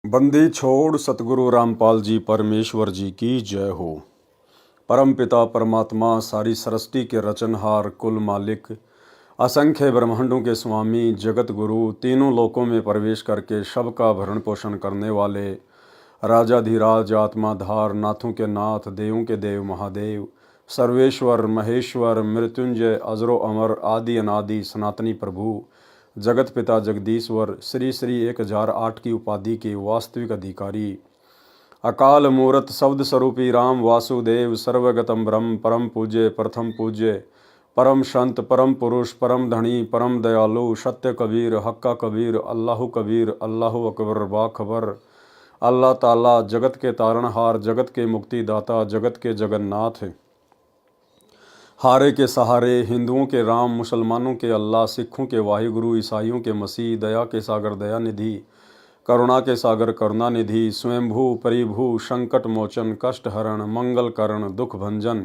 बंदी छोड़ सतगुरु रामपाल जी परमेश्वर जी की जय हो। परम पिता परमात्मा सारी सृष्टि के रचनहार कुल मालिक असंख्य ब्रह्मांडों के स्वामी जगत गुरु तीनों लोकों में प्रवेश करके सबका भरण पोषण करने वाले राजाधिराज आत्माधार नाथों के नाथ देवों के देव महादेव सर्वेश्वर महेश्वर मृत्युंजय अजरो अमर आदि अनादि सनातनी प्रभु जगत पिता जगदीश्वर श्री श्री 1008 की उपाधि के वास्तविक अधिकारी अकाल मूर्त शब्द स्वरूपी राम वासुदेव सर्वगतम ब्रह्म परम पूज्य प्रथम पूज्य परम संत परम पुरुष परम धनी परम दयालु सत्य कबीर हक्का कबीर अल्लाह अकबर बाखबर अल्लाह ताला जगत के तारणहार जगत के मुक्तिदाता जगत के जगन्नाथ हारे के सहारे हिंदुओं के राम मुसलमानों के अल्लाह सिखों के वाहिगुरु ईसाइयों के मसीह दया के सागर दया निधि करुणा के सागर करुणा निधि स्वयंभू परिभू संकट मोचन कष्ट हरण मंगल करण दुख भंजन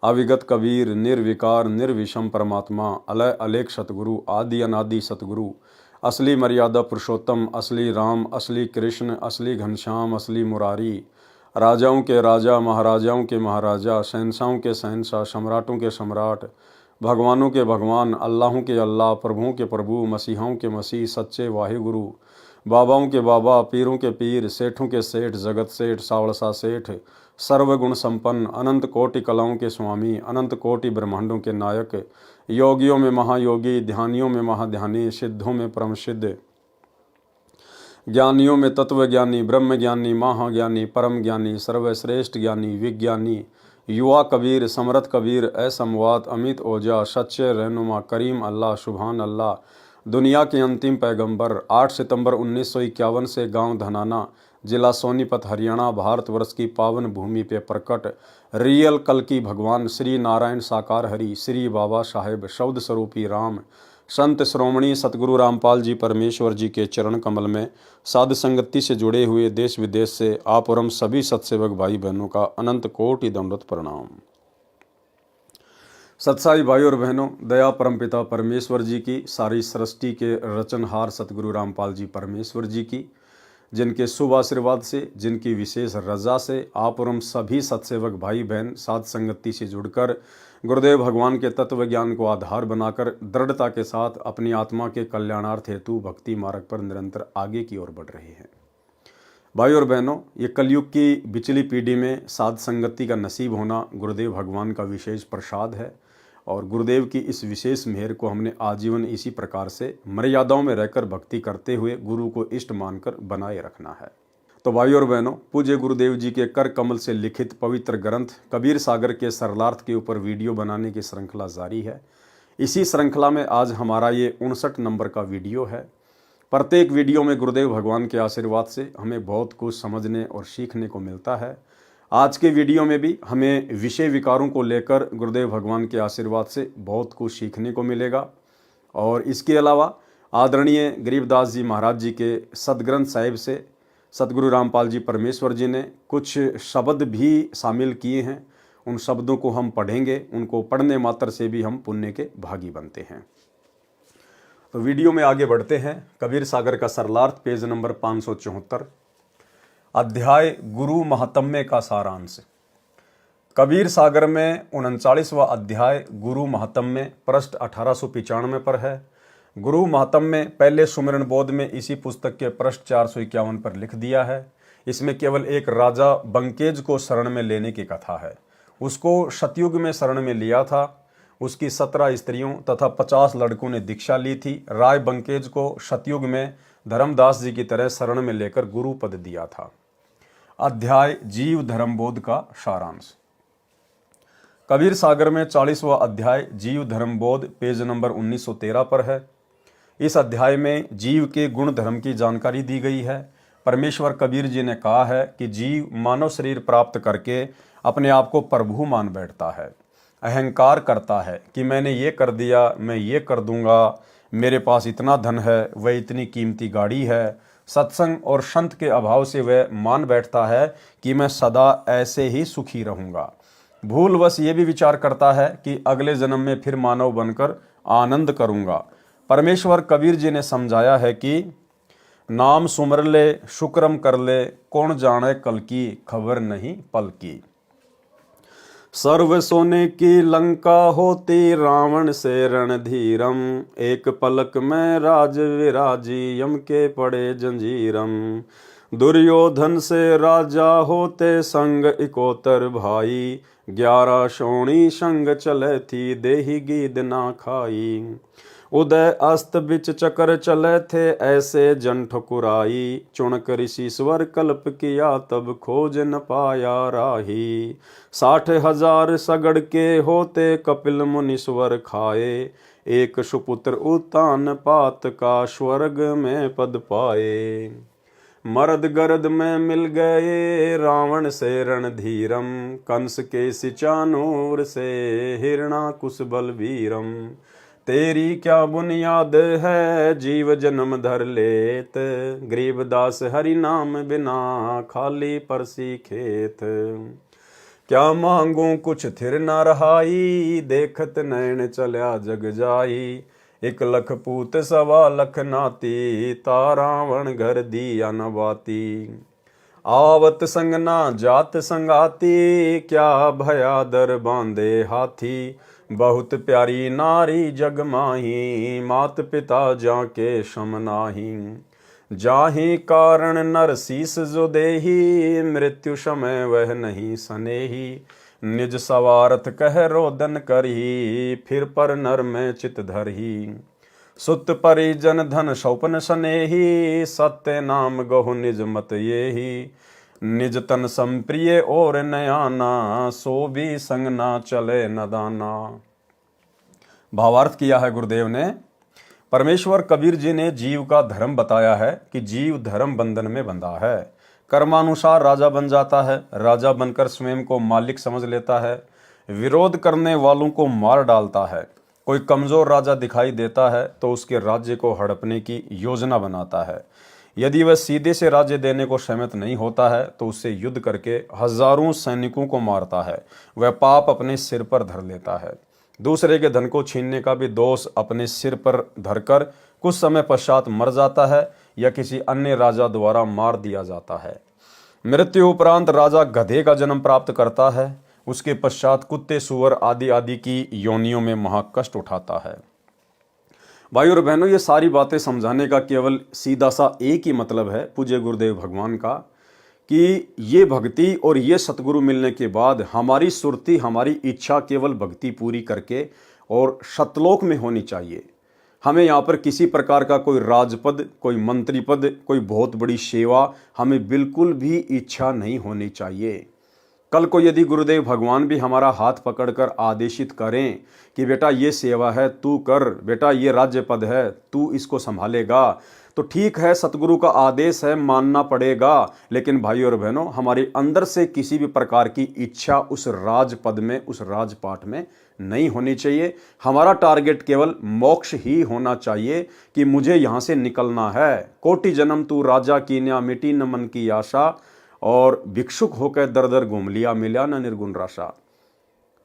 अविगत कबीर निर्विकार निर्विषम परमात्मा अलय अलेख सतगुरु आदि अनादि सतगुरु असली मर्यादा पुरुषोत्तम असली राम असली कृष्ण असली घनश्याम असली मुरारी राजाओं के राजा महाराजाओं के महाराजा शहंशाहों के शहंशाह सम्राटों के सम्राट भगवानों के भगवान अल्लाहों के अल्लाह प्रभुओं के प्रभु मसीहाओं के मसीह सच्चे वाहिगुरु बाबाओं के बाबा पीरों के पीर सेठों के सेठ जगत सेठ सावड़सा सेठ सर्वगुण संपन्न अनंत कोटि कलाओं के स्वामी अनंत कोटि ब्रह्मांडों के नायक योगियों में महायोगी ध्यानियों में महाध्यानी सिद्धों में परम सिद्ध ज्ञानियों में तत्वज्ञानी ब्रह्मज्ञानी महाज्ञानी परम ज्ञानी सर्वश्रेष्ठ ज्ञानी विज्ञानी युवा कबीर समरथ कबीर असमवात अमित ओझा सच्चे रहनुमा करीम अल्लाह सुभान अल्लाह दुनिया के अंतिम पैगंबर 8 सितंबर 1951 से गांव धनाना जिला सोनीपत हरियाणा भारतवर्ष की पावन भूमि पे प्रकट रियल कल की भगवान श्री नारायण साकार हरि श्री बाबा साहेब शब्द स्वरूपी राम संत श्रोमणी सतगुरु रामपाल जी परमेश्वर जी के चरण कमल में साध संगति से जुड़े हुए देश विदेश से आप और हम सभी सत्सेवक भाई बहनों का अनंत कोटि दंडवत प्रणाम। सत्साई भाई और बहनों, दया परमपिता परमेश्वर जी की सारी सृष्टि के रचनहार सतगुरु रामपाल जी परमेश्वर जी की जिनके शुभ आशीर्वाद से जिनकी विशेष रजा से आप और हम सभी सत्सेवक भाई बहन साध संगति से जुड़कर गुरुदेव भगवान के तत्व ज्ञान को आधार बनाकर दृढ़ता के साथ अपनी आत्मा के कल्याणार्थ हेतु भक्ति मार्ग पर निरंतर आगे की ओर बढ़ रहे हैं। भाई और बहनों, ये कलयुग की बिचली पीढ़ी में साध संगति का नसीब होना गुरुदेव भगवान का विशेष प्रसाद है और गुरुदेव की इस विशेष मेहर को हमने आजीवन इसी प्रकार से मर्यादाओं में रहकर भक्ति करते हुए गुरु को इष्ट मानकर बनाए रखना है। तो भाई और बहनों, पूज्य गुरुदेव जी के कर कमल से लिखित पवित्र ग्रंथ कबीर सागर के सरलार्थ के ऊपर वीडियो बनाने की श्रृंखला जारी है। इसी श्रृंखला में आज हमारा ये 59 नंबर का वीडियो है। प्रत्येक वीडियो में गुरुदेव भगवान के आशीर्वाद से हमें बहुत कुछ समझने और सीखने को मिलता है। आज के वीडियो में भी हमें विषय विकारों को लेकर गुरुदेव भगवान के आशीर्वाद से बहुत कुछ सीखने को मिलेगा और इसके अलावा आदरणीय गरीबदास जी महाराज जी के सदग्रंथ साहिब से सतगुरु रामपाल जी परमेश्वर जी ने कुछ शब्द भी शामिल किए हैं। उन शब्दों को हम पढ़ेंगे, उनको पढ़ने मात्र से भी हम पुण्य के भागी बनते हैं। तो वीडियो में आगे बढ़ते हैं। कबीर सागर का सरलार्थ पेज नंबर 574 अध्याय गुरु महात्म्य का सारांश। कबीर सागर में 39वां अध्याय गुरु महात्म्य पृष्ठ 1895 पर है। गुरु महात्म्य पहले सुमिरन बोध में इसी पुस्तक के पृष्ठ 451 पर लिख दिया है। इसमें केवल एक राजा बंकेज को शरण में लेने की कथा है। उसको सतयुग में शरण में लिया था। उसकी 17 स्त्रियों तथा 50 लड़कों ने दीक्षा ली थी। राय बंकेज को सतयुग में धर्मदास जी की तरह शरण में लेकर गुरु पद दिया था। अध्याय जीव धर्मबोध का सारांश। कबीर सागर में 40वां अध्याय जीव धर्मबोध पेज नंबर 1913 पर है। इस अध्याय में जीव के गुण धर्म की जानकारी दी गई है। परमेश्वर कबीर जी ने कहा है कि जीव मानव शरीर प्राप्त करके अपने आप को प्रभु मान बैठता है, अहंकार करता है कि मैंने ये कर दिया, मैं ये कर दूंगा, मेरे पास इतना धन है, वह इतनी कीमती गाड़ी है। सत्संग और संत के अभाव से वह मान बैठता है कि मैं सदा ऐसे ही सुखी रहूंगा। भूलवश ये भी विचार करता है कि अगले जन्म में फिर मानव बनकर आनंद करूंगा। परमेश्वर कबीर जी ने समझाया है कि नाम सुमर ले शुक्रम कर ले, कौन जाने कल की खबर नहीं पल की। सर्व सोने की लंका होती, रावण से रणधीरम, एक पलक में राज विराजी, यम के पड़े जंजीरम। दुर्योधन से राजा होते, संग इकोतर भाई, 11 शोणी संग चले थी, देही गीद ना खाई। उदय अस्त बिच चक्र चले थे, ऐसे जन ठकुराई, चुणक ऋषि स्वर कल्प किया, तब खोज न पाया राही। 60,000 सगड़ के होते, कपिल मुनीश्वर खाए, एक सुपुत्र उत्तान पात का, स्वर्ग में पद पाए। मर्द गर्द में मिल गए, रावण से रणधीरम, कंस के सिचानूर से, हिरणाकुश बलवीरम। तेरी क्या बुनियाद है, जीव जन्म धर लेत, गरीबदास हरि नाम बिना, खाली परसी खेत। क्या मांगू कुछ थिर न रहाई, देखत नैन चल्या जग जाई। 1 लख पूत 1.25 लख नाती, तारावण घर दिया न बाती। आवत संग ना जात संगाती, क्या भया दर बांधे हाथी। बहुत प्यारी नारी जग माही, मात पिता जाके शम नाही। जाहि कारण नर शीस जो देही, मृत्यु समय वह नहीं सनेही। निज सवारथ कह रोदन करही, फिर पर नर में चित धरही। सुत परिजन धन सौपन सनेही, सत्य नाम गहु निज मत येही। निज तन संप्रिय और नयाना, सो भी संग ना चले नदाना। भावार्थ किया है गुरुदेव ने। परमेश्वर कबीर जी ने जीव का धर्म बताया है कि जीव धर्म बंधन में बंधा है। कर्मानुसार राजा बन जाता है, राजा बनकर स्वयं को मालिक समझ लेता है, विरोध करने वालों को मार डालता है। कोई कमजोर राजा दिखाई देता है तो उसके राज्य को हड़पने की योजना बनाता है। यदि वह सीधे से राज्य देने को सहमत नहीं होता है तो उससे युद्ध करके हजारों सैनिकों को मारता है। वह पाप अपने सिर पर धर लेता है। दूसरे के धन को छीनने का भी दोष अपने सिर पर धरकर कुछ समय पश्चात मर जाता है या किसी अन्य राजा द्वारा मार दिया जाता है। मृत्यु उपरांत राजा गधे का जन्म प्राप्त करता है। उसके पश्चात कुत्ते, सुअर आदि आदि की योनियों में महाकष्ट उठाता है। भाइयों और बहनों, ये सारी बातें समझाने का केवल सीधा सा एक ही मतलब है पूज्य गुरुदेव भगवान का, कि ये भक्ति और ये सतगुरु मिलने के बाद हमारी सुरती, हमारी इच्छा केवल भक्ति पूरी करके और सतलोक में होनी चाहिए। हमें यहाँ पर किसी प्रकार का कोई राजपद, कोई मंत्री पद, कोई बहुत बड़ी सेवा हमें बिल्कुल भी इच्छा नहीं होनी चाहिए। कल को यदि गुरुदेव भगवान भी हमारा हाथ पकड़कर आदेशित करें कि बेटा ये सेवा है तू कर, बेटा ये राज्य पद है तू इसको संभालेगा, तो ठीक है, सतगुरु का आदेश है, मानना पड़ेगा। लेकिन भाइयों और बहनों, हमारे अंदर से किसी भी प्रकार की इच्छा उस राजपद में, उस राजपाट में नहीं होनी चाहिए। हमारा टारगेट केवल मोक्ष ही होना चाहिए कि मुझे यहाँ से निकलना है। कोटि जन्म तू राजा कीन्या, मिटी न मन की आशा, और भिक्षुक होकर दर दर घूम लिया, मिला न निर्गुण राशा।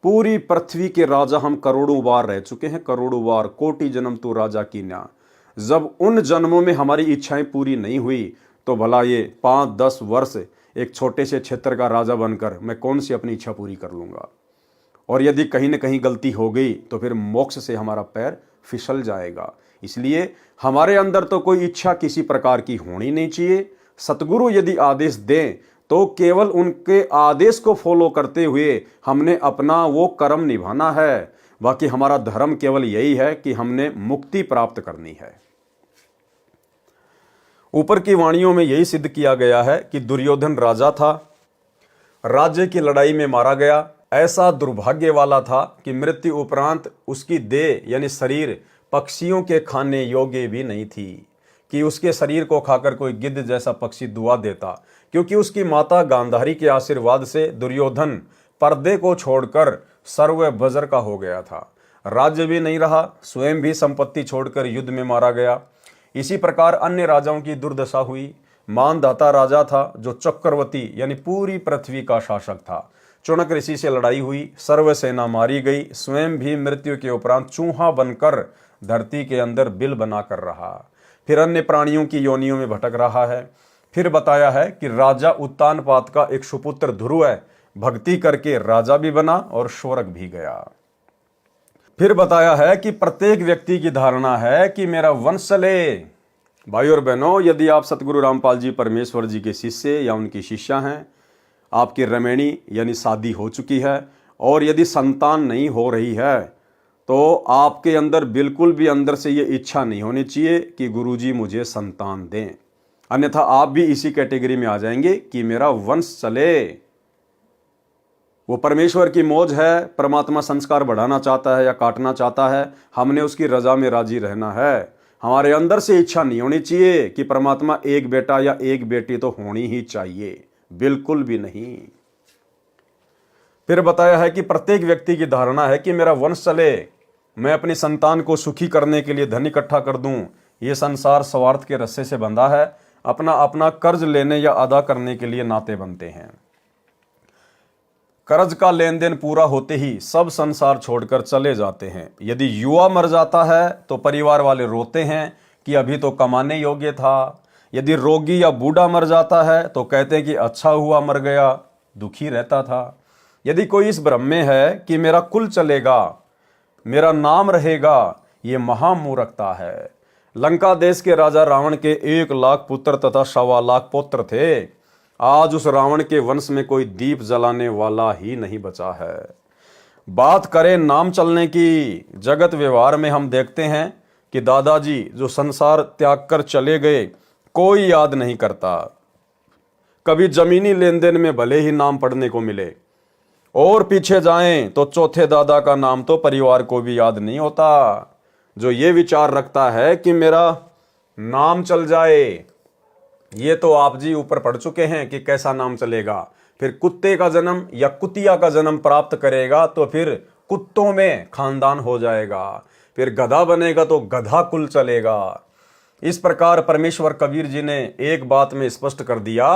पूरी पृथ्वी के राजा हम करोड़ों बार रह चुके हैं, करोड़ों बार। कोटि जन्म तू राजा कीन्या। जब उन जन्मों में हमारी इच्छाएं पूरी नहीं हुई तो भला ये 5-10 वर्ष एक छोटे से क्षेत्र का राजा बनकर मैं कौन सी अपनी इच्छा पूरी कर लूँगा। और यदि कहीं न कहीं गलती हो गई तो फिर मोक्ष से हमारा पैर फिसल जाएगा। इसलिए हमारे अंदर तो कोई इच्छा किसी प्रकार की होनी नहीं चाहिए। सतगुरु यदि आदेश दें तो केवल उनके आदेश को फॉलो करते हुए हमने अपना वो कर्म निभाना है। बाकी हमारा धर्म केवल यही है कि हमने मुक्ति प्राप्त करनी है। ऊपर की वाणियों में यही सिद्ध किया गया है कि दुर्योधन राजा था, राज्य की लड़ाई में मारा गया। ऐसा दुर्भाग्य वाला था कि मृत्यु उपरांत उसकी देह यानी शरीर पक्षियों के खाने योग्य भी नहीं थी कि उसके शरीर को खाकर कोई गिद्ध जैसा पक्षी दुआ देता, क्योंकि उसकी माता गांधारी के आशीर्वाद से दुर्योधन पर्दे को छोड़कर सर्व बजर का हो गया था। राज्य भी नहीं रहा, स्वयं भी संपत्ति छोड़कर युद्ध में मारा गया। इसी प्रकार अन्य राजाओं की दुर्दशा हुई। मानधाता राजा था जो चक्रवर्ती यानी पूरी पृथ्वी का शासक था। चुनक ऋषि से लड़ाई हुई, सर्व सेना मारी गई, स्वयं भी मृत्यु के उपरांत चूहा बनकर धरती के अंदर बिल बना कर रहा। फिर अन्य प्राणियों की योनियों में भटक रहा है। फिर बताया है कि राजा उत्तानपाद का एक सुपुत्र ध्रुव है, भक्ति करके राजा भी बना और स्वर्ग भी गया। फिर बताया है कि प्रत्येक व्यक्ति की धारणा है कि मेरा वंश चले। भाई और बहनों, यदि आप सतगुरु रामपाल जी परमेश्वर जी के शिष्य या उनकी शिष्या हैं, आपकी रमैणी यानी शादी हो चुकी है और यदि संतान नहीं हो रही है, तो आपके अंदर बिल्कुल भी अंदर से ये इच्छा नहीं होनी चाहिए कि गुरुजी मुझे संतान दें, अन्यथा आप भी इसी कैटेगरी में आ जाएंगे कि मेरा वंश चले। वो परमेश्वर की मौज है, परमात्मा संस्कार बढ़ाना चाहता है या काटना चाहता है, हमने उसकी रजा में राजी रहना है। हमारे अंदर से इच्छा नहीं होनी चाहिए कि परमात्मा एक बेटा या एक बेटी तो होनी ही चाहिए, बिल्कुल भी नहीं। फिर बताया है कि प्रत्येक व्यक्ति की धारणा है कि मेरा वंश चले, मैं अपनी संतान को सुखी करने के लिए धन इकट्ठा कर दूं। ये संसार स्वार्थ के रस्से से बंधा है, अपना अपना कर्ज लेने या अदा करने के लिए नाते बनते हैं। कर्ज का लेन देन पूरा होते ही सब संसार छोड़कर चले जाते हैं। यदि युवा मर जाता है तो परिवार वाले रोते हैं कि अभी तो कमाने योग्य था। यदि रोगी या बूढ़ा मर जाता है तो कहते हैं कि अच्छा हुआ मर गया, दुखी रहता था। यदि कोई इस भ्रम में है कि मेरा कुल चलेगा, मेरा नाम रहेगा, ये महामूर्खता है। लंका देश के राजा रावण के 1 लाख पुत्र तथा 1.25 लाख पौत्र थे। आज उस रावण के वंश में कोई दीप जलाने वाला ही नहीं बचा है। बात करें नाम चलने की, जगत व्यवहार में हम देखते हैं कि दादाजी जो संसार त्याग कर चले गए, कोई याद नहीं करता। कभी जमीनी लेन देन में भले ही नाम पढ़ने को मिले, और पीछे जाएं तो चौथे दादा का नाम तो परिवार को भी याद नहीं होता। जो ये विचार रखता है कि मेरा नाम चल जाए, ये तो आप जी ऊपर पढ़ चुके हैं कि कैसा नाम चलेगा। फिर कुत्ते का जन्म या कुतिया का जन्म प्राप्त करेगा तो फिर कुत्तों में खानदान हो जाएगा। फिर गधा बनेगा तो गधा कुल चलेगा। इस प्रकार परमेश्वर कबीर जी ने एक बात में स्पष्ट कर दिया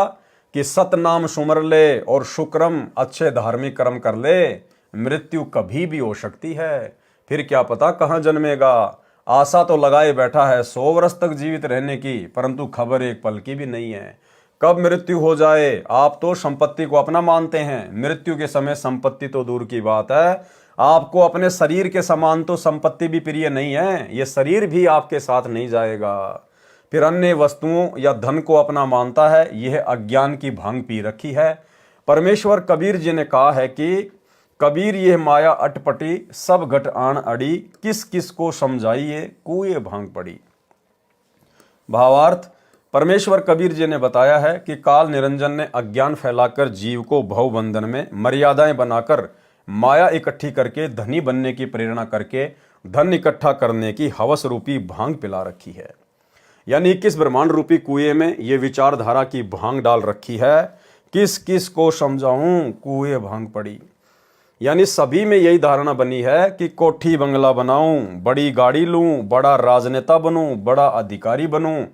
कि सतनाम सुमर ले और शुक्रम अच्छे धार्मिक कर्म कर ले, मृत्यु कभी भी हो सकती है। फिर क्या पता कहाँ जन्मेगा। आशा तो लगाए बैठा है 100 वर्ष तक जीवित रहने की, परंतु खबर एक पल की भी नहीं है कब मृत्यु हो जाए। आप तो संपत्ति को अपना मानते हैं, मृत्यु के समय संपत्ति तो दूर की बात है, आपको अपने शरीर के समान तो संपत्ति भी प्रिय नहीं है, ये शरीर भी आपके साथ नहीं जाएगा। फिर अन्य वस्तुओं या धन को अपना मानता है, यह अज्ञान की भांग पी रखी है। परमेश्वर कबीर जी ने कहा है कि कबीर यह माया अटपटी, सब घट आन अड़ी, किस किस को समझाइए कुएं भांग पड़ी। भावार्थ, परमेश्वर कबीर जी ने बताया है कि काल निरंजन ने अज्ञान फैलाकर जीव को भव बंधन में मर्यादाएं बनाकर माया इकट्ठी करके धनी बनने की प्रेरणा करके धन इकट्ठा करने की हवस रूपी भांग पिला रखी है। यानी 21 ब्रह्मांड रूपी कुएं में ये विचारधारा की भांग डाल रखी है, किस किस को समझाऊं कुएं भांग पड़ी। यानी सभी में यही धारणा बनी है कि कोठी बंगला बनाऊं, बड़ी गाड़ी लूं, बड़ा राजनेता बनूं, बड़ा अधिकारी बनूं।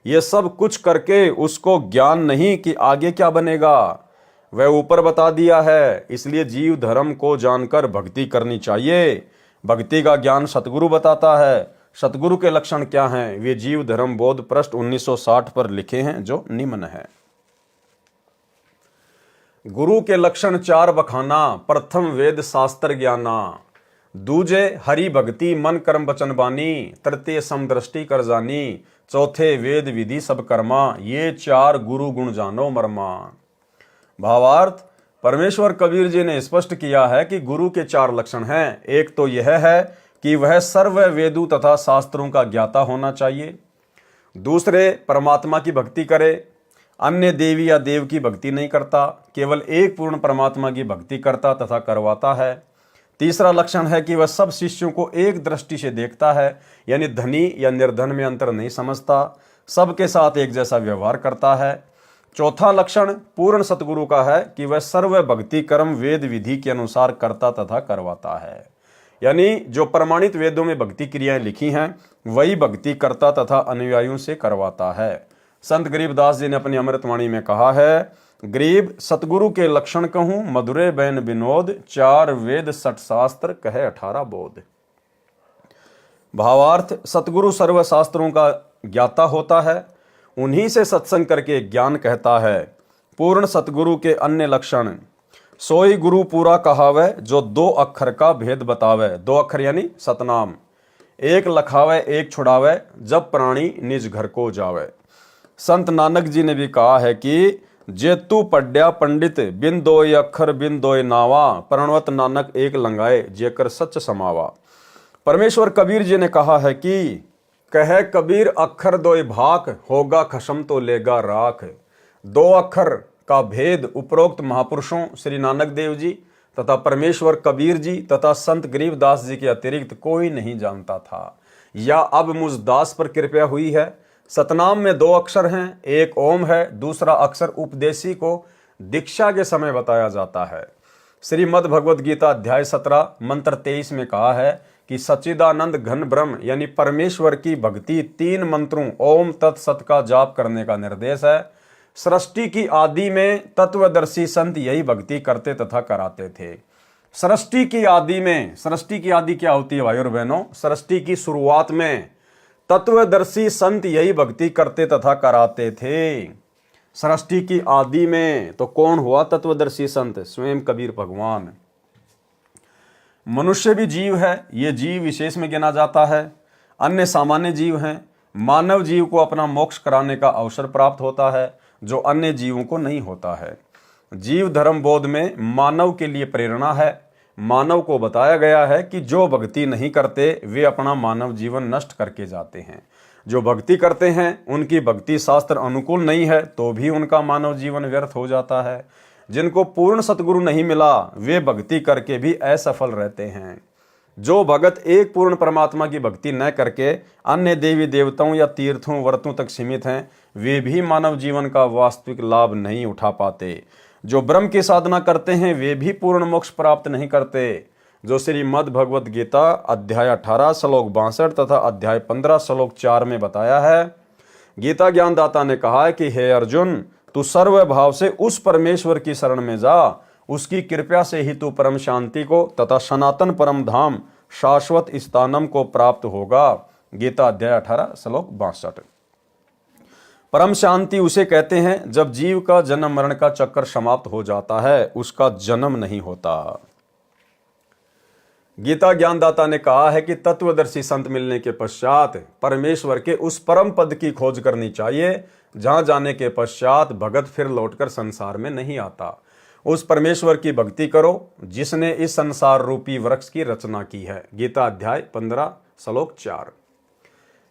ये सब कुछ करके उसको ज्ञान नहीं कि आगे क्या बनेगा, वह ऊपर बता दिया है। इसलिए जीव धर्म को जानकर भक्ति करनी चाहिए। भक्ति का ज्ञान सतगुरु बताता है। सतगुरु के लक्षण क्या हैं, वे जीव धर्म बोध पृष्ठ 1960 पर लिखे हैं, जो निम्न है। गुरु के लक्षण 4 बखाना। प्रथम वेद शास्त्र ज्ञाना, दूजे हरि भक्ति मन कर्म वचन बानी, तृतीय समदृष्टि कर जानी, चौथे वेद विधि सब कर्मा, ये 4 गुरु गुण जानो मर्मा। भावार्थ, परमेश्वर कबीर जी ने स्पष्ट किया है कि गुरु के 4 लक्षण हैं। एक तो यह है कि वह सर्व वेदों तथा शास्त्रों का ज्ञाता होना चाहिए। दूसरे, परमात्मा की भक्ति करे, अन्य देवी या देव की भक्ति नहीं करता, केवल एक पूर्ण परमात्मा की भक्ति करता तथा करवाता है। तीसरा लक्षण है कि वह सब शिष्यों को एक दृष्टि से देखता है, यानी धनी या निर्धन में अंतर नहीं समझता, सबके साथ एक जैसा व्यवहार करता है। चौथा लक्षण पूर्ण सतगुरु का है कि वह सर्व भक्ति कर्म वेद विधि के अनुसार करता तथा करवाता है। यानी जो प्रमाणित वेदों में भक्ति क्रियाएं लिखी हैं वही भक्ति करता तथा अनुयायियों से करवाता है। संत गरीबदास जी ने अपनी अमृतवाणी में कहा है, गरीब सतगुरु के लक्षण कहूं मधुरे बैन विनोद, 4 वेद 60 शास्त्र कहे 18 बोध। भावार्थ, सतगुरु सर्व शास्त्रों का ज्ञाता होता है, उन्हीं से सत्संग करके ज्ञान कहता है। पूर्ण सतगुरु के अन्य लक्षण, सोई गुरु पूरा कहावे, जो 2 अक्षर का भेद बतावे। 2 अक्षर यानी सतनाम। एक लखावे एक छुड़ावे, जब प्राणी निज घर को जावे। संत नानक जी ने भी कहा है कि जे तू पढ़या पंडित, बिन 2 अक्षर बिन 2 नावा, प्रणवत नानक एक लंगाए, जेकर सच समावा। परमेश्वर कबीर जी ने कहा है कि कहे कबीर अक्षर 2 भाक, होगा खसम तो लेगा राख। 2 अक्षर का भेद उपरोक्त महापुरुषों श्री नानक देव जी तथा परमेश्वर कबीर जी तथा संत गरीबदास जी के अतिरिक्त कोई नहीं जानता था, या अब मुझ दास पर कृपया हुई है। सतनाम में 2 अक्षर हैं, एक ओम है, दूसरा अक्षर उपदेशी को दीक्षा के समय बताया जाता है। श्रीमद् भगवद गीता अध्याय 17 मंत्र 23 में कहा है कि सच्चिदानंद घन ब्रह्म यानी परमेश्वर की भक्ति 3 मंत्रों ओम तत्सत का जाप करने का निर्देश है। सृष्टि की आदि में तत्वदर्शी संत यही भक्ति करते तथा कराते थे। सृष्टि की आदि में, सृष्टि की आदि क्या होती है भाई और बहनों? सृष्टि की शुरुआत में तत्वदर्शी संत यही भक्ति करते तथा कराते थे। सृष्टि की आदि में तो कौन हुआ तत्वदर्शी संत? स्वयं कबीर भगवान। मनुष्य भी जीव है, ये जीव विशेष में गिना जाता है। अन्य सामान्य जीव हैं। मानव जीव को अपना मोक्ष कराने का अवसर प्राप्त होता है, जो अन्य जीवों को नहीं होता है। जीव धर्म बोध में मानव के लिए प्रेरणा है। मानव को बताया गया है कि जो भक्ति नहीं करते वे अपना मानव जीवन नष्ट करके जाते हैं। जो भक्ति करते हैं उनकी भक्ति शास्त्र अनुकूल नहीं है तो भी उनका मानव जीवन व्यर्थ हो जाता है। जिनको पूर्ण सतगुरु नहीं मिला वे भक्ति करके भी असफल रहते हैं। जो भगत एक पूर्ण परमात्मा की भक्ति न करके अन्य देवी देवताओं या तीर्थों व्रतों तक सीमित हैं, वे भी मानव जीवन का वास्तविक लाभ नहीं उठा पाते। जो ब्रह्म की साधना करते हैं वे भी पूर्ण मोक्ष प्राप्त नहीं करते। जो श्रीमद् भगवद गीता अध्याय 18 श्लोक 62 तथा अध्याय 15 श्लोक 4 में बताया है। गीता ज्ञानदाता ने कहा है कि हे अर्जुन, तू सर्व भाव से उस परमेश्वर की शरण में जा, उसकी कृपा से ही तू परम शांति को तथा सनातन परम धाम शाश्वत स्थानम को प्राप्त होगा। गीता अध्याय 18 श्लोक 62। परम शांति उसे कहते हैं जब जीव का जन्म मरण का चक्कर समाप्त हो जाता है, उसका जन्म नहीं होता। गीता ज्ञानदाता ने कहा है कि तत्वदर्शी संत मिलने के पश्चात परमेश्वर के उस परम पद की खोज करनी चाहिए, जहां जाने के पश्चात भगत फिर लौटकर संसार में नहीं आता। उस परमेश्वर की भक्ति करो जिसने इस संसार रूपी वृक्ष की रचना की है। गीता अध्याय 15 श्लोक 4।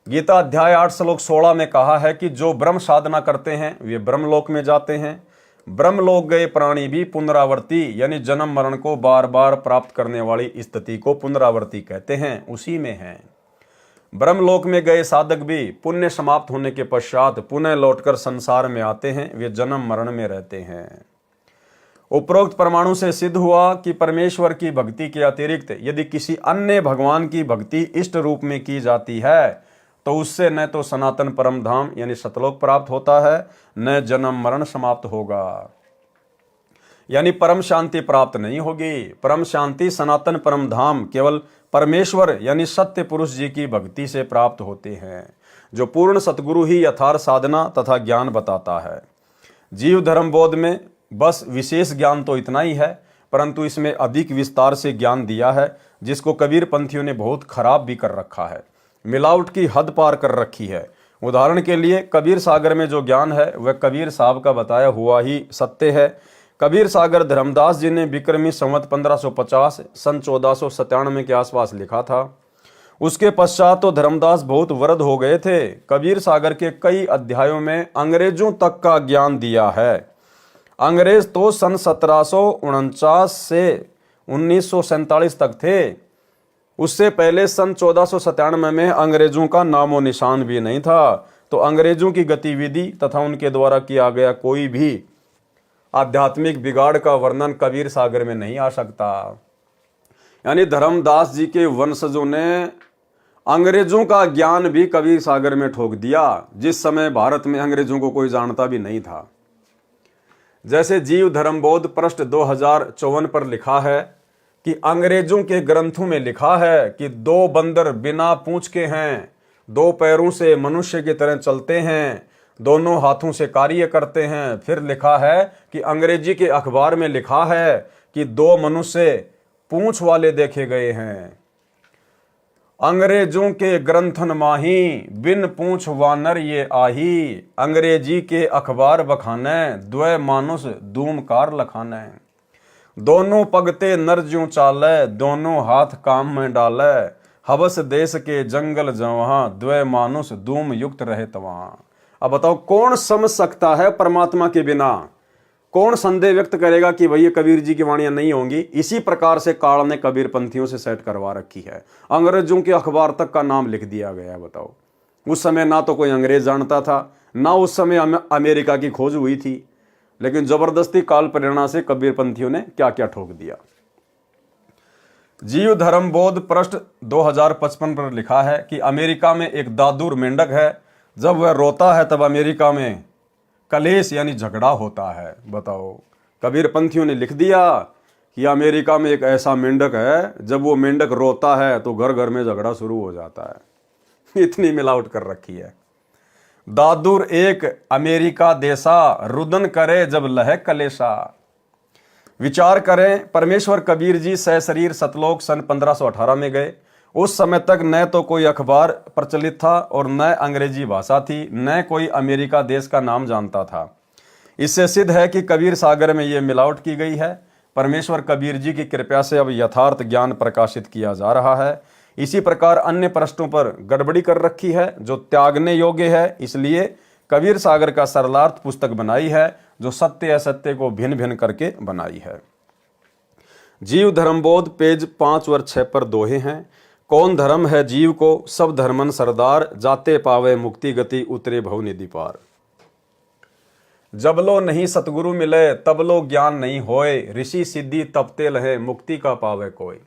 गीता अध्याय 8 श्लोक 16 में कहा है कि जो ब्रह्म साधना करते हैं वे ब्रह्मलोक में जाते हैं। ब्रह्मलोक गए प्राणी भी पुनरावर्ती यानी जन्म मरण को बार बार प्राप्त करने वाली स्थिति को पुनरावर्ती कहते हैं, उसी में है। ब्रह्मलोक में गए साधक भी पुण्य समाप्त होने के पश्चात पुनः लौटकर संसार में आते हैं, वे जन्म मरण में रहते हैं। उपरोक्त परमाणु से सिद्ध हुआ कि परमेश्वर की भक्ति के अतिरिक्त यदि किसी अन्य भगवान की भक्ति इष्ट रूप में की जाती है तो उससे न तो सनातन परम धाम यानी सतलोक प्राप्त होता है, न जन्म मरण समाप्त होगा, यानी परम शांति प्राप्त नहीं होगी। परम शांति सनातन परम धाम केवल परमेश्वर यानी सत्य पुरुष जी की भक्ति से प्राप्त होते हैं, जो पूर्ण सतगुरु ही यथार्थ साधना तथा ज्ञान बताता है। जीव धर्म बोध में बस विशेष ज्ञान तो इतना ही है, परंतु इसमें अधिक विस्तार से ज्ञान दिया है, जिसको कबीर पंथियों ने बहुत खराब भी कर रखा है, मिलावट की हद पार कर रखी है। उदाहरण के लिए कबीर सागर में जो ज्ञान है वह कबीर साहब का बताया हुआ ही सत्य है। कबीर सागर धर्मदास जी ने विक्रमी संवत 1550 सन 1497 के आसपास लिखा था। उसके पश्चात तो धर्मदास बहुत वृद्ध हो गए थे। कबीर सागर के कई अध्यायों में अंग्रेजों तक का ज्ञान दिया है। अंग्रेज तो सन 1749 से 1947 तक थे। उससे पहले सन 1497 में अंग्रेजों का नामो निशान भी नहीं था। तो अंग्रेजों की गतिविधि तथा उनके द्वारा किया गया कोई भी आध्यात्मिक बिगाड़ का वर्णन कबीर सागर में नहीं आ सकता। यानी धर्मदास जी के वंशजों ने अंग्रेजों का ज्ञान भी कबीर सागर में ठोक दिया, जिस समय भारत में अंग्रेजों को कोई जानता भी नहीं था। जैसे जीव धर्मबोध पृष्ठ 2054 पर लिखा है कि अंग्रेजों के ग्रंथों में लिखा है कि 2 बंदर बिना पूंछ के हैं दो पैरों से मनुष्य की तरह चलते हैं, दोनों हाथों से कार्य करते हैं। फिर लिखा है कि अंग्रेजी के अखबार में लिखा है कि दो मनुष्य पूंछ वाले देखे गए हैं। अंग्रेजों के ग्रंथन माही, बिन पूंछ वानर ये आही। अंग्रेजी के अखबार बखाने, द्वय मानुष दूमकार लखाने। दोनों पगते नर ज्यों चाले, दोनों हाथ काम में डाले। हवस देश के जंगल जवहां, द्वय मानुष दूम युक्त रहे तवहां। अब बताओ कौन समझ सकता है परमात्मा के बिना? कौन संदेह व्यक्त करेगा कि भैया कबीर जी की वाणियां नहीं होंगी? इसी प्रकार से काल ने कबीर पंथियों से सेट करवा रखी है। अंग्रेजों के अखबार तक का नाम लिख दिया गया। बताओ, उस समय ना तो कोई अंग्रेज जानता था, ना उस समय अमेरिका की खोज हुई थी, लेकिन जबरदस्ती काल प्रेरणा से कबीर पंथियों ने क्या क्या ठोक दिया। जीव धर्म बोध पृष्ठ 2055 पर लिखा है कि अमेरिका में एक दादूर मेंढक है। जब वह रोता है तब अमेरिका में कलेश यानी झगड़ा होता है। बताओ, कबीर पंथियों ने लिख दिया कि अमेरिका में एक ऐसा मेंढक है, जब वो मेंढक रोता है तो घर घर में झगड़ा शुरू हो जाता है। इतनी मिलावट कर रखी है। दादूर एक अमेरिका देसा, रुदन करे जब लहे कलेशा। विचार करें, परमेश्वर कबीर जी सशरीर सतलोक सन 1518 में गए। उस समय तक न तो कोई अखबार प्रचलित था और न अंग्रेजी भाषा थी, न कोई अमेरिका देश का नाम जानता था। इससे सिद्ध है कि कबीर सागर में ये मिलावट की गई है। परमेश्वर कबीर जी की कृपा से अब यथार्थ ज्ञान प्रकाशित किया जा रहा है। इसी प्रकार अन्य पृष्ठों पर गड़बड़ी कर रखी है जो त्यागने योग्य है। इसलिए कबीर सागर का सरलार्थ पुस्तक बनाई है, जो सत्य असत्य को भिन्न भिन्न करके बनाई है। जीव धर्मबोध पेज 5 और 6 पर दोहे हैं। कौन धर्म है जीव को, सब धर्मन सरदार। जाते पावे मुक्ति गति, उतरे भव निधि पार। जब लो नहीं सतगुरु मिले, तब लो ज्ञान नहीं होए। ऋषि सिद्धि तपते लहे, मुक्ति का पावे कोई।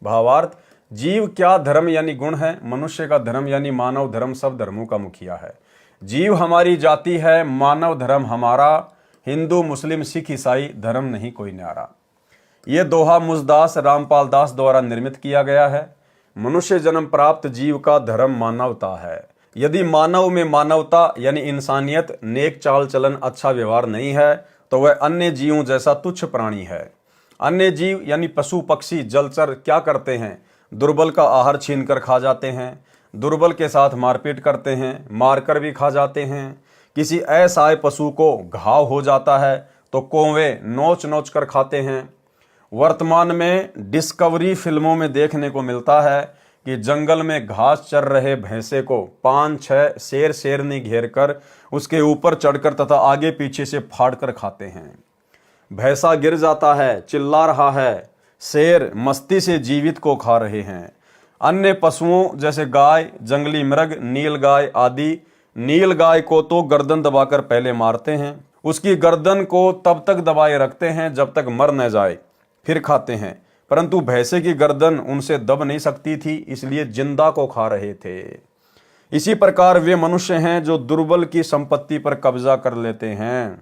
भावार्थ, जीव क्या धर्म यानी गुण है, मनुष्य का धर्म यानी मानव धर्म सब धर्मों का मुखिया है। जीव हमारी जाति है, मानव धर्म हमारा। हिंदू मुस्लिम सिख ईसाई धर्म नहीं कोई न्यारा। ये दोहा मुझदास रामपाल दास द्वारा निर्मित किया गया है। मनुष्य जन्म प्राप्त जीव का धर्म मानवता है। यदि मानव में मानवता यानी इंसानियत, नेक चाल चलन, अच्छा व्यवहार नहीं है तो वह अन्य जीवों जैसा तुच्छ प्राणी है। अन्य जीव यानी पशु पक्षी जलचर क्या करते हैं? दुर्बल का आहार छीनकर खा जाते हैं, दुर्बल के साथ मारपीट करते हैं, मारकर भी खा जाते हैं। किसी असहाय पशु को घाव हो जाता है तो कौवे नोच नोच कर खाते हैं। वर्तमान में डिस्कवरी फिल्मों में देखने को मिलता है कि जंगल में घास चर रहे भैंसे को 5-6 शेर शेरनी घेर कर उसके ऊपर चढ़कर तथा आगे पीछे से फाड़ कर खाते हैं। भैंसा गिर जाता है, चिल्ला रहा है, शेर मस्ती से जीवित को खा रहे हैं। अन्य पशुओं जैसे गाय, जंगली मृग, नीलगाय आदि, नीलगाय को तो गर्दन दबाकर पहले मारते हैं, उसकी गर्दन को तब तक दबाए रखते हैं जब तक मर न जाए, फिर खाते हैं। परंतु भैंसे की गर्दन उनसे दब नहीं सकती थी, इसलिए जिंदा को खा रहे थे। इसी प्रकार वे मनुष्य हैं जो दुर्बल की संपत्ति पर कब्जा कर लेते हैं,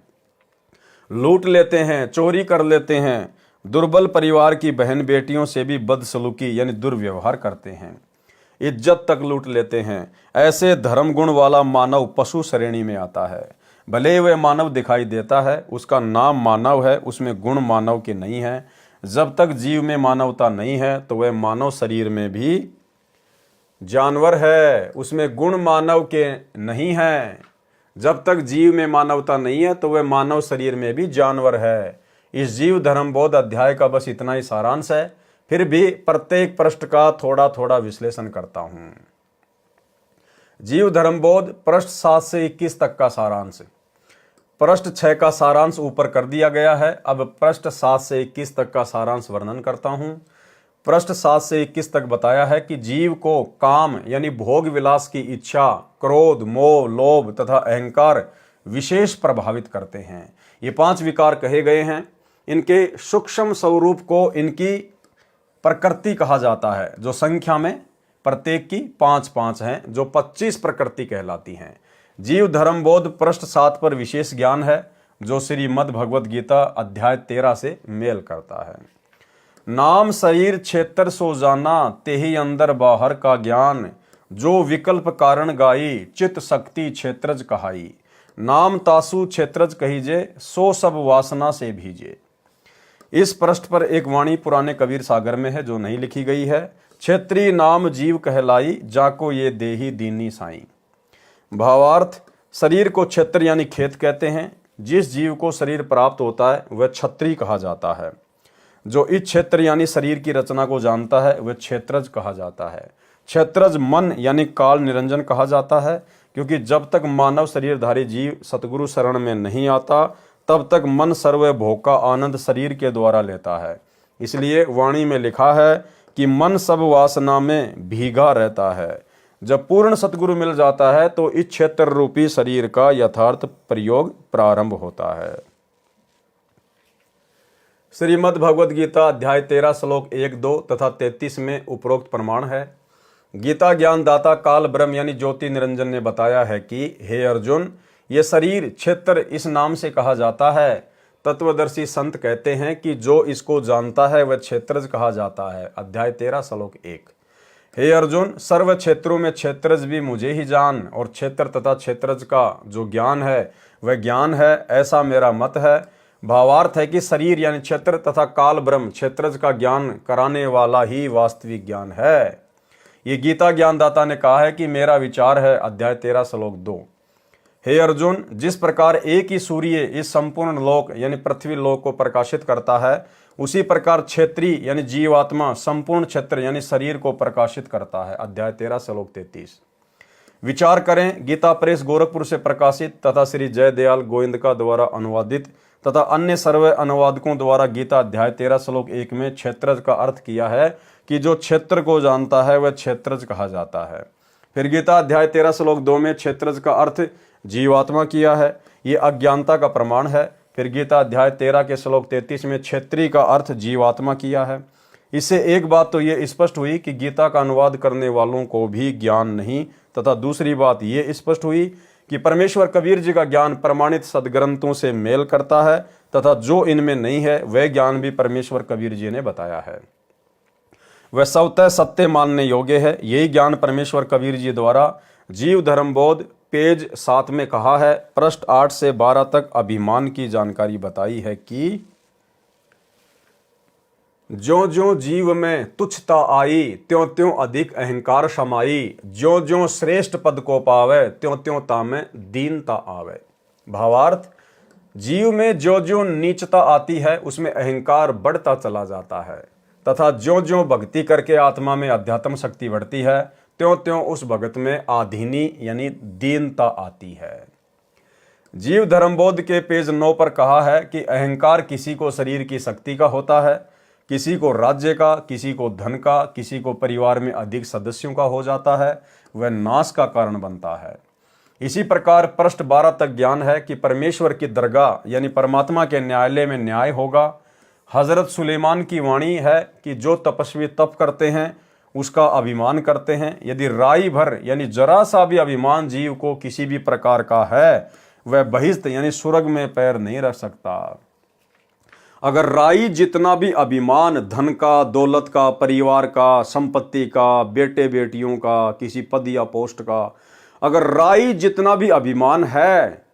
लूट लेते हैं, चोरी कर लेते हैं, दुर्बल परिवार की बहन बेटियों से भी बदसलूकी यानी दुर्व्यवहार करते हैं, इज्जत तक लूट लेते हैं। ऐसे धर्म गुण वाला मानव पशु श्रेणी में आता है। भले वह मानव दिखाई देता है, उसका नाम मानव है, उसमें गुण मानव के नहीं है। जब तक जीव में मानवता नहीं है तो वह मानव शरीर में भी जानवर है, उसमें गुण मानव के नहीं है। जब तक जीव में मानवता नहीं है तो वह मानव शरीर में भी जानवर है। इस जीव धर्मबोध अध्याय का बस इतना ही सारांश है, फिर भी प्रत्येक पृष्ठ का थोड़ा थोड़ा विश्लेषण करता हूं। जीव धर्मबोध पृष्ठ 7 से 21 तक का सारांश। पृष्ठ 6 का सारांश ऊपर कर दिया गया है। अब पृष्ठ 7 से 21 तक का सारांश वर्णन करता हूं। पृष्ठ 7 से 21 तक बताया है कि जीव को काम यानी भोग विलास की इच्छा, क्रोध, मोह, लोभ तथा अहंकार विशेष प्रभावित करते हैं। ये 5 विकार कहे गए हैं। इनके सूक्ष्म स्वरूप को इनकी प्रकृति कहा जाता है, जो संख्या में प्रत्येक की 5-5 हैं, जो 25 प्रकृति कहलाती हैं। जीव धर्मबोध पृष्ठ 7 पर विशेष ज्ञान है, जो श्रीमद् भगवद गीता अध्याय 13 से मेल करता है। नाम शरीर क्षेत्र सो जाना, तेहि अंदर बाहर का ज्ञान। जो विकल्प कारण गाई, चित शक्ति क्षेत्रज कहाई। नाम तासु क्षेत्रज कहीजे, सो सब वासना से भीजे। इस पृष्ठ पर एक वाणी पुराने कबीर सागर में है जो नहीं लिखी गई है। क्षेत्री नाम जीव कहलाई, जाको ये देही दीनी साई। भावार्थ, शरीर को क्षेत्र यानी खेत कहते हैं। जिस जीव को शरीर प्राप्त होता है वह क्षत्रिय कहा जाता है। जो इस क्षेत्र यानी शरीर की रचना को जानता है वह क्षेत्रज कहा जाता है। क्षेत्रज मन यानी काल निरंजन कहा जाता है, क्योंकि जब तक मानव शरीरधारी जीव सतगुरु शरण में नहीं आता तब तक मन सर्व भोग का आनंद शरीर के द्वारा लेता है। इसलिए वाणी में लिखा है कि मन सब वासना में भीगा रहता है। जब पूर्ण सतगुरु मिल जाता है तो इस क्षेत्र रूपी शरीर का यथार्थ प्रयोग प्रारंभ होता है। श्रीमद् भगवद गीता अध्याय 13 श्लोक 1, 2 तथा 33 में उपरोक्त प्रमाण है। गीता ज्ञान दाता काल ब्रह्म यानी ज्योति निरंजन ने बताया है कि हे अर्जुन, ये शरीर क्षेत्र इस नाम से कहा जाता है। तत्वदर्शी संत कहते हैं कि जो इसको जानता है वह क्षेत्रज कहा जाता है। अध्याय 13 श्लोक 1। हे अर्जुन, सर्व क्षेत्रों में क्षेत्रज भी मुझे ही जान, और क्षेत्र तथा क्षेत्रज का जो ज्ञान है वह ज्ञान है, ऐसा मेरा मत है। भावार्थ है कि शरीर यानी क्षेत्र तथा काल ब्रह्म क्षेत्रज का ज्ञान कराने वाला ही वास्तविक ज्ञान है। ये गीता ज्ञानदाता ने कहा है कि मेरा विचार है। अध्याय 13 श्लोक 2। हे अर्जुन, जिस प्रकार एक ही सूर्य इस संपूर्ण लोक यानी पृथ्वी लोक को प्रकाशित करता है, उसी प्रकार क्षेत्री यानी जीवात्मा संपूर्ण क्षेत्र यानी शरीर को प्रकाशित करता है। अध्याय 13 श्लोक 33। विचार करें, गीता प्रेस गोरखपुर से प्रकाशित तथा श्री जयदयाल गोविंदका द्वारा अनुवादित तथा अन्य सर्व अनुवादकों द्वारा गीता अध्याय 13 श्लोक 1 में क्षेत्रज का अर्थ किया है कि जो क्षेत्र को जानता है वह क्षेत्रज कहा जाता है। फिर गीता अध्याय 13 श्लोक 2 में क्षेत्रज का अर्थ जीवात्मा किया है। ये अज्ञानता का प्रमाण है। फिर गीता अध्याय 13 के श्लोक 33 में क्षेत्रीय का अर्थ जीवात्मा किया है। इससे एक बात तो ये स्पष्ट हुई कि गीता का अनुवाद करने वालों को भी ज्ञान नहीं, तथा दूसरी बात ये स्पष्ट हुई कि परमेश्वर कबीर जी का ज्ञान प्रमाणित सदग्रंथों से मेल करता है, तथा जो इनमें नहीं है वह ज्ञान भी परमेश्वर कबीर जी ने बताया है। वह स्वतः सत्य मानने योग्य है। यही ज्ञान परमेश्वर कबीर जी द्वारा जीव धर्म बोध पेज 7 में कहा है। पृष्ठ 8 से 12 तक अभिमान की जानकारी बताई है कि ज्यों ज्यों जीव में तुच्छता आई, त्यों त्यों अधिक अहंकार समाई। ज्यों ज्यों श्रेष्ठ पद को पावे, त्यों त्यों तामें दीनता आवे। भावार्थ, जीव में ज्यों ज्यों नीचता आती है उसमें अहंकार बढ़ता चला जाता है, तथा ज्यों ज्यों भक्ति करके आत्मा में अध्यात्म शक्ति बढ़ती है त्यों त्यों उस भगत में आधीनी यानी दीनता आती है। जीव धर्मबोध के पेज 9 पर कहा है कि अहंकार किसी को शरीर की शक्ति का होता है, किसी को राज्य का, किसी को धन का, किसी को परिवार में अधिक सदस्यों का हो जाता है, वह नाश का कारण बनता है। इसी प्रकार पृष्ठ 12 तक ज्ञान है कि परमेश्वर की दरगाह यानी परमात्मा के न्यायालय में न्याय होगा। हजरत सुलेमान की वाणी है कि जो तपस्वी तप करते हैं उसका अभिमान करते हैं। यदि राई भर यानी जरा सा भी अभिमान जीव को किसी भी प्रकार का है, वह बहिष्ठ यानी स्वर्ग में पैर नहीं रख सकता। अगर राई जितना भी अभिमान धन का, दौलत का, परिवार का, संपत्ति का, बेटे बेटियों का, किसी पद या पोस्ट का, अगर राई जितना भी अभिमान है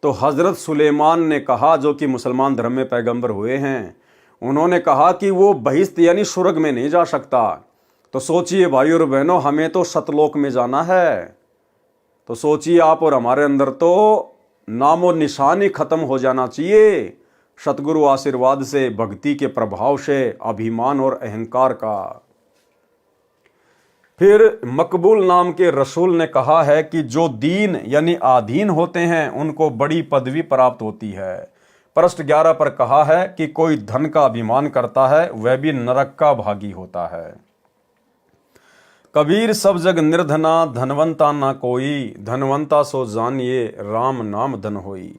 तो हजरत सुलेमान ने कहा, जो कि मुसलमान धर्म में पैगंबर हुए हैं, उन्होंने कहा कि वो बहिष्ठ यानी स्वर्ग में नहीं जा सकता। तो सोचिए भाई और बहनों, हमें तो सतलोक में जाना है। तो सोचिए आप और हमारे अंदर तो नामो निशान ही खत्म हो जाना चाहिए सतगुरु आशीर्वाद से, भक्ति के प्रभाव से, अभिमान और अहंकार का। फिर मकबूल नाम के रसूल ने कहा है कि जो दीन यानी आधीन होते हैं उनको बड़ी पदवी प्राप्त होती है। पृष्ठ 11 पर कहा है कि कोई धन का अभिमान करता है वह भी नरक का भागी होता है। कबीर सब जग निर्धना, धनवंता ना कोई, धनवंता सो जानिए राम नाम धन होई।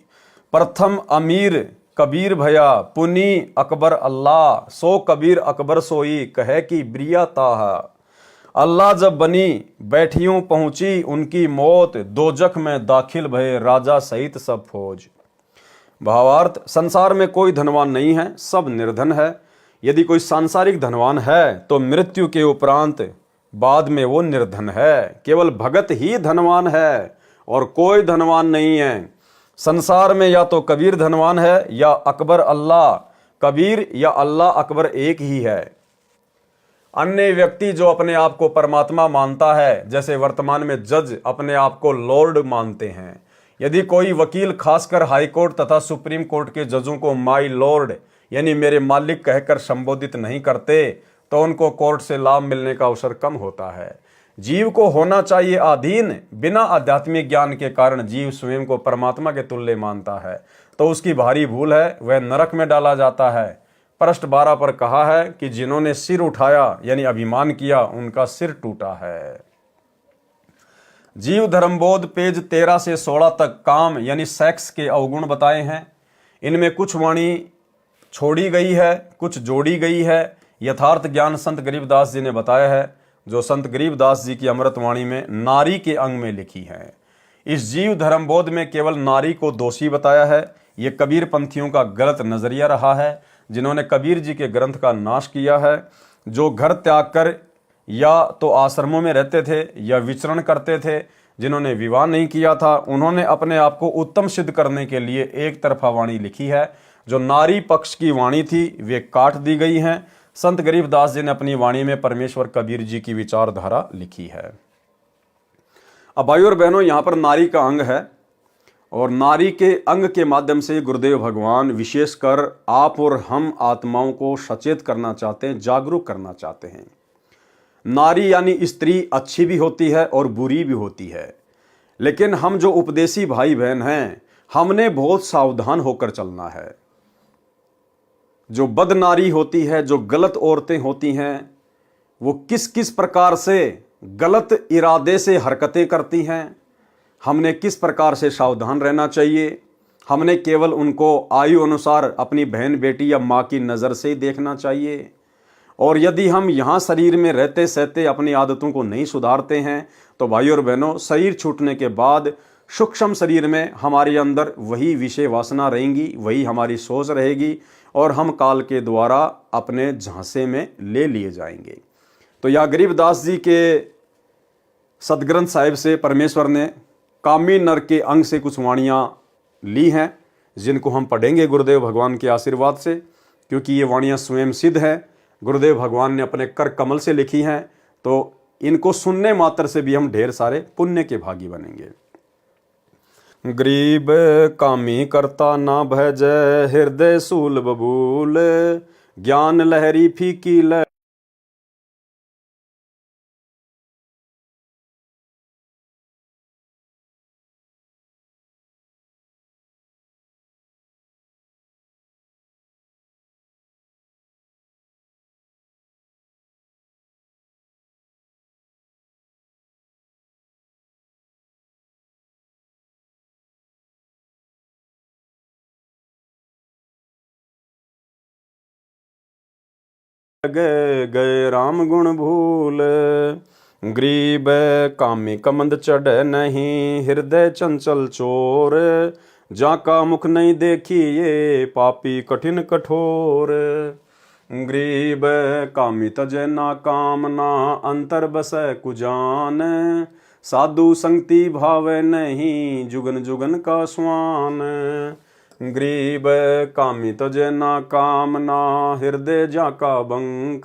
प्रथम अमीर कबीर भया, पुनी अकबर अल्लाह, सो कबीर अकबर सोई, कहे कि ब्रिया ताहा। अल्लाह जब बनी बैठियों पहुंची उनकी मौत, दोजख में दाखिल भये राजा सहित सब फौज। भावार्थ, संसार में कोई धनवान नहीं है, सब निर्धन है। यदि कोई सांसारिक धनवान है तो मृत्यु के उपरांत बाद में वो निर्धन है। केवल भगत ही धनवान है और कोई धनवान नहीं है। संसार में या तो कबीर धनवान है या अकबर अल्लाह। कबीर या अल्लाह अकबर एक ही है। अन्य व्यक्ति जो अपने आप को परमात्मा मानता है, जैसे वर्तमान में जज अपने आप को लॉर्ड मानते हैं। यदि कोई वकील खासकर हाई कोर्ट तथा सुप्रीम कोर्ट के जजों को माई लॉर्ड यानी मेरे मालिक कहकर संबोधित नहीं करते तो उनको कोर्ट से लाभ मिलने का अवसर कम होता है। जीव को होना चाहिए अधीन। बिना आध्यात्मिक ज्ञान के कारण जीव स्वयं को परमात्मा के तुल्य मानता है तो उसकी भारी भूल है, वह नरक में डाला जाता है। पृष्ठ 12 पर कहा है कि जिन्होंने सिर उठाया यानी अभिमान किया उनका सिर टूटा है। जीव धर्मबोध पेज 13 से 16 तक काम यानी सेक्स के अवगुण बताए हैं। इनमें कुछ वाणी छोड़ी गई है, कुछ जोड़ी गई है। यथार्थ ज्ञान संत गरीबदास जी ने बताया है, जो संत गरीबदास जी की अमृतवाणी में नारी के अंग में लिखी है। इस जीव धर्मबोध में केवल नारी को दोषी बताया है। ये कबीर पंथियों का गलत नजरिया रहा है, जिन्होंने कबीर जी के ग्रंथ का नाश किया है। जो घर त्याग कर या तो आश्रमों में रहते थे या विचरण करते थे, जिन्होंने विवाह नहीं किया था, उन्होंने अपने आप को उत्तम सिद्ध करने के लिए एक तरफा वाणी लिखी है। जो नारी पक्ष की वाणी थी वे काट दी गई हैं। संत गरीबदास जी ने अपनी वाणी में परमेश्वर कबीर जी की विचारधारा लिखी है। अब भाइयों और बहनों, यहाँ पर नारी का अंग है और नारी के अंग के माध्यम से गुरुदेव भगवान विशेषकर आप और हम आत्माओं को सचेत करना चाहते हैं, जागरूक करना चाहते हैं। नारी यानी स्त्री अच्छी भी होती है और बुरी भी होती है, लेकिन हम जो उपदेशी भाई बहन हैं, हमने बहुत सावधान होकर चलना है। जो बद नारी होती है, जो गलत औरतें होती हैं, वो किस किस प्रकार से गलत इरादे से हरकतें करती हैं, हमने किस प्रकार से सावधान रहना चाहिए। हमने केवल उनको आयु अनुसार अपनी बहन बेटी या माँ की नज़र से ही देखना चाहिए। और यदि हम यहाँ शरीर में रहते सहते अपनी आदतों को नहीं सुधारते हैं तो भाइयों और बहनों, शरीर छूटने के बाद सूक्ष्म शरीर में हमारे अंदर वही विषय वासना रहेंगी, वही हमारी सोच रहेगी और हम काल के द्वारा अपने झांसे में ले लिए जाएंगे। तो यह गरीबदास जी के सदग्रंथ साहिब से परमेश्वर ने कामी नर के अंग से कुछ वाणियाँ ली हैं, जिनको हम पढ़ेंगे गुरुदेव भगवान के आशीर्वाद से, क्योंकि ये वाणियाँ स्वयं सिद्ध हैं। गुरुदेव भगवान ने अपने कर कमल से लिखी हैं, तो इनको सुनने मात्र से भी हम ढेर सारे पुण्य के भागी बनेंगे। गरीब कामी करता ना भज, हृदय सूल बबूल, ज्ञान लहरी फीकी लहरी, गए राम गुण भूल। गरीब कामी कमंद चढ़ नहीं, हृदय चंचल चोर, जाका मुख नहीं देखी ये पापी कठिन कठोर। गरीब कामी तजय ना कामना, अंतर बसै कुजान, साधु संगति भावे नहीं, जुगन जुगन का स्वान। गरीब कामी तजय ना कामना, हृदय जाका बंक,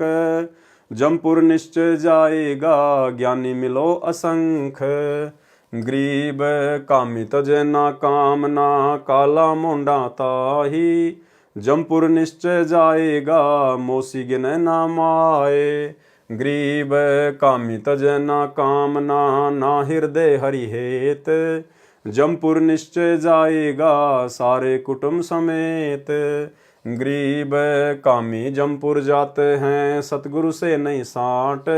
जमपुर निश्चय जाएगा, ज्ञानी मिलो असंख। गरीब कामी तजय ना कामना, काला मोंडा ताही, जमपुर निश्चय जाएगा, मोसी गिने ना माए। गरीब कामी तजय ना कामना, ना हृदय हरि हेत, जमपुर निश्चय जाएगा, सारे कुटुंब समेत। गरीब कामी जमपुर जाते हैं, सतगुरु से नहीं साट,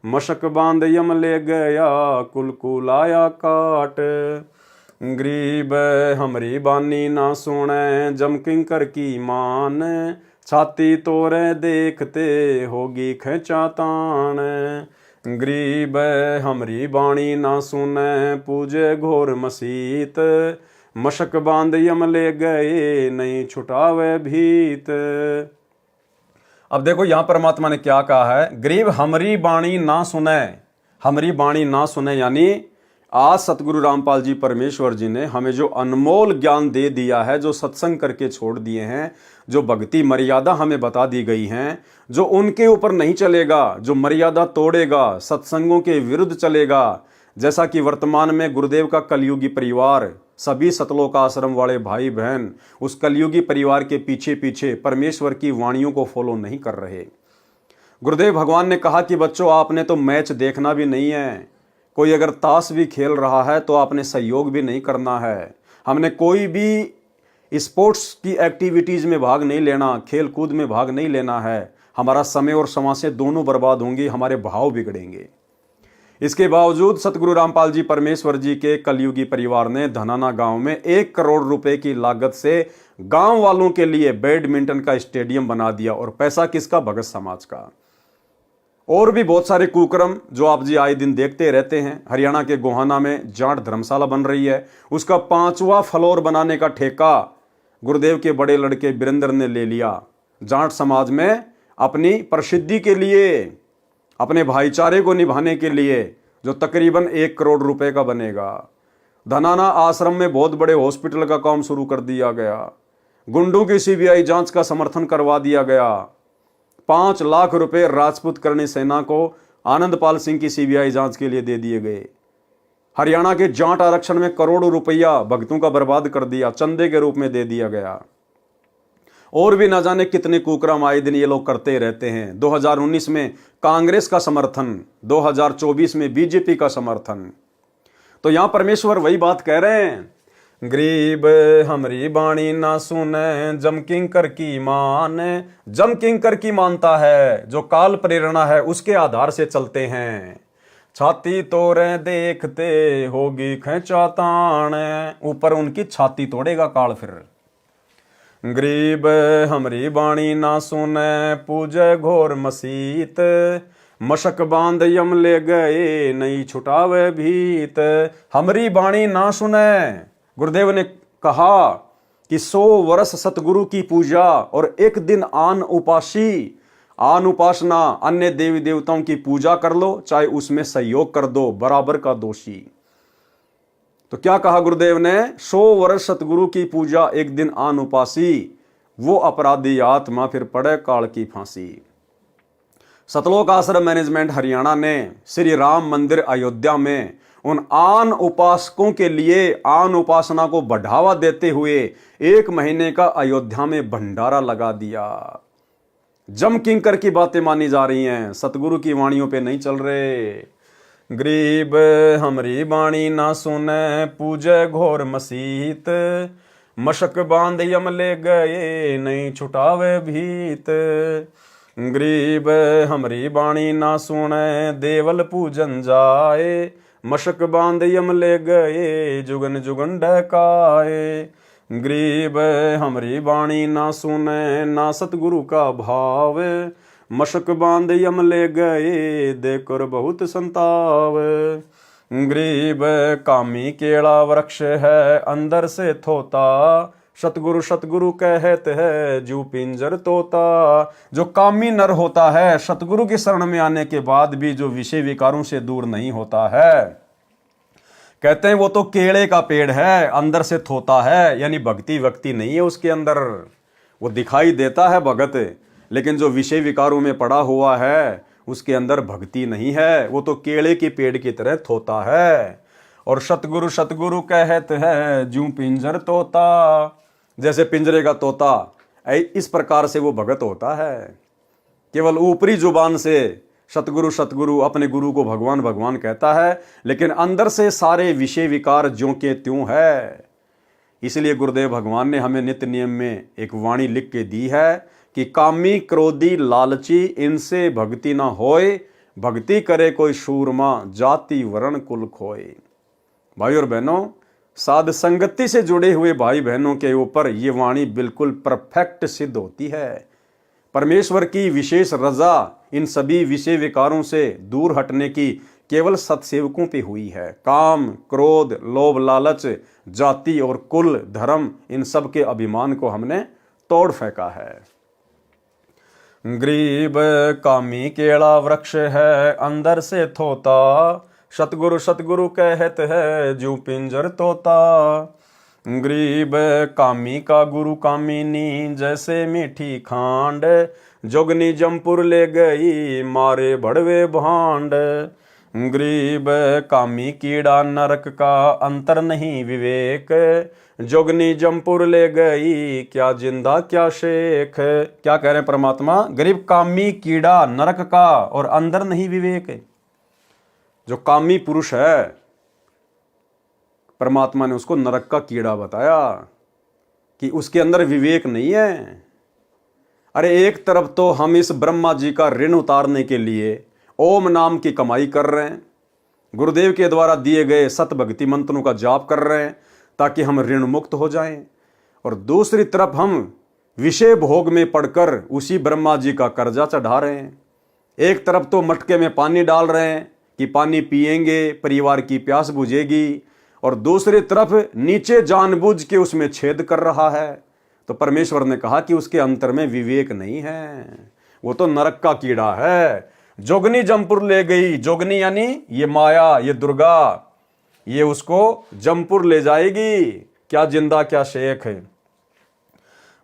मशक बांध यम ले गया, कुल कुल आया काट। गरीब हमरी बानी ना सुने, जम किंकर की मान, छाती तोरे देखते होगी खेचा तान। गरीब हमरी बाणी ना सुने, पूजे घोर मसीत, मशक बांध यम ले गए, नहीं छुटावे भीत। अब देखो यहां परमात्मा ने क्या कहा है, गरीब हमरी बाणी ना सुने, हमरी बाणी ना सुने, यानी आज सतगुरु रामपाल जी परमेश्वर जी ने हमें जो अनमोल ज्ञान दे दिया है, जो सत्संग करके छोड़ दिए हैं, जो भक्ति मर्यादा हमें बता दी गई हैं, जो उनके ऊपर नहीं चलेगा, जो मर्यादा तोड़ेगा, सत्संगों के विरुद्ध चलेगा, जैसा कि वर्तमान में गुरुदेव का कलयुगी परिवार, सभी सतलोक आश्रम वाले भाई बहन उस कलयुगी परिवार के पीछे पीछे परमेश्वर की वाणियों को फॉलो नहीं कर रहे। गुरुदेव भगवान ने कहा कि बच्चों आपने तो मैच देखना भी नहीं है, कोई अगर ताश भी खेल रहा है तो आपने सहयोग भी नहीं करना है, हमने कोई भी स्पोर्ट्स की एक्टिविटीज में भाग नहीं लेना, खेल कूद में भाग नहीं लेना है, हमारा समय और समासें दोनों बर्बाद होंगी, हमारे भाव बिगड़ेंगे। इसके बावजूद सतगुरु रामपाल जी परमेश्वर जी के कलयुगी परिवार ने धनाना गांव में 1 करोड़ रुपए की लागत से गांव वालों के लिए बैडमिंटन का स्टेडियम बना दिया। और पैसा किसका? भगत समाज का। और भी बहुत सारे कुकर्म जो आप जी आए दिन देखते रहते हैं। हरियाणा के गोहाना में जाट धर्मशाला बन रही है, उसका 5वां फ्लोर बनाने का ठेका गुरुदेव के बड़े लड़के वीरेंद्र ने ले लिया, जाट समाज में अपनी प्रसिद्धि के लिए, अपने भाईचारे को निभाने के लिए, जो तकरीबन 1 करोड़ रुपए का बनेगा। धनाना आश्रम में बहुत बड़े हॉस्पिटल का काम शुरू कर दिया गया। गुंडों की सीबीआई जांच का समर्थन करवा दिया गया। 5 लाख रुपए राजपूत करणी सेना को आनंदपाल सिंह की सीबीआई जांच के लिए दे दिए गए। हरियाणा के जाट आरक्षण में करोड़ों रुपया भक्तों का बर्बाद कर दिया, चंदे के रूप में दे दिया गया। और भी ना जाने कितने कुकर्म आए दिन ये लोग करते रहते हैं। 2019 में कांग्रेस का समर्थन, 2024 में बीजेपी का समर्थन। तो यहां परमेश्वर वही बात कह रहे हैं, गरीब हमरी बाणी ना सुने, जम किंकर की मान। जम किंकर की मानता है, जो काल प्रेरणा है उसके आधार से चलते हैं। छाती तोड़े देखते होगी खेचातान, ऊपर उनकी छाती तोड़ेगा काल। फिर गरीब हमरी बाणी ना सुने, पूजे घोर मसीत। मशक बांध यम ले गए, नहीं छुटावे भीत। हमरी बाणी ना सुने, गुरुदेव ने कहा कि 100 वर्ष सतगुरु की पूजा और 1 दिन आन उपासना, अन्य देवी देवताओं की पूजा कर लो, चाहे उसमें सहयोग कर दो, बराबर का दोषी। तो क्या कहा गुरुदेव ने? 100 वर्ष सतगुरु की पूजा, 1 दिन आन उपासी, वो अपराधी आत्मा फिर पड़े काल की फांसी। सतलोक आश्रम मैनेजमेंट हरियाणा ने श्री राम मंदिर अयोध्या में उन आन उपासकों के लिए आन उपासना को बढ़ावा देते हुए 1 महीने का अयोध्या में भंडारा लगा दिया। जम किंकर की बातें मानी जा रही हैं, सतगुरु की वाणियों पे नहीं चल रहे। गरीब हमरी बाणी ना सुने, पूजे घोर मसीत। मशक बांध यम ले गए, नहीं छुटावे भीत। गरीब हमरी बाणी ना सुने, देवल पूजन जाए। मशक बांध यम ले गए, जुगन जुगन डकाए। गरीब हमरी बाणी ना सुने, ना सतगुरु का भाव। मशक बांध यम ले गए, देकर बहुत संताव। गरीब कामी केला वृक्ष है, अंदर से थोता। सतगुरु सतगुरु कहते हैं, जू पिंजर तोता। जो कामी नर होता है, सतगुरु की शरण में आने के बाद भी जो विषय विकारों से दूर नहीं होता है, कहते हैं वो तो केले का पेड़ है, अंदर से थोता है, यानी भक्ति वक्ति नहीं है उसके अंदर। वो दिखाई देता है भगत, लेकिन जो विषय विकारों में पड़ा हुआ है उसके अंदर भक्ति नहीं है, वो तो केले के पेड़ की तरह थोता है। और सतगुरु सतगुरु कहते हैं, जूं पिंजर तोता, जैसे पिंजरे का तोता, इस प्रकार से वो भगत होता है। केवल ऊपरी जुबान से सतगुरु सतगुरु अपने गुरु को भगवान भगवान कहता है, लेकिन अंदर से सारे विषय विकार ज्यों के त्यों है। इसलिए गुरुदेव भगवान ने हमें नित्य नियम में एक वाणी लिख के दी है कि कामी क्रोधी लालची इनसे भक्ति ना होए, भक्ति करे कोई शूरमा, जाति वर्ण कुल खोए। भाई और बहनों, साध संगति से जुड़े हुए भाई बहनों के ऊपर ये वाणी बिल्कुल परफेक्ट सिद्ध होती है। परमेश्वर की विशेष रजा इन सभी विषय विकारों से दूर हटने की केवल सत्सेवकों पे हुई है। काम, क्रोध, लोभ, लालच, जाति और कुल, धर्म, इन सब के अभिमान को हमने तोड़ फेंका है। गरीब कामी केला वृक्ष है अंदर से थोता, सतगुरु सतगुरु कहत है जू पिंजर तोता। गरीब कामी का गुरु कामिनी जैसे मीठी खांड, जोगनी जमपुर ले गई मारे भड़वे भांड। गरीब कामी कीड़ा नरक का अंतर नहीं विवेक, जोगनी जमपुर ले गई क्या जिंदा क्या शेख। क्या कह रहे हैं परमात्मा, गरीब कामी कीड़ा नरक का और अंदर नहीं विवेक। जो कामी पुरुष है परमात्मा ने उसको नरक का कीड़ा बताया कि उसके अंदर विवेक नहीं है। अरे एक तरफ तो हम इस ब्रह्मा जी का ऋण उतारने के लिए ओम नाम की कमाई कर रहे हैं, गुरुदेव के द्वारा दिए गए सत भक्ति मंत्रों का जाप कर रहे हैं ताकि हम ऋण मुक्त हो जाएं, और दूसरी तरफ हम विषय भोग में पड़कर उसी ब्रह्मा जी का कर्जा चढ़ा रहे हैं। एक तरफ तो मटके में पानी डाल रहे हैं कि पानी पिएंगे परिवार की प्यास बुझेगी, और दूसरी तरफ नीचे जानबूझ के उसमें छेद कर रहा है। तो परमेश्वर ने कहा कि उसके अंतर में विवेक नहीं है, वो तो नरक का कीड़ा है। जोगनी जमपुर ले गई, जोगनी यानी ये माया, ये दुर्गा, ये उसको जमपुर ले जाएगी, क्या जिंदा क्या शेख है।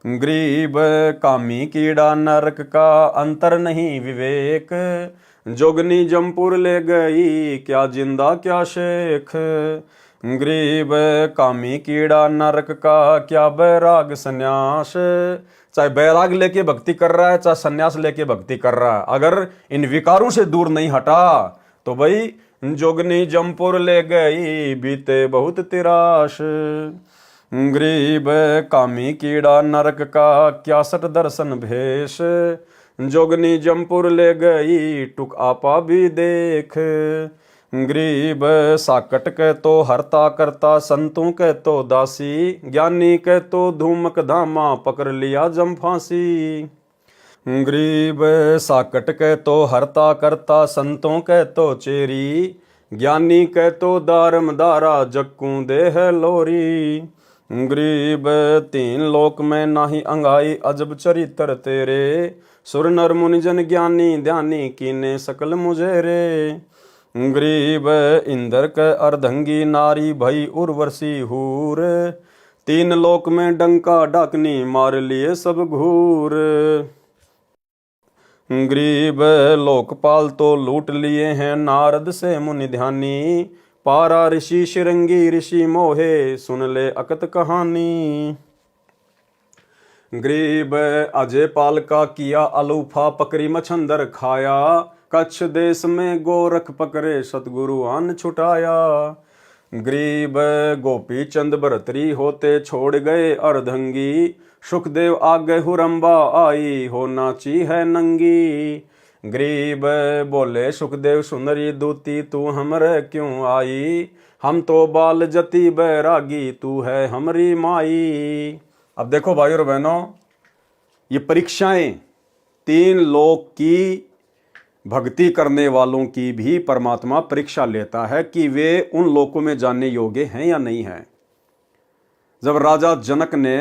गरीब कामी कीड़ा नरक का अंतर नहीं विवेक, जोगनी जमपुर ले गई क्या जिंदा क्या शेख। गरीब कामी कीड़ा नरक का क्या बैराग सन्यास, चाहे बैराग लेके भक्ति कर रहा है चाहे सन्यास लेके भक्ति कर रहा है, अगर इन विकारों से दूर नहीं हटा तो भाई जोगनी जमपुर ले गई बीते बहुत तिराश। गरीब कामी कीड़ा नरक का क्या सट दर्शन भेष, जोगनी जमपुर ले गई टुक आपा भी देख। गरीब साकट के तो हरता करता, संतों के तो दासी, ज्ञानी के तो धूमक धामा पकड़ लिया जम फांसी। गरीब साकट के तो हरता करता, संतों के तो चेरी, ज्ञानी के तो दारम दारा जक्कू दे है लोरी। गरीब तीन लोक में नाही अंगाई अजब चरित्र तेरे, सुर नर मुनि जन ज्ञानी ध्यानी कीने सकल मुझे रे। गरीब इंद्र के अर्धंगी नारी भई उर्वशी हूर, तीन लोक में डंका डाकनी मार लिए सब घूर। गरीब लोकपाल तो लूट लिए हैं नारद से मुनि ध्यानी, पारा ऋषि शिरंगी ऋषि मोहे सुन ले अकत कहानी। गरीब अजय पाल का किया अलूफा पकड़ी मछंदर खाया, कच्छ देश में गोरख पकड़े सतगुरु अन्न छुटाया। गरीब गोपी चंद भरतरी होते छोड़ गए अर्धंगी, सुखदेव आगे हुरंबा आई हो नाची है नंगी। गरीब बोले सुखदेव सुंदरी दूती तू हमरे क्यों आई, हम तो बाल जति बैरागी तू है हमरी माई। अब देखो भाइयों और बहनों, ये परीक्षाएं तीन लोक की भक्ति करने वालों की भी परमात्मा परीक्षा लेता है कि वे उन लोकों में जाने योग्य हैं या नहीं हैं। जब राजा जनक ने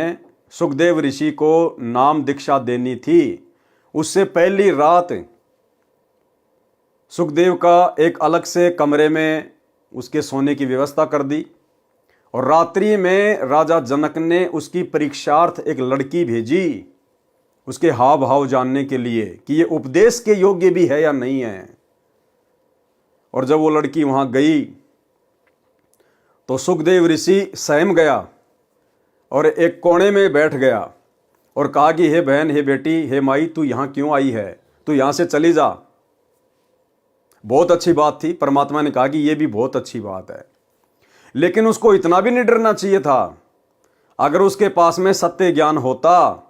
सुखदेव ऋषि को नाम दीक्षा देनी थी, उससे पहली रात सुखदेव का एक अलग से कमरे में उसके सोने की व्यवस्था कर दी, और रात्रि में राजा जनक ने उसकी परीक्षार्थ एक लड़की भेजी, उसके हाव भाव जानने के लिए कि ये उपदेश के योग्य भी है या नहीं है। और जब वो लड़की वहां गई तो सुखदेव ऋषि सहम गया और एक कोने में बैठ गया और कहा कि हे बहन, हे बेटी, हे माई, तू यहां क्यों आई है, तू यहां से चली जा। बहुत अच्छी बात थी, परमात्मा ने कहा कि यह भी बहुत अच्छी बात है, लेकिन उसको इतना भी नहीं डरना चाहिए था। अगर उसके पास में सत्य ज्ञान होता,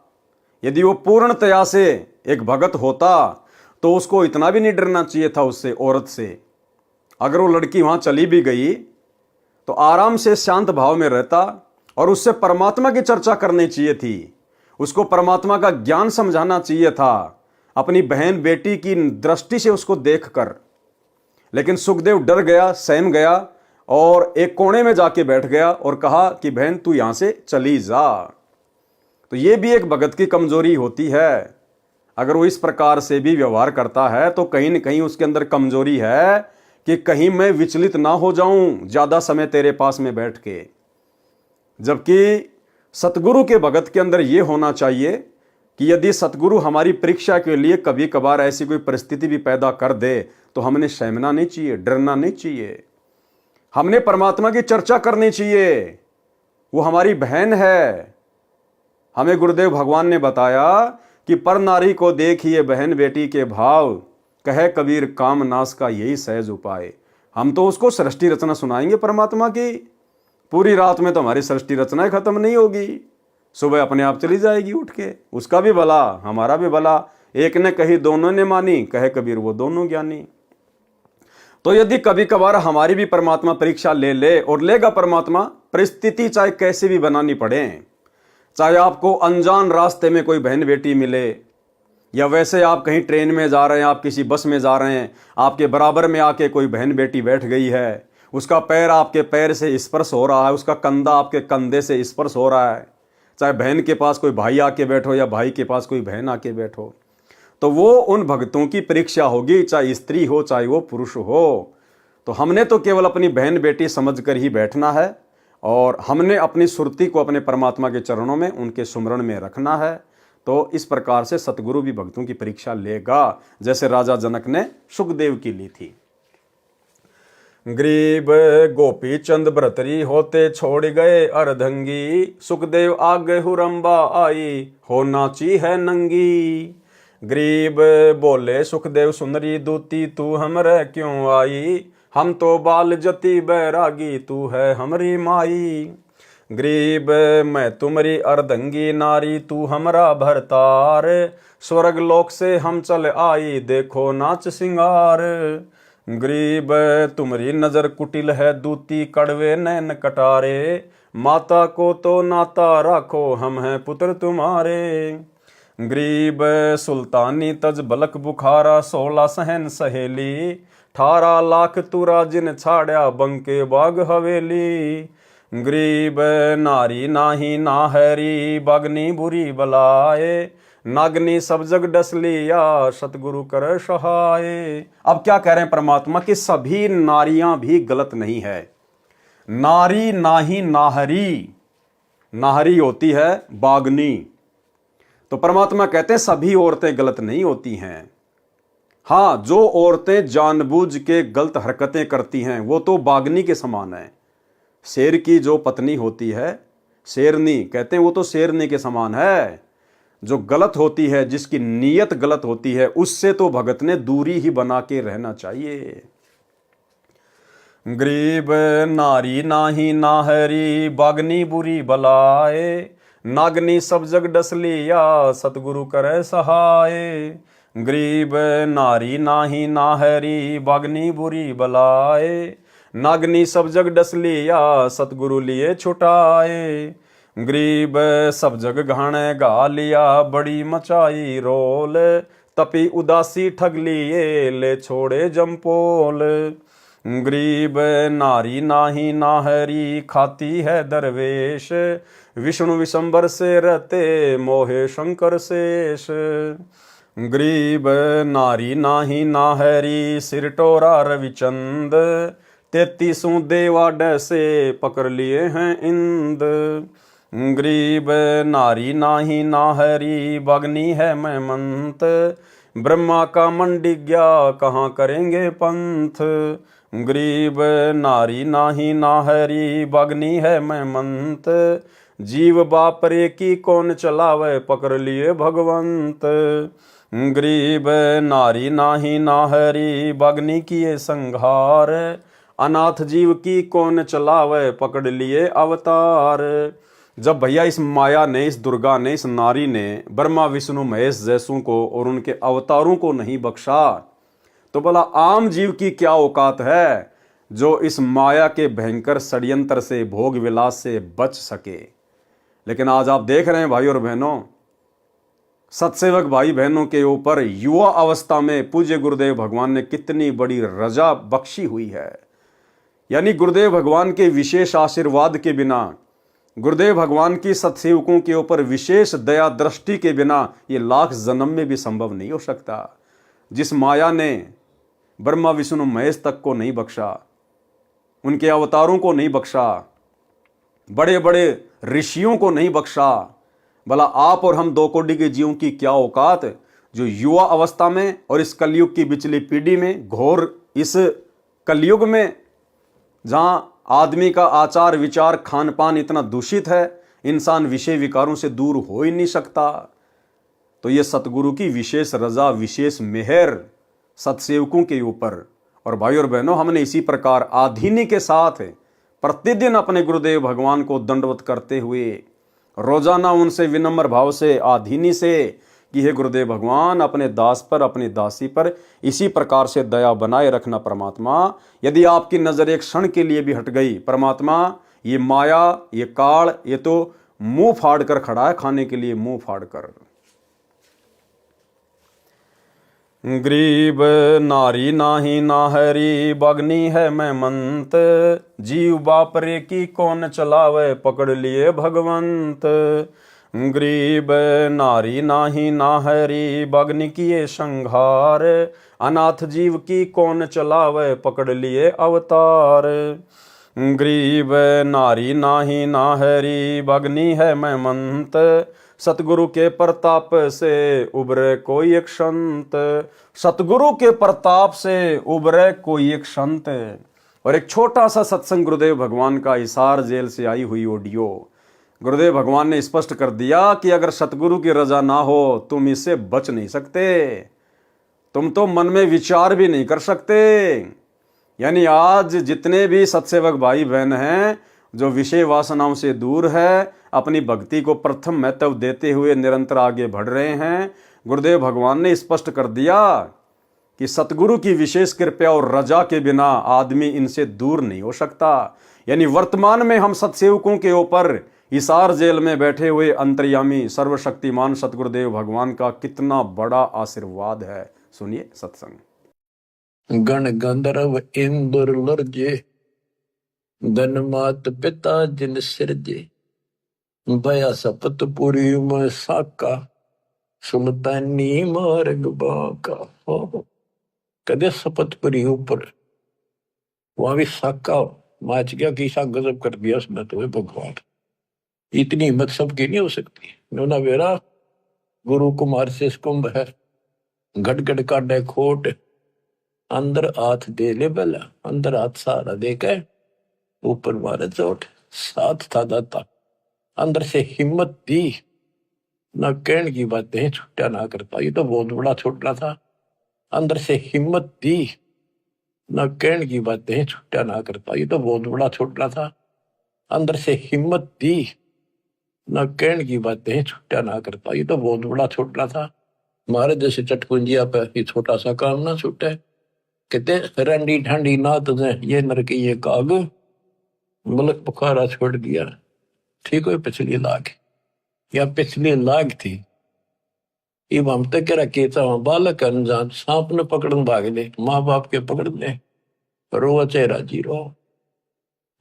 यदि वो पूर्णतया से एक भगत होता, तो उसको इतना भी नहीं डरना चाहिए था उससे, औरत से। अगर वो लड़की वहां चली भी गई तो आराम से शांत भाव में रहता और उससे परमात्मा की चर्चा करनी चाहिए थी, उसको परमात्मा का ज्ञान समझाना चाहिए था, अपनी बहन बेटी की दृष्टि से उसको देखकर। लेकिन सुखदेव डर गया, सहम गया और एक कोने में जाके बैठ गया और कहा कि बहन तू यहां से चली जा। तो ये भी एक भगत की कमजोरी होती है। अगर वो इस प्रकार से भी व्यवहार करता है तो कहीं न कहीं उसके अंदर कमजोरी है कि कहीं मैं विचलित ना हो जाऊं ज्यादा समय तेरे पास में बैठ के। जबकि सतगुरु के भगत के अंदर यह होना चाहिए कि यदि सतगुरु हमारी परीक्षा के लिए कभी कभार ऐसी कोई परिस्थिति भी पैदा कर दे तो हमने सहमना नहीं चाहिए, डरना नहीं चाहिए। हमने परमात्मा की चर्चा करनी चाहिए, वो हमारी बहन है। हमें गुरुदेव भगवान ने बताया कि पर नारी को देखिए बहन बेटी के भाव, कहे कबीर काम नाश का यही सहज उपाय। हम तो उसको सृष्टि रचना सुनाएंगे परमात्मा की, पूरी रात में तो हमारी सृष्टि रचना खत्म नहीं होगी, सुबह अपने आप चली जाएगी उठ के। उसका भी भला हमारा भी भला, एक ने कही दोनों ने मानी, कहे कबीर वो दोनों ज्ञानी। तो यदि कभी कभार हमारी भी परमात्मा परीक्षा ले ले, और लेगा परमात्मा, परिस्थिति चाहे कैसी भी बनानी पड़े, चाहे आपको अनजान रास्ते में कोई बहन बेटी मिले, या वैसे आप कहीं ट्रेन में जा रहे हैं, आप किसी बस में जा रहे हैं, आपके बराबर में आके कोई बहन बेटी बैठ गई है, उसका पैर आपके पैर से स्पर्श हो रहा है, उसका कंधा आपके कंधे से स्पर्श हो रहा है, चाहे बहन के पास कोई भाई आके बैठो या भाई के पास कोई बहन आके बैठो, तो वो उन भक्तों की परीक्षा होगी, चाहे स्त्री हो चाहे वो पुरुष हो। तो हमने तो केवल अपनी बहन बेटी समझकर ही बैठना है, और हमने अपनी सुरती को अपने परमात्मा के चरणों में, उनके सुमरण में रखना है। तो इस प्रकार से सतगुरु भी भक्तों की परीक्षा लेगा, जैसे राजा जनक ने सुखदेव की ली थी। गरीब गोपी चंद भ्रतरी होते छोड़ गए अर्धंगी, सुखदेव आगे हुरंबा आई हो नाची है नंगी। गरीब बोले सुखदेव सुंदरी दूती तू हमरे क्यों आई, हम तो बाल जति बैरागी तू है हमरी माई। गरीब मैं तुम्हारी अर्धंगी नारी तू हमरा भरतार, स्वर्ग लोक से हम चल आई देखो नाच सिंगार। गरीब तुम्हारी नजर कुटिल है दूती कड़वे नैन कटारे, माता को तो नाता राखो हम हैं पुत्र तुम्हारे। गरीब सुल्तानी तज बलक बुखारा 16 सहन सहेली, 18 लाख तुरा जिन छाड़या बंके बाग हवेली। गरीब नारी नाही नाहरी बागनी बुरी बलाए, नागनी सब जग डस लिया सतगुरु कर सहाय। अब क्या कह रहे हैं परमात्मा कि सभी नारियां भी गलत नहीं है। नारी नाही नाहरी, नाहरी होती है बागनी। तो परमात्मा कहते हैं सभी औरतें गलत नहीं होती हैं। हाँ, जो औरतें जानबूझ के गलत हरकतें करती हैं वो तो बागनी के समान है। शेर की जो पत्नी होती है, शेरनी कहते हैं, वो तो शेरनी के समान है। जो गलत होती है, जिसकी नीयत गलत होती है, उससे तो भगत ने दूरी ही बना के रहना चाहिए। गरीब नारी नाही नाहरी बागनी बुरी बलाए, नागनी सब जग डस लिया सतगुरु करे सहाय। गरीब नारी नाही नाहरी बागनी बुरी बलाए, नागनी सब जग डस लिया सतगुरु लिए छुटाए। गरीब सब जग घाणे गा लिया बड़ी मचाई रोल, तपी उदासी ठग लिए ले छोड़े जमपोल। गरीब नारी नाही नाहरी खाती है दरवेश, विष्णु विशंबर से रहते मोहे शंकर शेष। गरीब नारी नाही नाहरी सिर टोरा रविचंद, 33 देवा डसे पकड़ लिए हैं इंद। गरीब नारी नाही नाहरी बागनी है मैं मंत, ब्रह्मा का मंडी गया कहाँ करेंगे पंथ। गरीब नारी नाही नाहरी बागनी है मैं मंत, जीव बापरे की कौन चलावे पकड़ लिए भगवंत। गरीब नारी नाही नाहरी बागनी किए संघार, अनाथ जीव की कौन चलावे पकड़ लिए अवतार। जब भैया इस माया ने, इस दुर्गा ने, इस नारी ने ब्रह्मा विष्णु महेश जैसों को और उनके अवतारों को नहीं बख्शा, तो भला आम जीव की क्या औकात है जो इस माया के भयंकर षड्यंत्र से, भोग विलास से बच सके। लेकिन आज आप देख रहे हैं भाई और बहनों, सत्सेवक भाई बहनों के ऊपर युवा अवस्था में पूज्य गुरुदेव भगवान ने कितनी बड़ी रजा बख्शी हुई है। यानी गुरुदेव भगवान के विशेष आशीर्वाद के बिना गुरुदेव भगवान की सत्सेवकों के ऊपर विशेष दया दृष्टि के बिना ये लाख जन्म में भी संभव नहीं हो सकता। जिस माया ने ब्रह्मा विष्णु महेश तक को नहीं बख्शा, उनके अवतारों को नहीं बख्शा, बड़े बड़े ऋषियों को नहीं बख्शा, भला आप और हम 2 कौड़ी के जीवों की क्या औकात, जो युवा अवस्था में और इस कलयुग की बिचली पीढ़ी में, घोर इस कलयुग में जहां आदमी का आचार विचार खान पान इतना दूषित है, इंसान विषय विकारों से दूर हो ही नहीं सकता। तो ये सतगुरु की विशेष रजा, विशेष मेहर सत्सेवकों के ऊपर। और भाई और बहनों, हमने इसी प्रकार आधीनी के साथ प्रतिदिन अपने गुरुदेव भगवान को दंडवत करते हुए रोजाना उनसे विनम्र भाव से आधीनी से कि हे गुरुदेव भगवान, अपने दास पर, अपनी दासी पर इसी प्रकार से दया बनाए रखना परमात्मा। यदि आपकी नजर एक क्षण के लिए भी हट गई परमात्मा, ये माया, ये काल, ये तो मुंह फाड़ कर खड़ा है, खाने के लिए मुंह फाड़ कर। गरीब नारी नाही नाहरी, बगनी है मैं मंत, जीव बापरे की कौन चलावे, पकड़ लिए भगवंत। गरीब नारी नाही नाहरी, बगनी किए संघार, अनाथ जीव की कौन चलावे, पकड़ लिए अवतार। गरीब नारी नाही नाहरी, बगनी है मैं मंत, सतगुरु के प्रताप से उबरे कोई एक संत। सतगुरु के प्रताप से उबरे कोई एक संत। और एक छोटा सा सत्संग गुरुदेव भगवान का, हिसार जेल से आई हुई ऑडियो। गुरुदेव भगवान ने स्पष्ट कर दिया कि अगर सतगुरु की रजा ना हो तुम इससे बच नहीं सकते, तुम तो मन में विचार भी नहीं कर सकते। यानी आज जितने भी सत्सेवक भाई बहन हैं जो विषय वासनाओं से दूर है, अपनी भक्ति को प्रथम महत्व देते हुए निरंतर आगे बढ़ रहे हैं, गुरुदेव भगवान ने स्पष्ट कर दिया कि सतगुरु की विशेष कृपा और रजा के बिना आदमी इनसे दूर नहीं हो सकता। यानी वर्तमान में हम सत्सेवकों के ऊपर हिसार जेल में बैठे हुए अंतर्यामी सर्वशक्तिमान सतगुरुदेव भगवान का कितना बड़ा आशीर्वाद है। सुनिए सत्संग। गण गंधर्व इंद्र लर्जे, धन मात पिता जिन सिरजे, भया सपत पुरी में साका, सुल्तानी मार्ग बाका। कदे सपतपुरी ऊपर वहां भी साका माच गया, किसा गजब कर दिया उसने तो भगवान। इतनी हिम्मत सबकी नहीं हो सकती। नोना वेरा गुरु कुमार से कुंभ है, घट काटे खोट, अंदर हाथ दे ले बेला, अंदर हाथ सहारा देकर ऊपर मारे चोट। साथ था दाता, अंदर से हिम्मत दी, ना कहने की बातें छुट्टा ना करता। ये तो बहुत बड़ा छोटा था। अंदर से हिम्मत दी, ना कहने की बातें छुट्टा ना करता। ये तो बहुत बड़ा छोटा था। अंदर से हिम्मत दी, ना कहने की बातें छुट्टा ना करता। ये तो बहुत बड़ा छोटा था। मारे जैसे चटकुंजिया पे ये छोटा सा काम ना छूटे। कहते रंडी ठंडी ना तुझे ये नरकी ये काग, मुल्क पुकारा छोड़ दिया। ठीक है, पिछली लाख या पिछली लाख थी। इब हम तक कह रहा बालक अनजान सांप ने पकड़न भाग ले, माँ बाप के पकड़ ले, रो चेहरा जीरो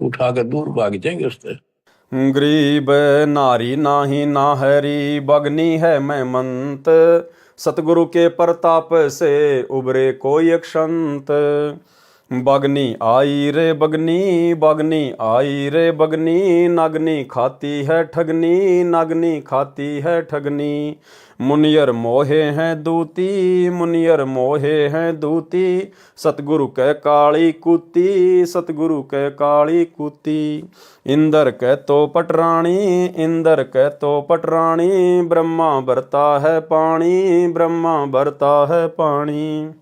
उठा कर दूर भाग जाएंगे उससे। गरीब नारी नाही नाहरी, बगनी है मैं मंत, सतगुरु के प्रताप से उबरे कोई एक संत। बगनी आई रे बगनी, बगनी आई रे बगनी, नागनी खाती है ठगनी, नागनी खाती है ठगनी। मुनियर मोहे हैं दूती, मुनियर मोहे हैं दूती, सतगुरु के काली कूती, सतगुरु के काली कूती। इंदर के तो पटरानी, इंदर के तो पटरानी, ब्रह्मा भरता है पानी, ब्रह्मा भरता है पानी।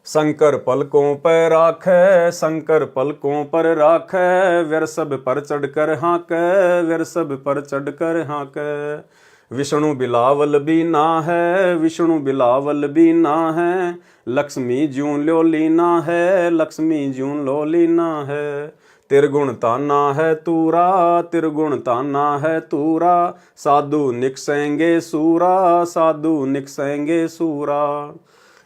शंकर पलकों पर राखे, शंकर पलकों पर राखे, व्यरसब पर चढ़कर हाँके, व्यरसब पर चढ़कर हाँके। विष्णु बिलावल भी ना है, विष्णु बिलावल भी ना है, लक्ष्मी ज्यों लो लीना है, लक्ष्मी ज्यों लो लीना है। तिरगुण ताना है तूरा, तिरगुण ताना है तूरा, साधु निकसेंगे सूरा, साधु निकसेंगे सूरा।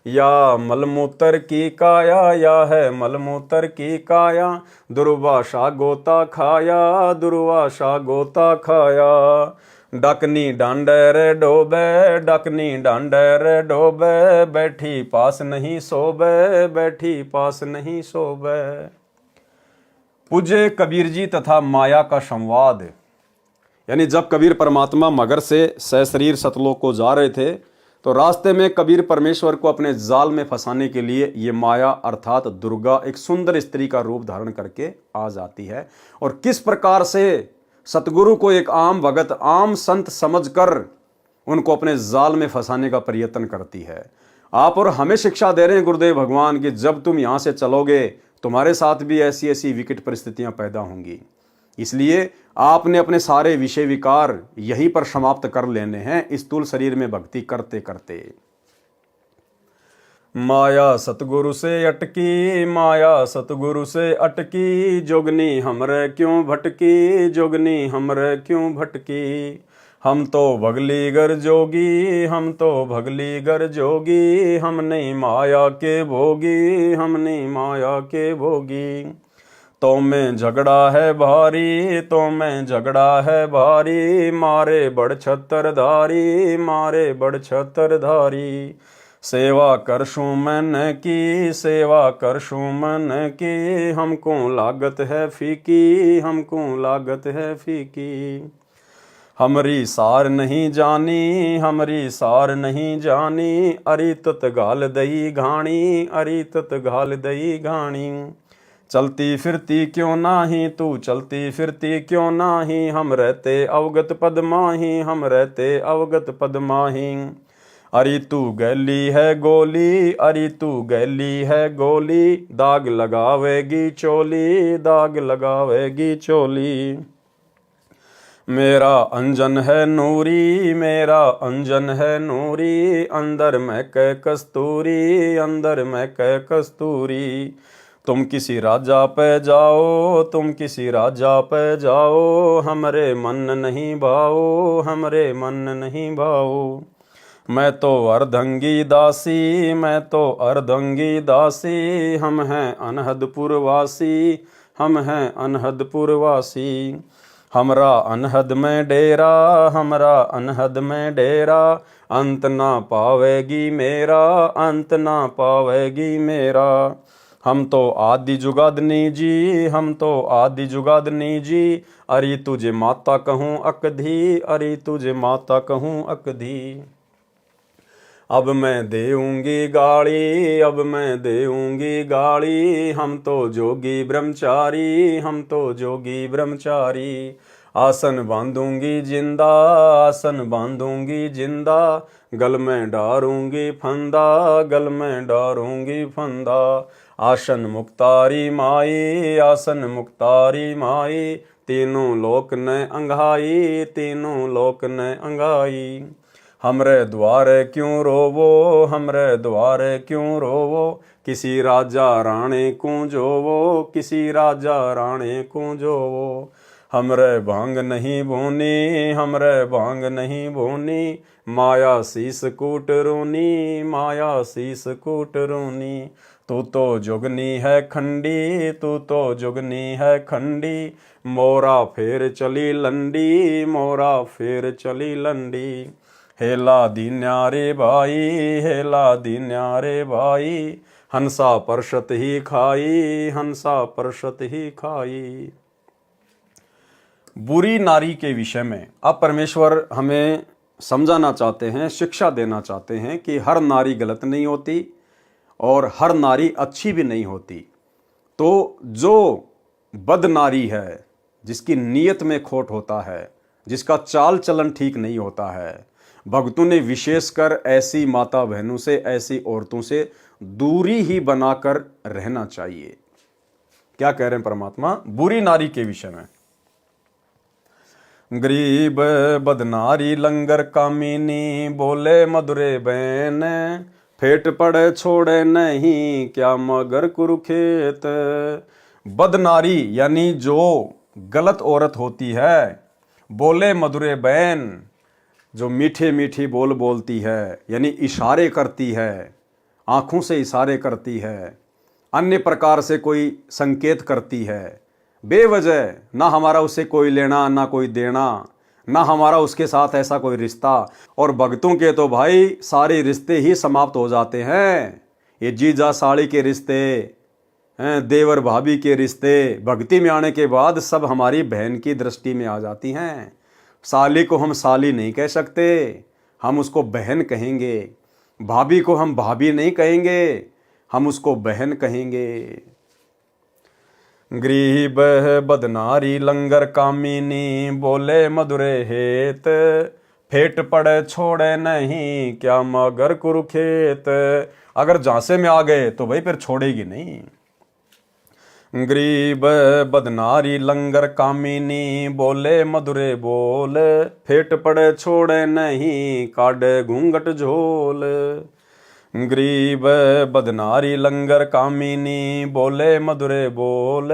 या मलमूत्र की काया, या है मलमूत्र की काया, दुर्वासा गोता खाया, दुर्वासा गोता खाया। डकनी डांडर डोबे, डकनी डांडर डोबे, बैठी पास नहीं सोबे, बैठी पास नहीं सोबे। पूज्य कबीर जी तथा माया का संवाद। यानी जब कबीर परमात्मा मगर से सशरीर सतलोक को जा रहे थे तो रास्ते में कबीर परमेश्वर को अपने जाल में फंसाने के लिए ये माया अर्थात दुर्गा एक सुंदर स्त्री का रूप धारण करके आ जाती है, और किस प्रकार से सतगुरु को एक आम भगत, आम संत समझकर उनको अपने जाल में फंसाने का प्रयत्न करती है। आप और हमें शिक्षा दे रहे हैं गुरुदेव भगवान कि जब तुम यहाँ से चलोगे तुम्हारे साथ भी ऐसी ऐसी विकट परिस्थितियां पैदा होंगी, इसलिए आपने अपने सारे विषय विकार यहीं पर समाप्त कर लेने हैं इस स्थूल शरीर में भक्ति करते करते। माया सतगुरु से अटकी, माया सतगुरु से अटकी, जोगनी हमरे क्यों भटकी, जोगनी हमरे क्यों भटकी। हम तो भगली गर जोगी, हम तो भगली गर जोगी, हम नहीं माया के भोगी, हम नहीं माया के भोगी। तो में झगड़ा है भारी, तो में झगड़ा है भारी, मारे बड़ छत्रधारी, मारे बड़ छत्रधारी। सेवा करशूं मन की, सेवा करशूं मन की, हमको लागत है फीकी, हमको लागत है फीकी। हमरी सार नहीं जानी, हमरी सार नहीं जानी, अरी तत घाल दई घाणी, अरी तत घाल दई घाणी। चलती फिरती क्यों नाही तू, चलती फिरती क्यों नाही, हम रहते अवगत पद माही, हम रहते अवगत पद माही। अरे तू गैली है गोली, अरे तू गैली है गोली, दाग लगावेगी चोली, दाग लगावेगी चोली। मेरा अंजन है नूरी, मेरा अंजन है नूरी, अंदर में कै कस्तूरी, अंदर में कै कस्तूरी। तुम किसी राजा पे जाओ, तुम किसी राजा पे जाओ, हमरे मन नहीं भाओ, हमरे मन नहीं भाओ। मैं तो अर्धंगी दासी, मैं तो अर्धंगी दासी, हम हैं अनहदपुर वासी, हम हैं अनहदपुर वासी। हमरा अनहद में डेरा, हमरा अनहद में डेरा, अंत ना पावेगी मेरा, अंत ना पावेगी मेरा। हम तो आदि जुगादनी जी, हम तो आदि जुगादनी जी, अरे तुझे माता कहूँ अकधी, अरे तुझे माता कहूँ अकधी। अब मैं देऊंगी गाड़ी, अब मैं देऊंगी गाड़ी, हम तो जोगी ब्रह्मचारी, हम तो जोगी ब्रह्मचारी। आसन बांधूंगी जिंदा, आसन बांधूंगी जिंदा, गल में डारूंगी फंदा, गल में डारूंगी फंदा। आसन मुक्तारी माई, आसन मुक्तारी माई, तीनों लोक ने अंगाई, तीनों लोक ने अंगाई। हमरे द्वारे क्यों रोवो, हमरे द्वारे क्यों रोवो, किसी राजा राणे को जोवो, किसी राजा राणे को जोवो। हमरे भांग नहीं भूनी, हमरे भांग नहीं भूनी, माया शीस कूट रोनी, माया शीस कूट रोनी। तू तो जुगनी है खंडी, तू तो जुगनी है खंडी, मोरा फेर चली लंडी, मोरा फेर चली लंडी। हेला दीन्या रे भाई, हेला दीन्या रे भाई, हंसा परशत ही खाई, हंसा परशत ही खाई। बुरी नारी के विषय में अब परमेश्वर हमें समझाना चाहते हैं, शिक्षा देना चाहते हैं कि हर नारी गलत नहीं होती और हर नारी अच्छी भी नहीं होती। तो जो बद नारी है, जिसकी नीयत में खोट होता है, जिसका चाल चलन ठीक नहीं होता है, भक्तों ने विशेषकर ऐसी माता बहनों से, ऐसी औरतों से दूरी ही बनाकर रहना चाहिए। क्या कह रहे हैं परमात्मा बुरी नारी के विषय में? गरीब बदनारी लंगर कामिनी, बोले मधुरे बैन, फेट पड़े छोड़े नहीं, क्या मगर कुरुखेत। बदनारी यानी जो गलत औरत होती है, बोले मधुरे बैन जो मीठे मीठी बोल बोलती है, यानी इशारे करती है आँखों से इशारे करती है, अन्य प्रकार से कोई संकेत करती है। बेवजह ना हमारा उससे कोई लेना ना कोई देना, ना हमारा उसके साथ ऐसा कोई रिश्ता। और भक्तों के तो भाई सारे रिश्ते ही समाप्त हो जाते हैं। ये जीजा साड़ी के रिश्ते हैं, देवर भाभी के रिश्ते भक्ति में आने के बाद सब हमारी बहन की दृष्टि में आ जाती हैं। साली को हम साली नहीं कह सकते, हम उसको बहन कहेंगे। भाभी को हम भाभी नहीं कहेंगे, हम उसको बहन कहेंगे। गरीब बदनारी लंगर कामिनी, बोले मधुरे हेत, फेट पड़े छोड़े नहीं, क्या मगर कुरुखेत। अगर झांसे में आ गए तो भाई फिर छोड़ेगी नहीं। गरीब बदनारी लंगर कामिनी, बोले मधुरे बोल, फेट पड़े छोड़े नहीं, काढ़े घूंघट झोल। गरीब बदनारी लंगर कामिनी, बोले मधुरे बोल,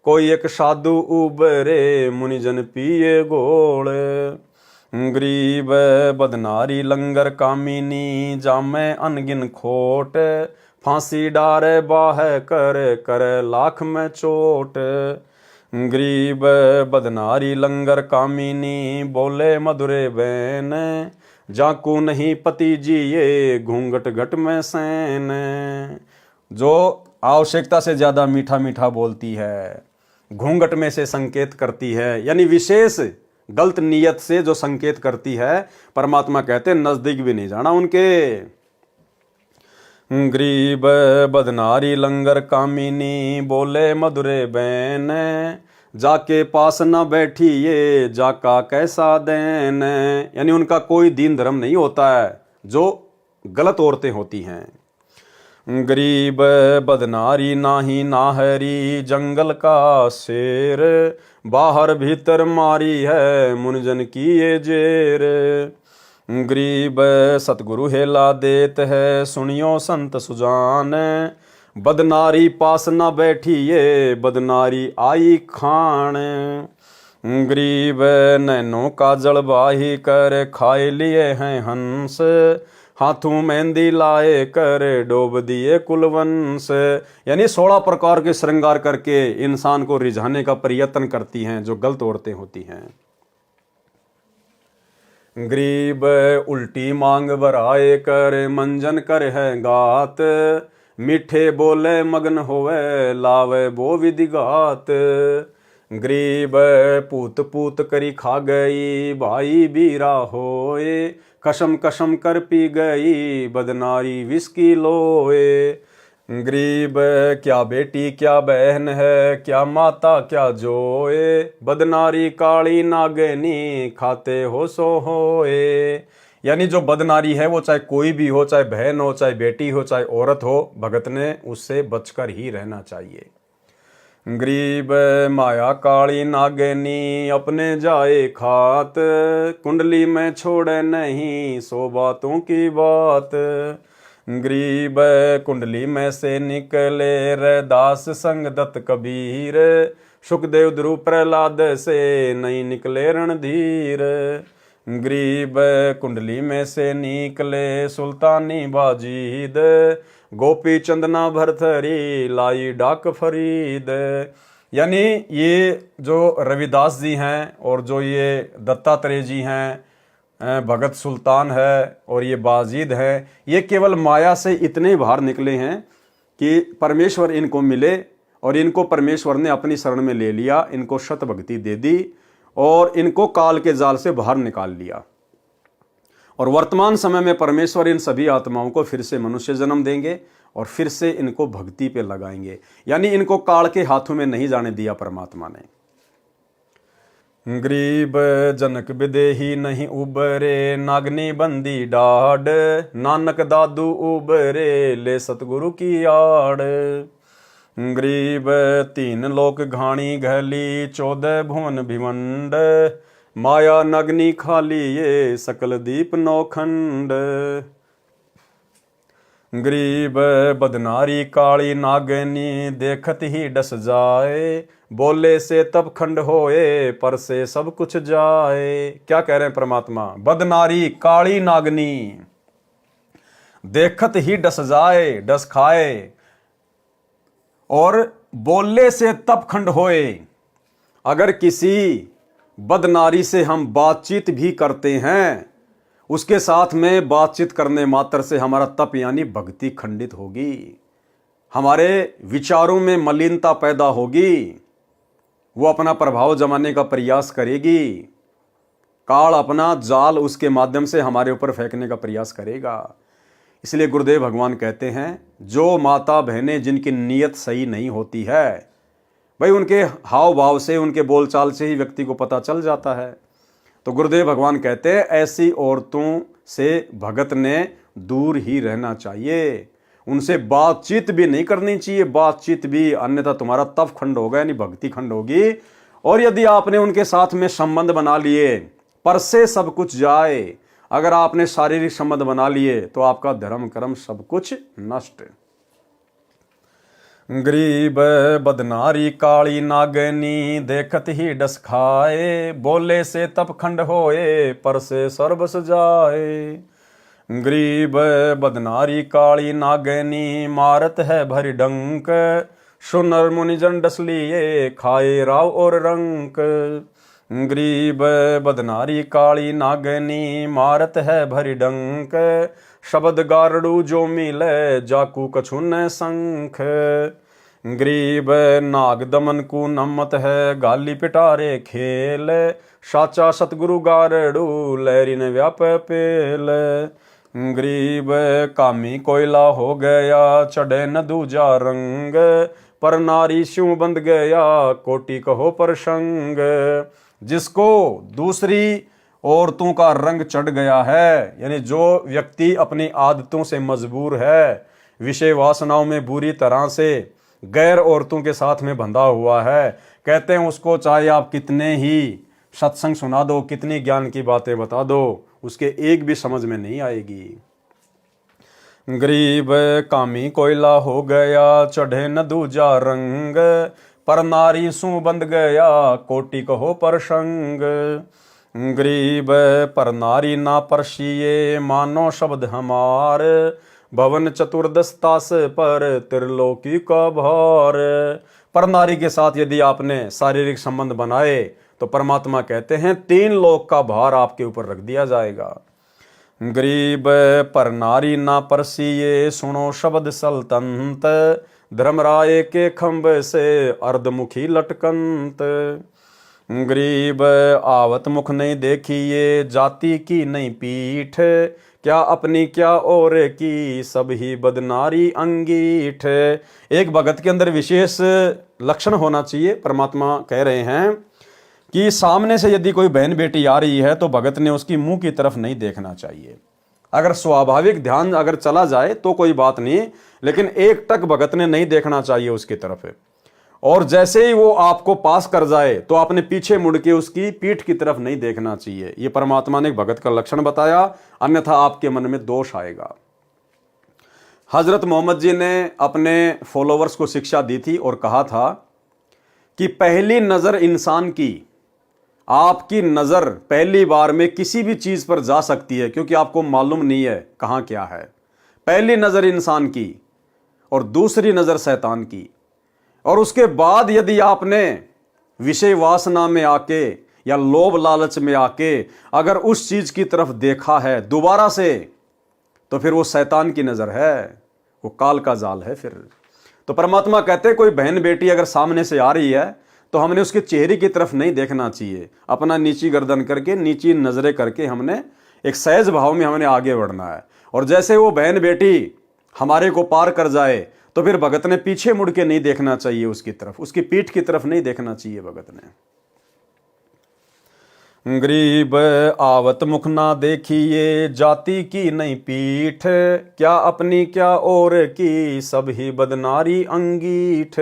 कोई एक साधु उबरे, मुनिजन पिए गोल। गरीब बदनारी लंगर कामिनी, जामे अनगिन खोट, फांसी डारे बाह कर लाख में चोट। गरीब बदनारी लंगर कामिनी, बोले मधुरे बैन, जाकू नहीं पति जी ये, घूंघट घट में सैन। जो आवश्यकता से ज़्यादा मीठा मीठा बोलती है, घूंघट में से संकेत करती है, यानी विशेष गलत नीयत से जो संकेत करती है, परमात्मा कहते हैं नजदीक भी नहीं जाना उनके। गरीब बदनारी लंगर कामिनी, बोले मधुरे बैन, जाके पास न बैठी ये, जाका कैसा देन। यानी उनका कोई दीन धर्म नहीं होता है, जो गलत औरतें होती हैं। गरीब बदनारी नाही नाहरी, जंगल का शेर, बाहर भीतर मारी है, मुनिजन की ये जेर। गरीब सतगुरु हेला देत है, सुनियो संत सुजान, बदनारी पास न बैठी ये, बदनारी आई खान। गरीब नैनों का जलवाही कर, खाए लिए हैं हंस, हाथों मेहंदी लाए कर, डोब दिए कुलवंश। यानी 16 प्रकार के श्रृंगार करके इंसान को रिझाने का प्रयत्न करती हैं, जो गलत औरतें होती हैं। गरीब उल्टी मांग बराए कर, मंजन कर है गात, मीठे बोले मगन होवे, लावे बो विधि गात। गरीब पूत पूत करी खा गई, भाई बीरा होए, कसम कसम कर पी गई, बदनारी विस्की लोए। गरीब क्या बेटी क्या बहन है, क्या माता क्या जोए, बदनारी काली नागनी, खाते हो सो होए। यानी जो बदनारी है वो चाहे कोई भी हो, चाहे बहन हो, चाहे बेटी हो, चाहे औरत हो, भगत ने उससे बचकर ही रहना चाहिए। गरीब माया काली नागनी, अपने जाए खात, कुंडली में छोड़े नहीं, सो बातों की बात। गरीब कुंडली में से निकले, रैदास संग दत्त कबीर, सुखदेव ध्रुव प्रहलाद से नहीं निकले रणधीर। गरीब कुंडली में से निकले, सुल्तानी बाजीद, गोपी चंदना भरथरी, लाई डाक फरीद। यानी ये जो रविदास जी हैं और जो ये दत्तात्रेय जी हैं, भगत सुल्तान है और ये बाजीद है, ये केवल माया से इतने बाहर निकले हैं कि परमेश्वर इनको मिले और इनको परमेश्वर ने अपनी शरण में ले लिया, इनको शत भक्ति दे दी और इनको काल के जाल से बाहर निकाल लिया। और वर्तमान समय में परमेश्वर इन सभी आत्माओं को फिर से मनुष्य जन्म देंगे और फिर से इनको भक्ति पे लगाएंगे, यानी इनको काल के हाथों में नहीं जाने दिया परमात्मा ने। गरीब जनक विदेही नहीं उबरे, नागनी बंदी डाढ़, नानक दादू उबरे, ले सतगुरु की आड़। गरीब 3 लोक घाणी घली, 14 भुवन भिवंड, माया नगनी खाली ये, सकल दीप नौखंड। गरीब बदनारी काली नागनी, देखत ही डस जाए, बोले से तब खंड होए, पर से सब कुछ जाए। क्या कह रहे हैं परमात्मा? बदनारी काली नागनी, देखत ही डस जाए डस खाए, और बोलने से तप खंड होए। अगर किसी बदनारी से हम बातचीत भी करते हैं, उसके साथ में बातचीत करने मात्र से हमारा तप यानी भक्ति खंडित होगी, हमारे विचारों में मलिनता पैदा होगी, वो अपना प्रभाव जमाने का प्रयास करेगी, काल अपना जाल उसके माध्यम से हमारे ऊपर फेंकने का प्रयास करेगा। इसलिए गुरुदेव भगवान कहते हैं, जो माता बहनें जिनकी नीयत सही नहीं होती है, भाई उनके हाव भाव से, उनके बोलचाल से ही व्यक्ति को पता चल जाता है। तो गुरुदेव भगवान कहते हैं, ऐसी औरतों से भगत ने दूर ही रहना चाहिए, उनसे बातचीत भी नहीं करनी चाहिए, बातचीत भी, अन्यथा तुम्हारा तप खंड होगा यानी भक्ति खंड होगी। और यदि आपने उनके साथ में संबंध बना लिए, पर से सब कुछ जाए, अगर आपने शारीरिक संबंध बना लिए तो आपका धर्म कर्म सब कुछ नष्ट। गरीब बदनारी काली नागनी, देखत ही डस खाए, बोले से तप खंड होए, पर से सर्वस जाए। गरीब बदनारी काली नागनी, मारत है भरी डंक, सुनर मुनिजन डस लिए, खाए राव और रंक। गरीब बदनारी काली नागनी, मारत है भरी डंक, शब्द गारड़ू जो मिले, जाकू कछु न संख। गरीब नाग दमन को नमत है, गाली पिटारे खेल, साचा सतगुरु गारड़ू, लहरी ने व्याप पेल। गरीब कामी कोयला हो गया, चढ़े न दूजा रंग, पर नारी स्यों बंध गया, कोटि कहो प्रसंग। जिसको दूसरी औरतों का रंग चढ़ गया है, यानी जो व्यक्ति अपनी आदतों से मजबूर है, विषय वासनाओं में बुरी तरह से गैर औरतों के साथ में बंधा हुआ है, कहते हैं उसको चाहे आप कितने ही सत्संग सुना दो, कितनी ज्ञान की बातें बता दो, उसके एक भी समझ में नहीं आएगी। गरीब कामी कोयला हो गया, चढ़े न दूजा रंग, पर नारी सू बंध गया, कोटि कहो प्रसंग। गरीब पर नारी ना परसिए, मानो शब्द हमार, भवन चतुर्दशतास पर त्रिलोकी का भार। पर नारी के साथ यदि आपने शारीरिक संबंध बनाए तो परमात्मा कहते हैं 3 लोक का भार आपके ऊपर रख दिया जाएगा। गरीब पर नारी ना परसिए, सुनो शब्द सल्तनत, धर्मराय के खंभ से अर्धमुखी लटकंत। गरीब आवत मुख नहीं देखिए, जाति की नहीं पीठ, क्या अपनी क्या और की, सब ही बदनारी अंगीठ। एक भगत के अंदर विशेष लक्षण होना चाहिए। परमात्मा कह रहे हैं कि सामने से यदि कोई बहन बेटी आ रही है तो भगत ने उसकी मुंह की तरफ नहीं देखना चाहिए। अगर स्वाभाविक ध्यान अगर चला जाए तो कोई बात नहीं, लेकिन एक टक भगत ने नहीं देखना चाहिए उसकी तरफ। और जैसे ही वो आपको पास कर जाए तो आपने पीछे मुड़ के उसकी पीठ की तरफ नहीं देखना चाहिए। ये परमात्मा ने एक भगत का लक्षण बताया, अन्यथा आपके मन में दोष आएगा। हजरत मोहम्मद जी ने अपने फॉलोवर्स को शिक्षा दी थी और कहा था कि पहली नजर इंसान की, आपकी नजर पहली बार में किसी भी चीज पर जा सकती है क्योंकि आपको मालूम नहीं है कहां क्या है। पहली नजर इंसान की और दूसरी नजर शैतान की। और उसके बाद यदि आपने विषय वासना में आके या लोभ लालच में आके अगर उस चीज की तरफ देखा है दोबारा से, तो फिर वो शैतान की नजर है, वो काल का जाल है फिर। तो परमात्मा कहते हैं कोई बहन बेटी अगर सामने से आ रही है तो हमने उसके चेहरे की तरफ नहीं देखना चाहिए, अपना नीची गर्दन करके नीची नजरें करके हमने एक सहज भाव में हमने आगे बढ़ना है। और जैसे वो बहन बेटी हमारे को पार कर जाए तो फिर भगत ने पीछे मुड़ के नहीं देखना चाहिए उसकी तरफ, उसकी पीठ की तरफ नहीं देखना चाहिए भगत ने। गरीब आवत मुख ना देखिए, जाति की नहीं पीठ, क्या अपनी क्या और की, सब ही बदनारी अंगीठ।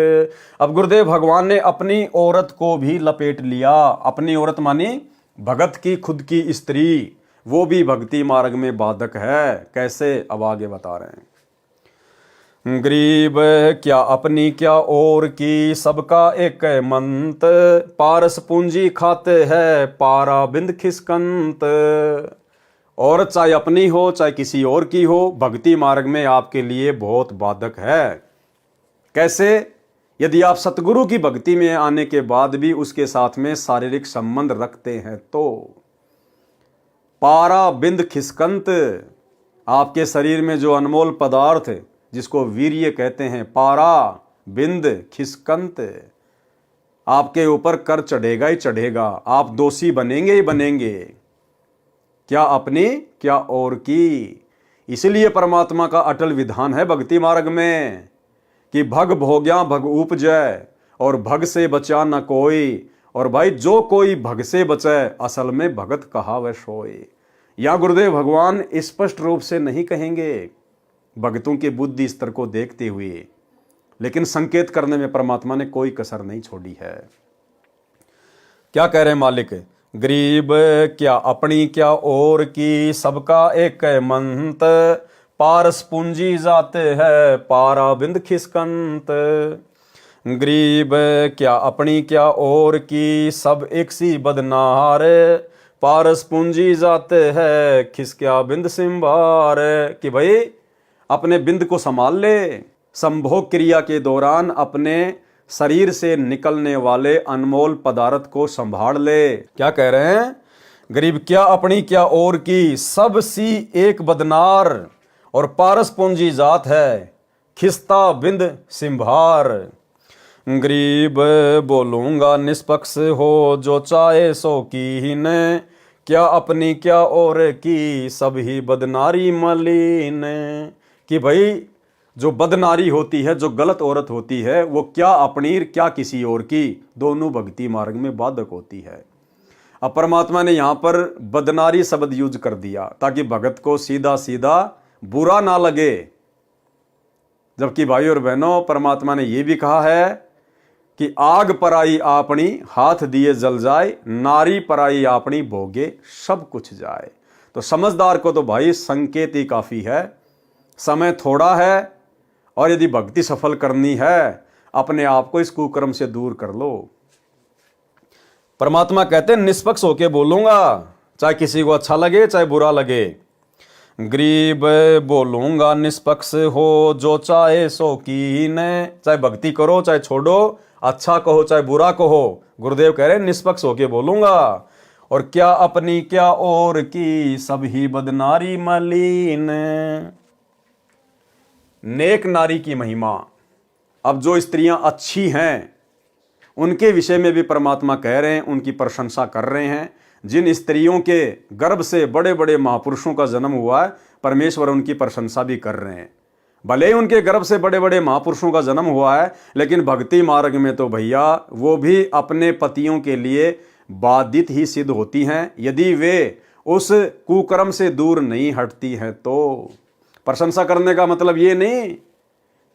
अब गुरुदेव भगवान ने अपनी औरत को भी लपेट लिया। अपनी औरत मानी भगत की खुद की स्त्री, वो भी भक्ति मार्ग में बाधक है। कैसे, अब आगे बता रहे हैं। गरीब क्या अपनी क्या और की, सबका एक मंत, पारस पूंजी खाते है पारा बिंद खिसकंत। और चाहे अपनी हो चाहे किसी और की हो, भक्ति मार्ग में आपके लिए बहुत बाधक है। कैसे? यदि आप सतगुरु की भक्ति में आने के बाद भी उसके साथ में शारीरिक संबंध रखते हैं तो पारा बिंद खिसकंत, आपके शरीर में जो अनमोल पदार्थ जिसको वीर्य कहते हैं, पारा बिंद खिसकंत, आपके ऊपर कर चढ़ेगा ही चढ़ेगा। आप दोषी बनेंगे ही बनेंगे, क्या अपनी क्या और की। इसलिए परमात्मा का अटल विधान है भक्ति मार्ग में कि भग भोग्या भग उपजय और भग से बचा न कोई। और भाई जो कोई भग से बचे असल में भगत कहावै सोए। या गुरुदेव भगवान स्पष्ट रूप से नहीं कहेंगे भक्तों के बुद्धि स्तर को देखते हुए, लेकिन संकेत करने में परमात्मा ने कोई कसर नहीं छोड़ी है। क्या कह रहे हैं मालिक? गरीब क्या अपनी क्या और की, सबका एक मंत, पारस पूंजी जाते है पारा बिंद खिसकंत। गरीब क्या अपनी क्या और की, सब एक सी बदनार, पारस पूंजी जाते है खिसक्या बिंद सिंबार। कि भाई अपने बिंद को संभाल ले, संभोग क्रिया के दौरान अपने शरीर से निकलने वाले अनमोल पदार्थ को संभाल ले। क्या कह रहे हैं? गरीब क्या अपनी क्या और की, सब सी एक बदनार, और पारस पूंजी जात है खिस्ता बिंद सिंभार। गरीब बोलूंगा निष्पक्ष हो, जो चाहे सो कीन, क्या अपनी क्या और की, सब ही बदनारी मलिन। कि भाई जो बदनारी होती है, जो गलत औरत होती है, वो क्या अपनी क्या किसी और की, दोनों भक्ति मार्ग में बाधक होती है। अब परमात्मा ने यहाँ पर बदनारी शब्द यूज कर दिया ताकि भगत को सीधा सीधा बुरा ना लगे। जबकि भाई और बहनों, परमात्मा ने यह भी कहा है कि आग पराई आपनी हाथ दिए जल जाए, नारी पराई आपनी भोगे सब कुछ जाए। तो समझदार को तो भाई संकेत ही काफी है, समय थोड़ा है, और यदि भक्ति सफल करनी है अपने आप को इस कुकर्म से दूर कर लो। परमात्मा कहते हैं निष्पक्ष होके बोलूंगा, चाहे किसी को अच्छा लगे चाहे बुरा लगे। गरीब बोलूंगा निष्पक्ष हो, जो चाहे सो कीन, चाहे भक्ति करो चाहे छोड़ो, अच्छा कहो चाहे बुरा कहो, गुरुदेव कह रहे हैं निष्पक्ष होके बोलूंगा। और क्या अपनी क्या और की, सब ही बदनारी मलिन। नेक नारी की महिमा। अब जो स्त्रियां अच्छी हैं उनके विषय में भी परमात्मा कह रहे हैं, उनकी प्रशंसा कर रहे हैं। जिन स्त्रियों के गर्भ से बड़े बड़े महापुरुषों का जन्म हुआ है, परमेश्वर उनकी प्रशंसा भी कर रहे हैं। भले ही उनके गर्भ से बड़े बड़े महापुरुषों का जन्म हुआ है, लेकिन भक्ति मार्ग में तो भैया वो भी अपने पतियों के लिए बाधित ही सिद्ध होती हैं, यदि वे उस कुकर्म से दूर नहीं हटती हैं। तो प्रशंसा करने का मतलब ये नहीं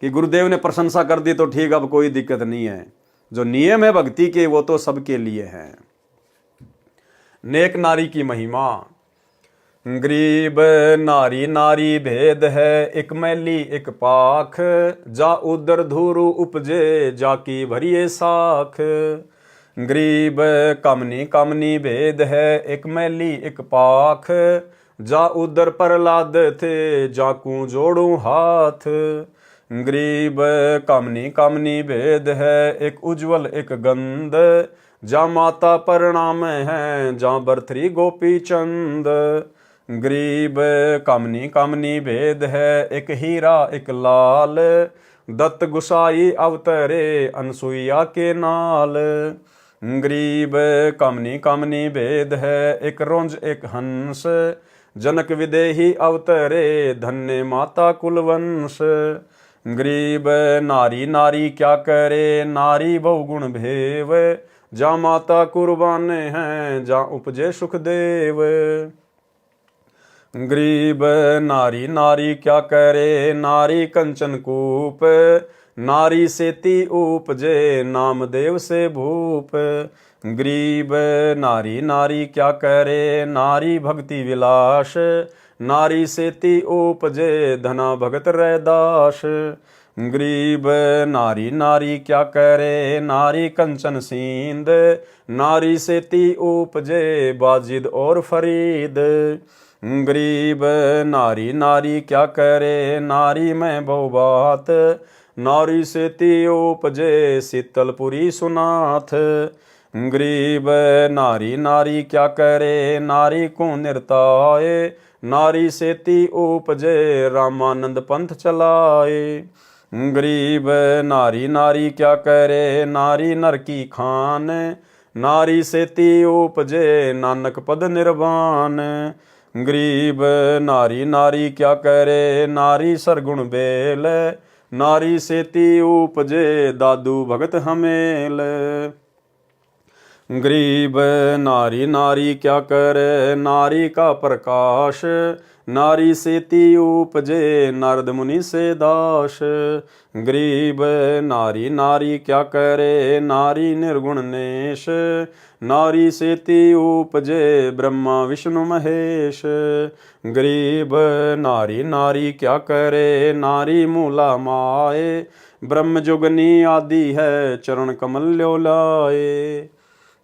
कि गुरुदेव ने प्रशंसा कर दी तो ठीक, अब कोई दिक्कत नहीं है। जो नियम है भक्ति के वो तो सबके लिए हैं। नेक नारी की महिमा। गरीब नारी नारी भेद है, एक मैली एक पाख, जा उदर धूरु उपजे जाकी भरिए साख। गरीब कामनी कामनी भेद है, एक मैली एक पाख, जा उदर प्रहलाद थे जाकू जोड़ू हाथ। गरीब कामनी कामनी भेद है, एक उज्जवल एक गंध, जा माता प्रणाम है जा बरथरी गोपी चंद। गरीब कामनी कामनी भेद है, एक हीरा एक लाल, दत्त गुसाई अवतरे अनसुईया के नाल। गरीब कामनी कामनी भेद है, एक रोंज एक हंस, जनक विदेही अवतरे धन्य माता कुलवंश। गरीब नारी नारी क्या करे, नारी बहुगुण भेव, जा माता कुर्बान है जा उपजे सुखदेव। गरीब नारी नारी क्या करे, नारी कंचन कूप, नारी सेती उपजे नामदेव से भूप। गरीब नारी नारी क्या करे, नारी भक्ति विलास, नारी सेती उपजे धना भगत रैदास। गरीब नारी नारी क्या करे, नारी कंचन सींद, नारी सेती उपजे बाजिद और फरीद। गरीब नारी नारी क्या करे, नारी में बहु बात, नारी से ती उपजे शीतलपुरी सुनाथ। गरीब नारी नारी क्या करे, नारी को निरताए, नारी से ती उपजे रामानंद पंथ चलाए। गरीब नारी नारी क्या करे, नारी नर की खान, नारी से ती उपजे नानक पद निर्वाण। गरीब नारी नारी क्या करे, नारी सरगुण बेल, नारी से ती उपजे दादू भगत हमेल। गरीब नारी नारी क्या करे, नारी का प्रकाश, नारी से ती उपजे नारद मुनि से दास। गरीब नारी नारी क्या करे, नारी निर्गुण नेश, नारी से ती उपजे ब्रह्मा विष्णु महेश। गरीब नारी नारी क्या करे, नारी मूला माए, ब्रह्म जुगनी आदि है चरण कमल ल्योलाए।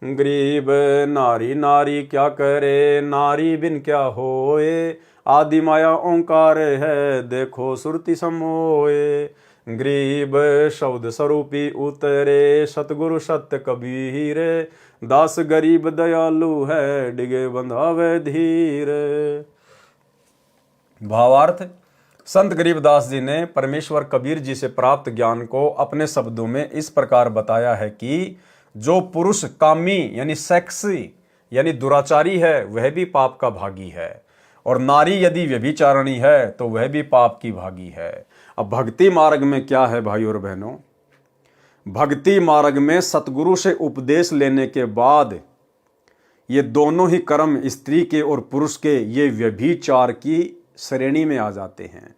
गरीब नारी नारी क्या करे, नारी बिन क्या होए, आदि माया ओंकार है देखो सुरति समोए। गरीब शब्द स्वरूपी उतरे, सतगुरु सत्य कबीर, दास गरीब दयालु है डिगे बंधावे धीर। भावार्थ, संत गरीबदास जी ने परमेश्वर कबीर जी से प्राप्त ज्ञान को अपने शब्दों में इस प्रकार बताया है कि जो पुरुष कामी यानी सेक्सी यानी दुराचारी है वह भी पाप का भागी है, और नारी यदि व्यभिचारिणी है तो वह भी पाप की भागी है। अब भक्ति मार्ग में क्या है भाई और बहनों, भक्ति मार्ग में सतगुरु से उपदेश लेने के बाद ये दोनों ही कर्म स्त्री के और पुरुष के ये व्यभिचार की श्रेणी में आ जाते हैं।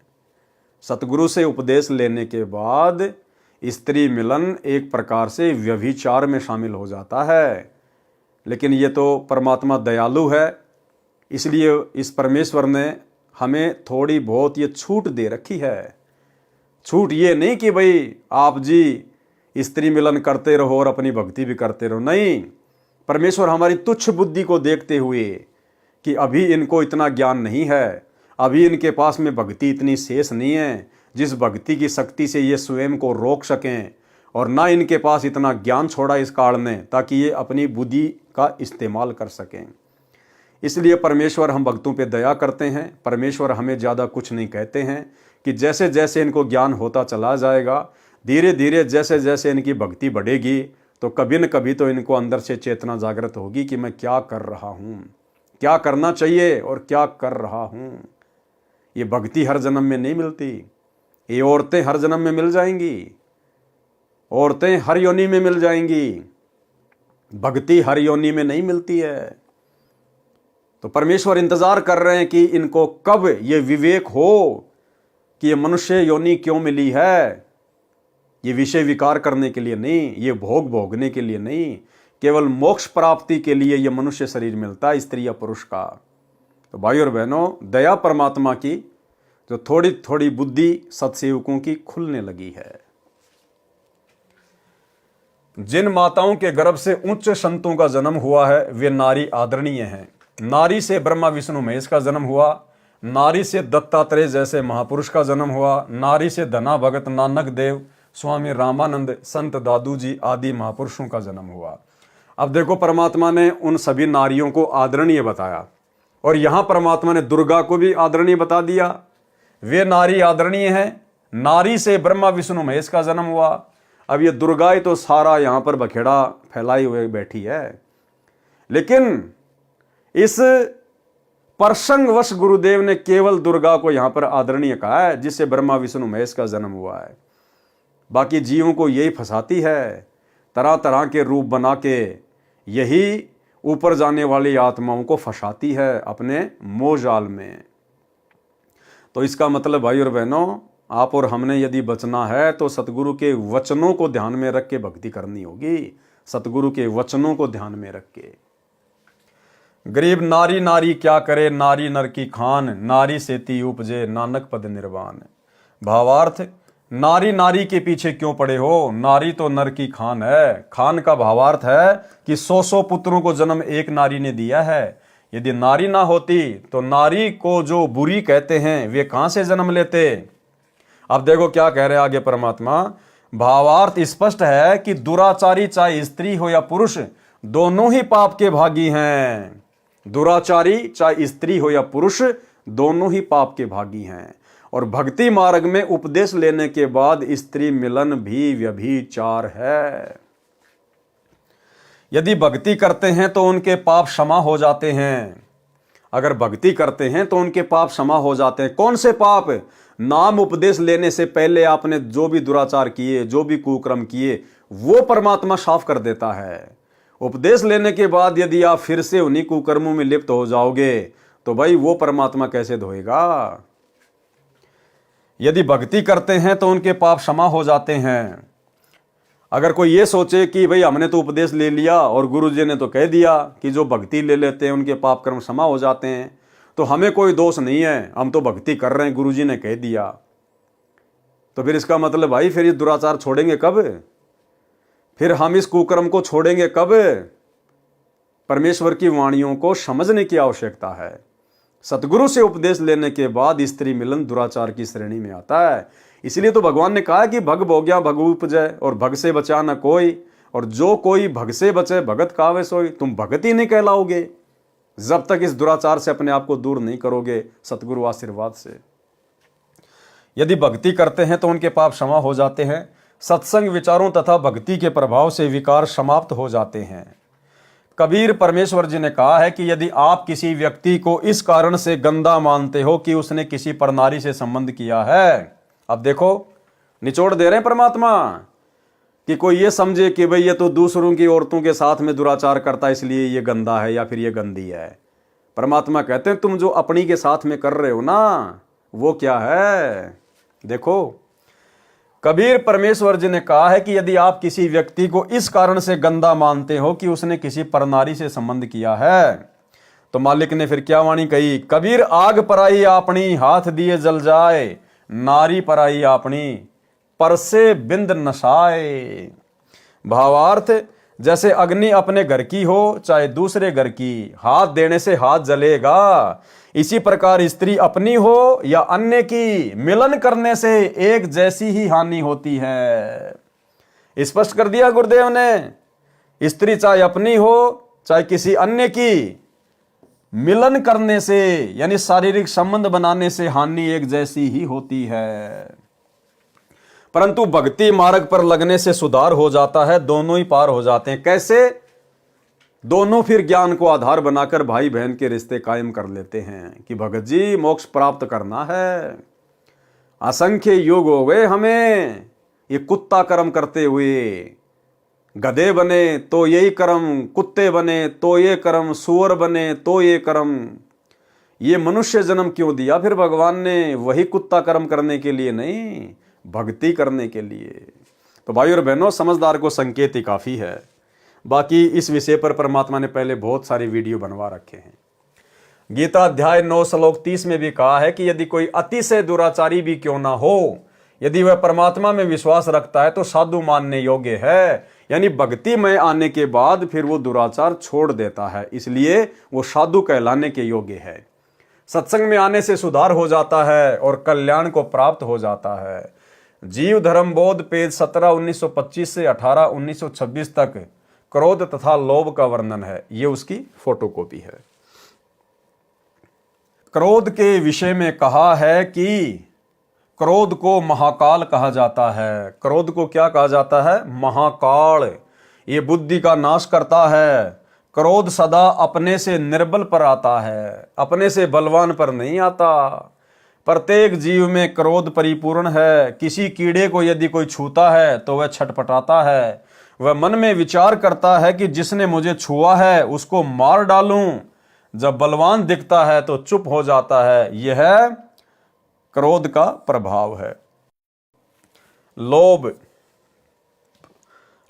सतगुरु से उपदेश लेने के बाद स्त्री मिलन एक प्रकार से व्यभिचार में शामिल हो जाता है। लेकिन ये तो परमात्मा दयालु है, इसलिए इस परमेश्वर ने हमें थोड़ी बहुत ये छूट दे रखी है। छूट ये नहीं कि भाई आप जी स्त्री मिलन करते रहो और अपनी भक्ति भी करते रहो, नहीं। परमेश्वर हमारी तुच्छ बुद्धि को देखते हुए कि अभी इनको इतना ज्ञान नहीं है, अभी इनके पास में भक्ति इतनी शेष नहीं है जिस भक्ति की शक्ति से ये स्वयं को रोक सकें, और ना इनके पास इतना ज्ञान छोड़ा इस काल ने ताकि ये अपनी बुद्धि का इस्तेमाल कर सकें। इसलिए परमेश्वर हम भक्तों पे दया करते हैं। परमेश्वर हमें ज़्यादा कुछ नहीं कहते हैं कि जैसे जैसे इनको ज्ञान होता चला जाएगा, धीरे धीरे जैसे जैसे इनकी भक्ति बढ़ेगी तो कभी न कभी तो इनको अंदर से चेतना जागृत होगी कि मैं क्या कर रहा हूँ, क्या करना चाहिए और क्या कर रहा हूँ। ये भक्ति हर जन्म में नहीं मिलती, ये औरतें हर जन्म में मिल जाएंगी, औरतें हर योनि में मिल जाएंगी, भक्ति हर योनि में नहीं मिलती है। तो परमेश्वर इंतजार कर रहे हैं कि इनको कब ये विवेक हो कि ये मनुष्य योनि क्यों मिली है। ये विषय विकार करने के लिए नहीं, ये भोग भोगने के लिए नहीं, केवल मोक्ष प्राप्ति के लिए ये मनुष्य शरीर मिलता है, स्त्री या पुरुष का। तो भाई और बहनों, दया परमात्मा की जो थोड़ी थोड़ी बुद्धि सत्सेवकों की खुलने लगी है। जिन माताओं के गर्भ से उच्च संतों का जन्म हुआ है वे नारी आदरणीय हैं। नारी से ब्रह्मा विष्णु महेश का जन्म हुआ, नारी से दत्तात्रेय जैसे महापुरुष का जन्म हुआ, नारी से धना भगत नानक देव, स्वामी रामानंद, संत दादू जी आदि महापुरुषों का जन्म हुआ। अब देखो, परमात्मा ने उन सभी नारियों को आदरणीय बताया, और यहां परमात्मा ने दुर्गा को भी आदरणीय बता दिया। वे नारी आदरणीय हैं। नारी से ब्रह्मा विष्णु महेश का जन्म हुआ। अब ये दुर्गा ही तो सारा यहां पर बखेड़ा फैलाई हुए बैठी है, लेकिन इस प्रसंगवश गुरुदेव ने केवल दुर्गा को यहां पर आदरणीय कहा है, जिससे ब्रह्मा विष्णु महेश का जन्म हुआ है। बाकी जीवों को यही फंसाती है, तरह तरह के रूप बना के यही ऊपर जाने वाली आत्माओं को फंसाती है अपने मोहजाल में। तो इसका मतलब भाई और बहनों, आप और हमने यदि बचना है तो सतगुरु के वचनों को ध्यान में रख के भक्ति करनी होगी। सतगुरु के वचनों को ध्यान में रख के। गरीब नारी नारी क्या करे, नारी नर की खान, नारी से ती उपजे नानक पद निर्वाण। भावार्थ, नारी नारी के पीछे क्यों पड़े हो, नारी तो नर की खान है। खान का भावार्थ है कि 100 पुत्रों को जन्म एक नारी ने दिया है, यदि नारी ना होती तो नारी को जो बुरी कहते हैं वे कहां से जन्म लेते। अब देखो क्या कह रहे हैं आगे परमात्मा। भावार्थ स्पष्ट है कि दुराचारी चाहे स्त्री हो या पुरुष दोनों ही पाप के भागी हैं। दुराचारी चाहे स्त्री हो या पुरुष दोनों ही पाप के भागी हैं। और भक्ति मार्ग में उपदेश लेने के बाद स्त्री मिलन भी व्यभिचार है। यदि भक्ति करते हैं तो उनके पाप क्षमा हो जाते हैं। अगर भक्ति करते हैं तो उनके पाप क्षमा हो जाते हैं। कौन से पाप? नाम उपदेश लेने से पहले आपने जो भी दुराचार किए, जो भी कुकर्म किए, वो परमात्मा साफ कर देता है। उपदेश लेने के बाद यदि आप फिर से उन्हीं कुकर्मों में लिप्त हो जाओगे तो भाई वो परमात्मा कैसे धोएगा। यदि भक्ति करते हैं तो उनके पाप क्षमा हो जाते हैं। अगर कोई ये सोचे कि भाई हमने तो उपदेश ले लिया और गुरुजी ने तो कह दिया कि जो भक्ति ले लेते हैं उनके पाप कर्म क्षमा हो जाते हैं, तो हमें कोई दोष नहीं है, हम तो भक्ति कर रहे हैं, गुरुजी ने कह दिया, तो फिर इसका मतलब भाई फिर ये दुराचार छोड़ेंगे कब? फिर हम इस कुकर्म को छोड़ेंगे कब? परमेश्वर की वाणियों को समझने की आवश्यकता है। सतगुरु से उपदेश लेने के बाद स्त्री मिलन दुराचार की श्रेणी में आता है। इसलिए तो भगवान ने कहा कि भग भोग्या भग उपजय, और भग से बचा न कोई, और जो कोई भग से बचे भगत कावे सोई। तुम भगत ही नहीं कहलाओगे जब तक इस दुराचार से अपने आप को दूर नहीं करोगे सतगुरु आशीर्वाद से। यदि भक्ति करते हैं तो उनके पाप क्षमा हो जाते हैं। सत्संग विचारों तथा भक्ति के प्रभाव से विकार समाप्त हो जाते हैं। कबीर परमेश्वर जी ने कहा है कि यदि आप किसी व्यक्ति को इस कारण से गंदा मानते हो कि उसने किसी परनारी से संबंध किया है, अब देखो निचोड़ दे रहे हैं परमात्मा कि कोई ये समझे कि भाई ये तो दूसरों की औरतों के साथ में दुराचार करता है इसलिए ये गंदा है या फिर ये गंदी है। परमात्मा कहते हैं तुम जो अपनी के साथ में कर रहे हो ना वो क्या है। देखो कबीर परमेश्वर जी ने कहा है कि यदि आप किसी व्यक्ति को इस कारण से गंदा मानते हो कि उसने किसी परनारी से संबंध किया है, तो मालिक ने फिर क्या वाणी कही। कबीर आग पराई आपनी हाथ दिए जल जाए, नारी पराई आपनी परसे बिंद नशाए। भावार्थ जैसे अग्नि अपने घर की हो चाहे दूसरे घर की, हाथ देने से हाथ जलेगा, इसी प्रकार स्त्री अपनी हो या अन्य की, मिलन करने से एक जैसी ही हानि होती है। स्पष्ट कर दिया गुरुदेव ने। स्त्री चाहे अपनी हो चाहे किसी अन्य की, मिलन करने से यानी शारीरिक संबंध बनाने से हानि एक जैसी ही होती है। परंतु भक्ति मार्ग पर लगने से सुधार हो जाता है, दोनों ही पार हो जाते हैं। कैसे? दोनों फिर ज्ञान को आधार बनाकर भाई बहन के रिश्ते कायम कर लेते हैं कि भगत जी मोक्ष प्राप्त करना है। असंख्य युग हो गए हमें ये कुत्ता कर्म करते हुए, गधे बने तो यही कर्म, कुत्ते बने तो ये कर्म, सुअर बने तो ये कर्म। ये मनुष्य जन्म क्यों दिया फिर भगवान ने? वही कुत्ता कर्म करने के लिए नहीं, भक्ति करने के लिए। तो भाई और बहनों समझदार को संकेत ही काफी है। बाकी इस विषय पर परमात्मा ने पहले बहुत सारी वीडियो बनवा रखे हैं। गीता अध्याय 9 श्लोक 30 में भी कहा है कि यदि कोई अतिशय दुराचारी भी क्यों ना हो, यदि वह परमात्मा में विश्वास रखता है तो साधु मानने योग्य है। यानी भक्ति में आने के बाद फिर वो दुराचार छोड़ देता है, इसलिए वो साधु कहलाने के योग्य है। सत्संग में आने से सुधार हो जाता है और कल्याण को प्राप्त हो जाता है। जीव धर्म बोध पेज 17 1925 से 18 1926 तक क्रोध तथा लोभ का वर्णन है। ये उसकी फोटोकॉपी है। क्रोध के विषय में कहा है कि क्रोध को महाकाल कहा जाता है। क्रोध को क्या कहा जाता है? महाकाल। ये बुद्धि का नाश करता है। क्रोध सदा अपने से निर्बल पर आता है, अपने से बलवान पर नहीं आता। प्रत्येक जीव में क्रोध परिपूर्ण है। किसी कीड़े को यदि कोई छूता है तो वह छटपटाता है। वह मन में विचार करता है कि जिसने मुझे छुआ है उसको मार डालूं। जब बलवान दिखता है तो चुप हो जाता है। यह क्रोध का प्रभाव है। लोभ।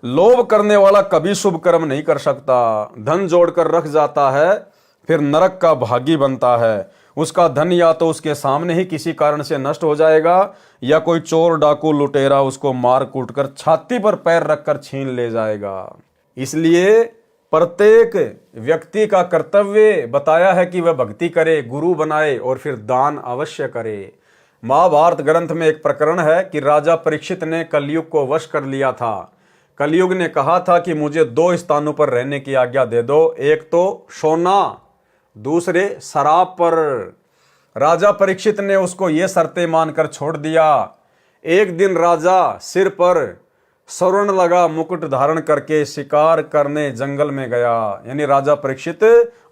लोभ करने वाला कभी शुभ कर्म नहीं कर सकता। धन जोड़कर रख जाता है फिर नरक का भागी बनता है। उसका धन या तो उसके सामने ही किसी कारण से नष्ट हो जाएगा या कोई चोर डाकू लुटेरा उसको मार कूट कर छाती पर पैर रखकर छीन ले जाएगा। इसलिए प्रत्येक व्यक्ति का कर्तव्य बताया है कि वह भक्ति करे, गुरु बनाए और फिर दान अवश्य करे। महाभारत ग्रंथ में एक प्रकरण है कि राजा परीक्षित ने कलयुग को वश कर लिया था। कलयुग ने कहा था कि मुझे 2 स्थानों पर रहने की आज्ञा दे दो, एक तो सोना, दूसरे शराब पर। राजा परीक्षित ने उसको ये शर्तें मानकर छोड़ दिया। एक दिन राजा सिर पर स्वर्ण लगा मुकुट धारण करके शिकार करने जंगल में गया। यानी राजा परीक्षित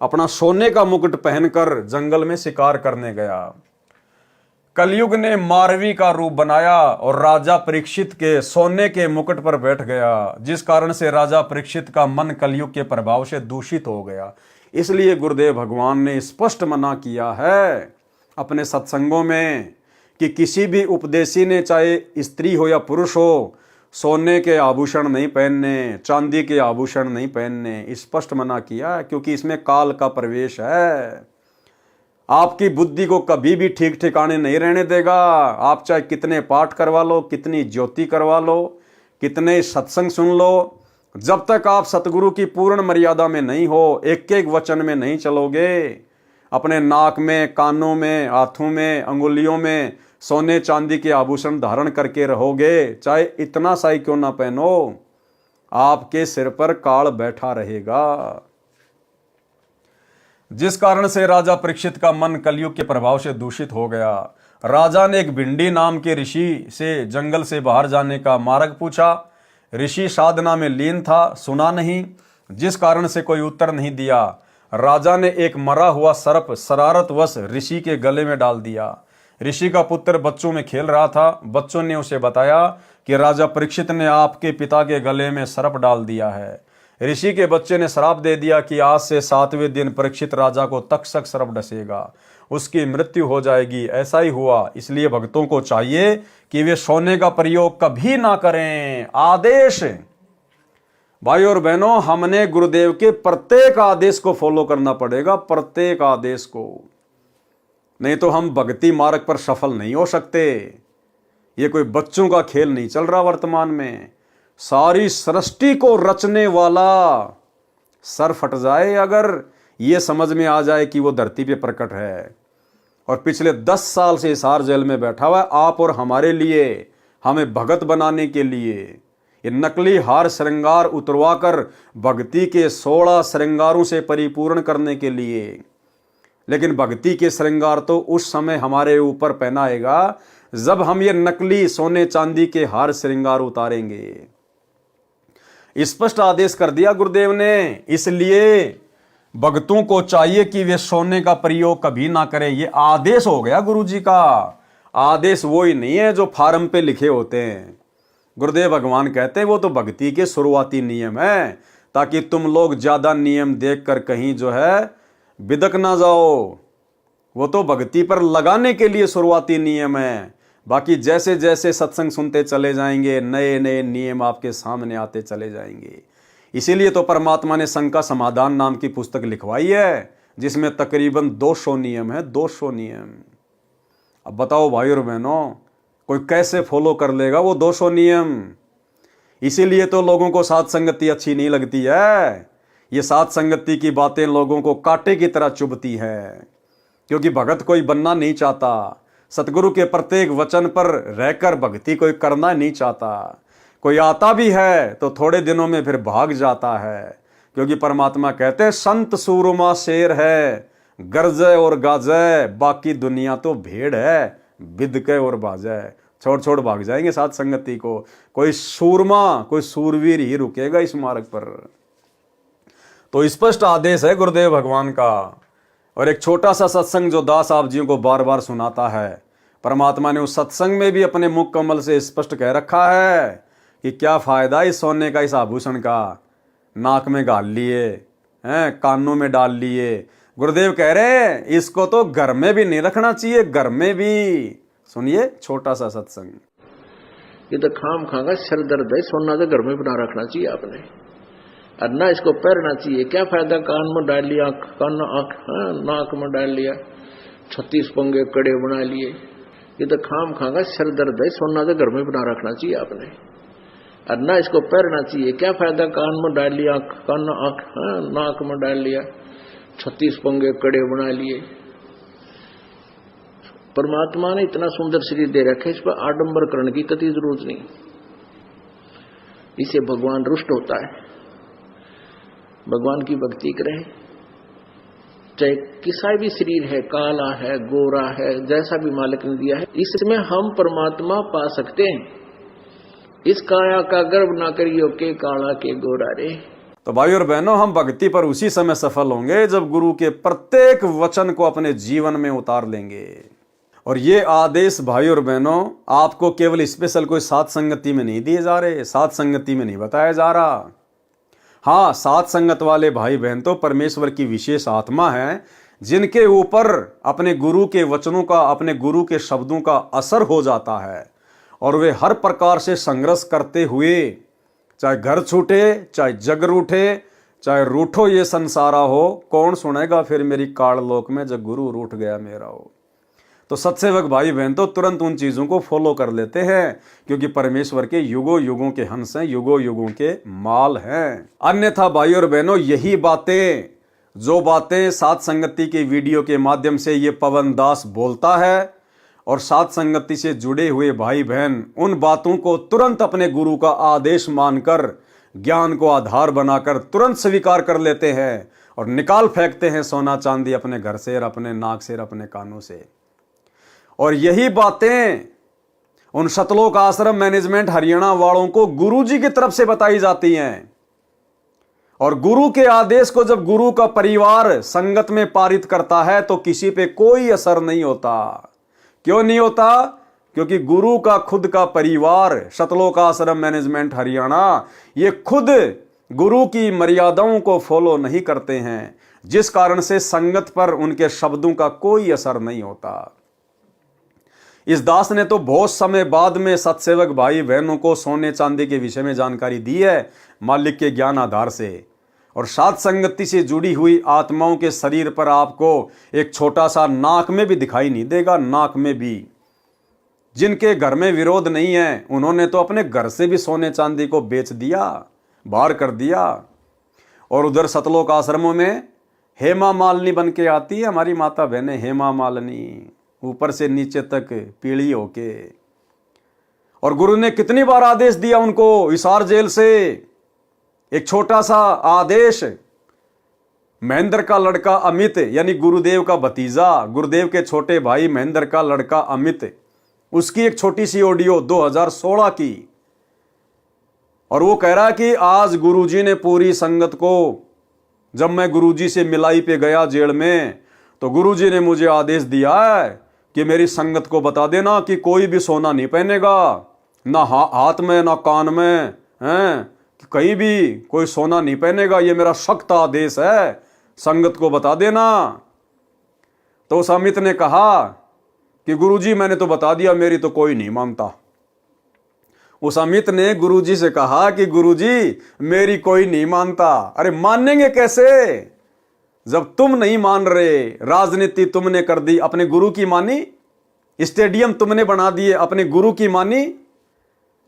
अपना सोने का मुकुट पहनकर जंगल में शिकार करने गया। कलयुग ने मारवी का रूप बनाया और राजा परीक्षित के सोने के मुकुट पर बैठ गया, जिस कारण से राजा परीक्षित का मन कलयुग के प्रभाव से दूषित हो गया। इसलिए गुरुदेव भगवान ने स्पष्ट मना किया है अपने सत्संगों में कि किसी भी उपदेशी ने, चाहे स्त्री हो या पुरुष हो, सोने के आभूषण नहीं पहनने, चांदी के आभूषण नहीं पहनने, स्पष्ट मना किया है। क्योंकि इसमें काल का प्रवेश है। आपकी बुद्धि को कभी भी ठीक ठिकाने नहीं रहने देगा। आप चाहे कितने पाठ करवा लो, कितनी ज्योति करवा लो, कितने सत्संग सुन लो, जब तक आप सतगुरु की पूर्ण मर्यादा में नहीं हो, एक एक वचन में नहीं चलोगे, अपने नाक में, कानों में, हाथों में, अंगुलियों में सोने चांदी के आभूषण धारण करके रहोगे, चाहे इतना सा ही क्यों ना पहनो, आपके सिर पर काल बैठा रहेगा। जिस कारण से राजा परीक्षित का मन कलयुग के प्रभाव से दूषित हो गया। राजा ने एक भिंडी नाम के ऋषि से जंगल से बाहर जाने का मार्ग पूछा। ऋषि साधना में लीन था, सुना नहीं, जिस कारण से कोई उत्तर नहीं दिया। राजा ने एक मरा हुआ सर्प शरारतवश ऋषि के गले में डाल दिया। ऋषि का पुत्र बच्चों में खेल रहा था। बच्चों ने उसे बताया कि राजा परीक्षित ने आपके पिता के गले में सर्प डाल दिया है। ऋषि के बच्चे ने श्राप दे दिया कि आज से 7वें दिन परीक्षित राजा को तक्षक सर्प डसेगा, उसकी मृत्यु हो जाएगी। ऐसा ही हुआ। इसलिए भक्तों को चाहिए कि वे सोने का प्रयोग कभी ना करें। आदेश भाई और बहनों, हमने गुरुदेव के प्रत्येक आदेश को फॉलो करना पड़ेगा, प्रत्येक आदेश को, नहीं तो हम भक्ति मार्ग पर सफल नहीं हो सकते। ये कोई बच्चों का खेल नहीं चल रहा वर्तमान में। सारी सृष्टि को रचने वाला सर फट जाए अगर ये समझ में आ जाए कि वो धरती पे प्रकट है और पिछले 10 साल से इस हार जेल में बैठा हुआ है आप और हमारे लिए, हमें भगत बनाने के लिए। ये नकली हार श्रृंगार उतरवाकर भक्ति के 16 श्रृंगारों से परिपूर्ण करने के लिए। लेकिन भक्ति के श्रृंगार तो उस समय हमारे ऊपर पहनाएगा जब हम ये नकली सोने चांदी के हार श्रृंगार उतारेंगे। स्पष्ट आदेश कर दिया गुरुदेव ने। इसलिए भक्तों को चाहिए कि वे सोने का प्रयोग कभी ना करें। ये आदेश हो गया गुरुजी का। आदेश वो ही नहीं है जो फार्म पे लिखे होते हैं। गुरुदेव भगवान कहते हैं वो तो भक्ति के शुरुआती नियम है, ताकि तुम लोग ज्यादा नियम देखकर कहीं जो है बिदक ना जाओ। वो तो भक्ति पर लगाने के लिए शुरुआती नियम है। बाकी जैसे जैसे सत्संग सुनते चले जाएंगे, नए नए नियम आपके सामने आते चले जाएंगे। इसीलिए तो परमात्मा ने संग का समाधान नाम की पुस्तक लिखवाई है, जिसमें तकरीबन 200 नियम है, 200 नियम। अब बताओ भाई और बहनों, कोई कैसे फॉलो कर लेगा वो 200 नियम? इसीलिए तो लोगों को साथ संगति अच्छी नहीं लगती है। ये साथ संगति की बातें लोगों को कांटे की तरह चुभती है, क्योंकि भगत कोई बनना नहीं चाहता। सतगुरु के प्रत्येक वचन पर रहकर भक्ति कोई करना नहीं चाहता। कोई आता भी है तो थोड़े दिनों में फिर भाग जाता है, क्योंकि परमात्मा कहते हैं संत सूरमा शेर है, गरजे और गाजे, बाकी दुनिया तो भेड़ है, बिदके और बाजे। छोड़ छोड़ भाग जाएंगे साथ संगति को। कोई सूरमा, कोई सूरवीर ही रुकेगा इस मार्ग पर। तो स्पष्ट आदेश है गुरुदेव भगवान का। और एक छोटा सा सत्संग जो दास आप जी को बार बार सुनाता है, परमात्मा ने उस सत्संग में भी अपने मुख कमल से स्पष्ट कह रखा है कि क्या फायदा इस सोने का, इस आभूषण का। नाक में गाल लिए हैं, कानों में डाल लिए। गुरुदेव कह रहे हैं इसको तो घर में भी नहीं रखना चाहिए, घर में भी। सुनिए छोटा सा सत्संग। ये तो खाम खागा सिर दर्द है, सोना तो घर में बना रखना चाहिए आपने, और ना इसको पहनना चाहिए। क्या फायदा कान में डाल लिया, कान नाक में डाल लिया, 36 पंगे कड़े बना लिए। ये तो खाम खागा सिर दर्द है, सोना तो घर में बना रखना चाहिए आपने, और ना इसको पहनना चाहिए। क्या फायदा, कान में डाल लिया, कान नाक में डाल लिया, 36 पंगे कड़े बना लिए। परमात्मा ने इतना सुंदर शरीर दे रखा है, इस पर आडंबर करने की कतई जरूरत नहीं। इसे भगवान रुष्ट होता है। भगवान की भक्ति करे, चाहे किसा भी शरीर है, काला है, गोरा है, जैसा भी मालिक ने दिया है, इसमें हम परमात्मा पा सकते हैं। इस काया का गर्व ना करियो के काला के गोरा रे। तो भाई और बहनों, हम भक्ति पर उसी समय सफल होंगे जब गुरु के प्रत्येक वचन को अपने जीवन में उतार लेंगे। और ये आदेश भाई और बहनों आपको केवल स्पेशल कोई साथ संगति में नहीं दिए जा रहे, साथ संगति में नहीं बताया जा रहा। हाँ, साथ संगत वाले भाई बहन तो परमेश्वर की विशेष आत्मा है, जिनके ऊपर अपने गुरु के वचनों का, अपने गुरु के शब्दों का असर हो जाता है और वे हर प्रकार से संघर्ष करते हुए, चाहे घर छूटे, चाहे जग रूठे, चाहे रूठो ये संसारा हो, कौन सुनेगा फिर मेरी काल लोक में जब गुरु रूठ गया मेरा हो। तो सत्सेवक भाई बहन तो तुरंत उन चीजों को फॉलो कर लेते हैं, क्योंकि परमेश्वर के युगों युगों के हंस हैं, युगों युगों के माल हैं। अन्यथा भाई और बहनों, यही बातें, जो बातें साथ संगति के वीडियो के माध्यम से ये पवन दास बोलता है, और साथ संगति से जुड़े हुए भाई बहन उन बातों को तुरंत अपने गुरु का आदेश मानकर, ज्ञान को आधार बनाकर तुरंत स्वीकार कर लेते हैं और निकाल फेंकते हैं सोना चांदी अपने घर से और अपने नाक से और अपने कानों से। और यही बातें उन सतलोक आश्रम मैनेजमेंट हरियाणा वालों को गुरुजी की तरफ से बताई जाती हैं। और गुरु के आदेश को जब गुरु का परिवार संगत में पारित करता है तो किसी पे कोई असर नहीं होता। क्यों नहीं होता? क्योंकि गुरु का खुद का परिवार सतलोक आश्रम मैनेजमेंट हरियाणा, ये खुद गुरु की मर्यादाओं को फॉलो नहीं करते हैं, जिस कारण से संगत पर उनके शब्दों का कोई असर नहीं होता। इस दास ने तो बहुत समय बाद में सत्सेवक भाई बहनों को सोने चांदी के विषय में जानकारी दी है, मालिक के ज्ञान आधार से। और साथ संगति से जुड़ी हुई आत्माओं के शरीर पर आपको एक छोटा सा नाक में भी दिखाई नहीं देगा। नाक में भी जिनके घर में विरोध नहीं है, उन्होंने तो अपने घर से भी सोने चांदी को बेच दिया, बाहर कर दिया। और उधर सतलोक आश्रमों में हेमा मालिनी बन के आती है हमारी माता बहनें, हेमा मालिनी, ऊपर से नीचे तक पीली होके। और गुरु ने कितनी बार आदेश दिया उनको हिसार जेल से, एक छोटा सा आदेश। महेंद्र का लड़का अमित, यानी गुरुदेव का भतीजा, गुरुदेव के छोटे भाई महेंद्र का लड़का अमित, उसकी एक छोटी सी ऑडियो 2016 की। और वो कह रहा है कि आज गुरुजी ने पूरी संगत को, जब मैं गुरुजी से मिलाई पे गया जेल में, तो गुरुजी ने मुझे आदेश दिया है कि मेरी संगत को बता देना कि कोई भी सोना नहीं पहनेगा, ना हाथ में ना कान में, हैं, कहीं भी कोई सोना नहीं पहनेगा। ये मेरा सख्त आदेश है, संगत को बता देना। तो उस अमित ने कहा कि गुरुजी मैंने तो बता दिया, मेरी तो कोई नहीं मानता। उस अमित ने गुरुजी से कहा कि गुरुजी मेरी कोई नहीं मानता। अरे मानेंगे कैसे जब तुम नहीं मान रहे? राजनीति तुमने कर दी, अपने गुरु की मानी। स्टेडियम तुमने बना दिए, अपने गुरु की मानी।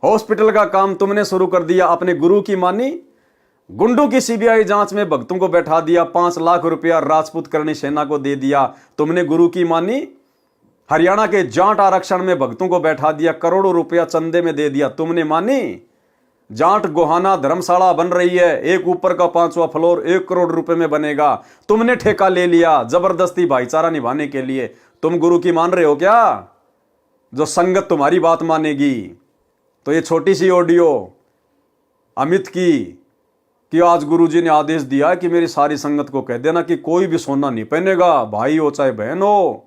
हॉस्पिटल का काम तुमने शुरू कर दिया, अपने गुरु की मानी। गुंडों की सीबीआई जांच में भक्तों को बैठा दिया, 5 लाख रुपया राजपूत करणी सेना को दे दिया, तुमने गुरु की मानी। हरियाणा के जाट आरक्षण में भक्तों को बैठा दिया, करोड़ों रुपया चंदे में दे दिया, तुमने मानी। जाट गोहाना धर्मशाला बन रही है, एक ऊपर का 5वां फ्लोर 1 करोड़ रुपए में बनेगा, तुमने ठेका ले लिया जबरदस्ती भाईचारा निभाने के लिए। तुम गुरु की मान रहे हो क्या? जो संगत तुम्हारी बात मानेगी। तो ये छोटी सी ऑडियो अमित की कि आज गुरुजी ने आदेश दिया कि मेरी सारी संगत को कह देना कि कोई भी सोना नहीं पहनेगा, भाई हो चाहे बहन हो।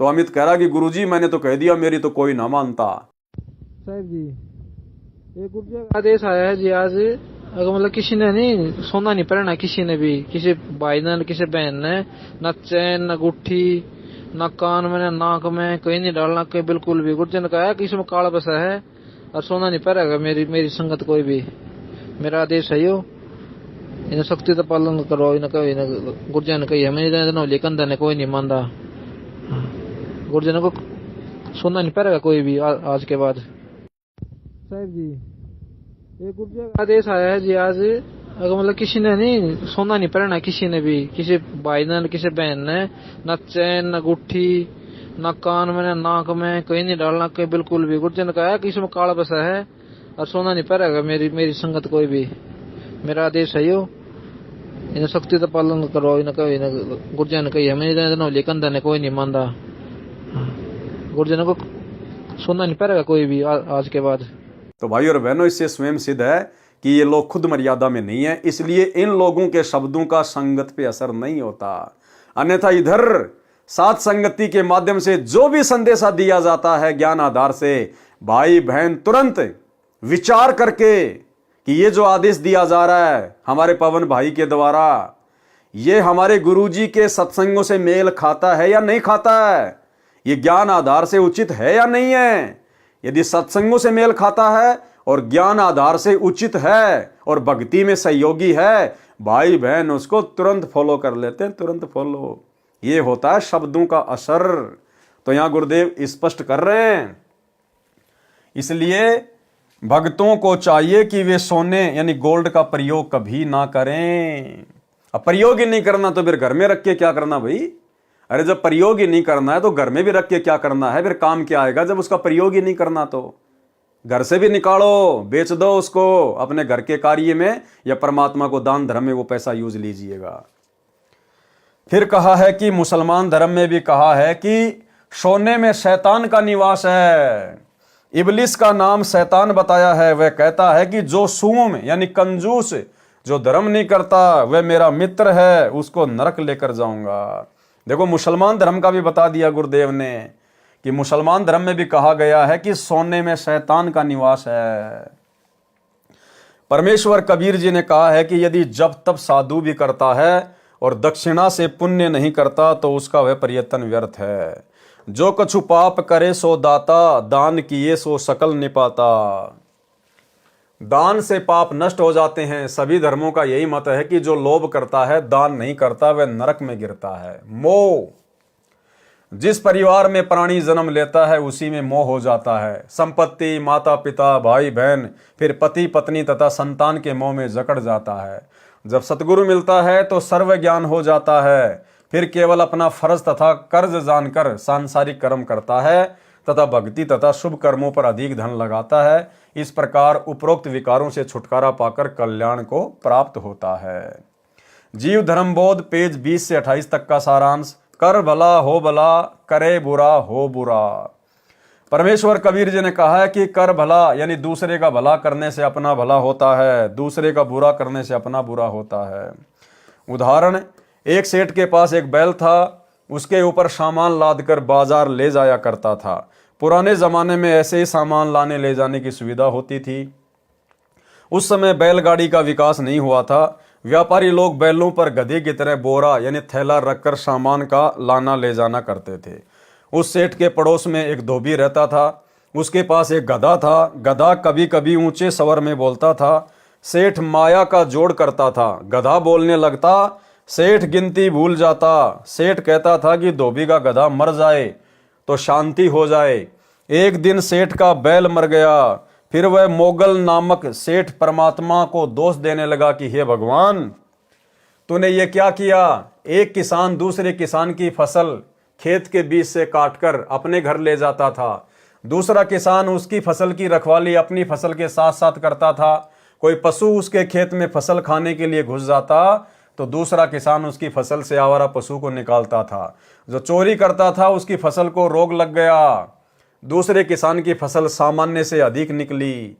तो अमित कह रहा कि गुरुजी मैंने तो कह दिया, मेरी तो कोई ना मानता। साहब जी, एक गुरुजी आदेश आया है जी आज, अगर मतलब किसी ने नहीं सोना नहीं पहनना, किसी ने भी, किसी भाई ने किसी बहन ने, न चैन न गुट्ठी, न कान में न नाक में, कहीं नहीं डालना, कहीं बिल्कुल भी। गुरुजी ने कहा कि इसमें काला बसा है और सोना नहीं पहनेगा मेरी संगत कोई भी। मेरा आदेश है यो, इन्हें सख्ती से पालन करो। इन्हें गुरुजी ने कही हमें लेकिन धन कोई नहीं मानता। गुरुजी ने को सोना नहीं पहनेगा कोई भी आज के बाद। साहब जी, एक गुर्जर का आदेश आया है जी आज, अगर मतलब किसी ने नहीं सोना नहीं पहनना, किसी ने भी, किसी भाई ने किसी बहन ने, न चैन न गुट्ठी, न कान में न नाक में कहीं नहीं डालना, कहीं बिल्कुल भी। गुर्जर ने कहा कि इसमें काला बसा है और सोना नहीं पहनेगा मेरी संगत कोई भी। मेरा आदेश है यो, इन्हें सख्ती से पालन करो। इन्हें कही गुर्जर ने कही है, मैंने लेकिन ने कोई नहीं मानता। गुर्जर को सोना नहीं पहनेगा कोई भी आज के बाद। तो भाई और बहनों, इससे स्वयं सिद्ध है कि ये लोग खुद मर्यादा में नहीं है, इसलिए इन लोगों के शब्दों का संगत पे असर नहीं होता। अन्यथा इधर सात संगति के माध्यम से जो भी संदेशा दिया जाता है ज्ञान आधार से, भाई बहन तुरंत विचार करके कि ये जो आदेश दिया जा रहा है हमारे पवन भाई के द्वारा, ये हमारे गुरुजी के सत्संगों से मेल खाता है या नहीं खाता है, ये ज्ञान आधार से उचित है या नहीं है। यदि सत्संगों से मेल खाता है और ज्ञान आधार से उचित है और भक्ति में सहयोगी है, भाई बहन उसको तुरंत फॉलो कर लेते हैं, तुरंत फॉलो। ये होता है शब्दों का असर। तो यहां गुरुदेव स्पष्ट कर रहे हैं। इसलिए भक्तों को चाहिए कि वे सोने यानी गोल्ड का प्रयोग कभी ना करें। अब प्रयोग ही नहीं करना तो फिर घर में रख के क्या करना भाई? अरे जब प्रयोग ही नहीं करना है तो घर में भी रख के क्या करना है? फिर काम क्या आएगा जब उसका प्रयोग ही नहीं करना? तो घर से भी निकालो, बेच दो उसको अपने घर के कार्य में, या परमात्मा को दान धर्म में वो पैसा यूज लीजिएगा। फिर कहा है कि मुसलमान धर्म में भी कहा है कि सोने में शैतान का निवास है। इबलिस का नाम शैतान बताया है। वह कहता है कि जो सूम यानी कंजूस, जो धर्म नहीं करता, वह मेरा मित्र है, उसको नरक लेकर जाऊंगा। देखो मुसलमान धर्म का भी बता दिया गुरुदेव ने कि मुसलमान धर्म में भी कहा गया है कि सोने में शैतान का निवास है। परमेश्वर कबीर जी ने कहा है कि यदि जब तब साधु भी करता है और दक्षिणा से पुण्य नहीं करता तो उसका वह प्रयत्न व्यर्थ है। जो कछु पाप करे सो दाता, दान किए सो सकल निपाता। दान से पाप नष्ट हो जाते हैं। सभी धर्मों का यही मत है कि जो लोभ करता है, दान नहीं करता, वह नरक में गिरता है। मोह, जिस परिवार में प्राणी जन्म लेता है उसी में मोह हो जाता है। संपत्ति, माता पिता, भाई बहन, फिर पति पत्नी तथा संतान के मोह में जकड़ जाता है। जब सतगुरु मिलता है तो सर्व ज्ञान हो जाता है। फिर केवल अपना फर्ज तथा कर्ज जानकर सांसारिक कर्म करता है तथा भक्ति तथा शुभ कर्मों पर अधिक धन लगाता है। इस प्रकार उपरोक्त विकारों से छुटकारा पाकर कल्याण को प्राप्त होता है। जीव धर्मबोध पेज 20 से 28 तक का सारांश। कर भला हो भला, करे बुरा हो बुरा। परमेश्वर कबीर जी ने कहा है कि कर भला यानी दूसरे का भला करने से अपना भला होता है, दूसरे का बुरा करने से अपना बुरा होता है। उदाहरण, एक सेठ के पास एक बैल था, उसके ऊपर सामान लादकर बाजार ले जाया करता था। पुराने जमाने में ऐसे ही सामान लाने ले जाने की सुविधा होती थी। उस समय बैलगाड़ी का विकास नहीं हुआ था। व्यापारी लोग बैलों पर गधे की तरह बोरा यानी थैला रखकर सामान का लाना ले जाना करते थे। उस सेठ के पड़ोस में एक धोबी रहता था। उसके पास एक गधा था। गधा कभी कभी ऊंचे स्वर में बोलता था। सेठ माया का जोड़ करता था। गधा बोलने लगता, सेठ गिनती भूल जाता। सेठ कहता था कि धोबी का गधा मर जाए तो शांति हो जाए। एक दिन सेठ का बैल मर गया। फिर वह मोगल नामक सेठ परमात्मा को दोष देने लगा कि हे भगवान, तूने ये क्या किया? एक किसान दूसरे किसान की फसल खेत के बीच से काटकर अपने घर ले जाता था। दूसरा किसान उसकी फसल की रखवाली अपनी फसल के साथ साथ करता था। कोई पशु उसके खेत में फसल खाने के लिए घुस जाता तो दूसरा किसान उसकी फसल से आवारा पशु को निकालता था। जो चोरी करता था उसकी फसल को रोग लग गया। दूसरे किसान की फसल सामान्य से अधिक निकली।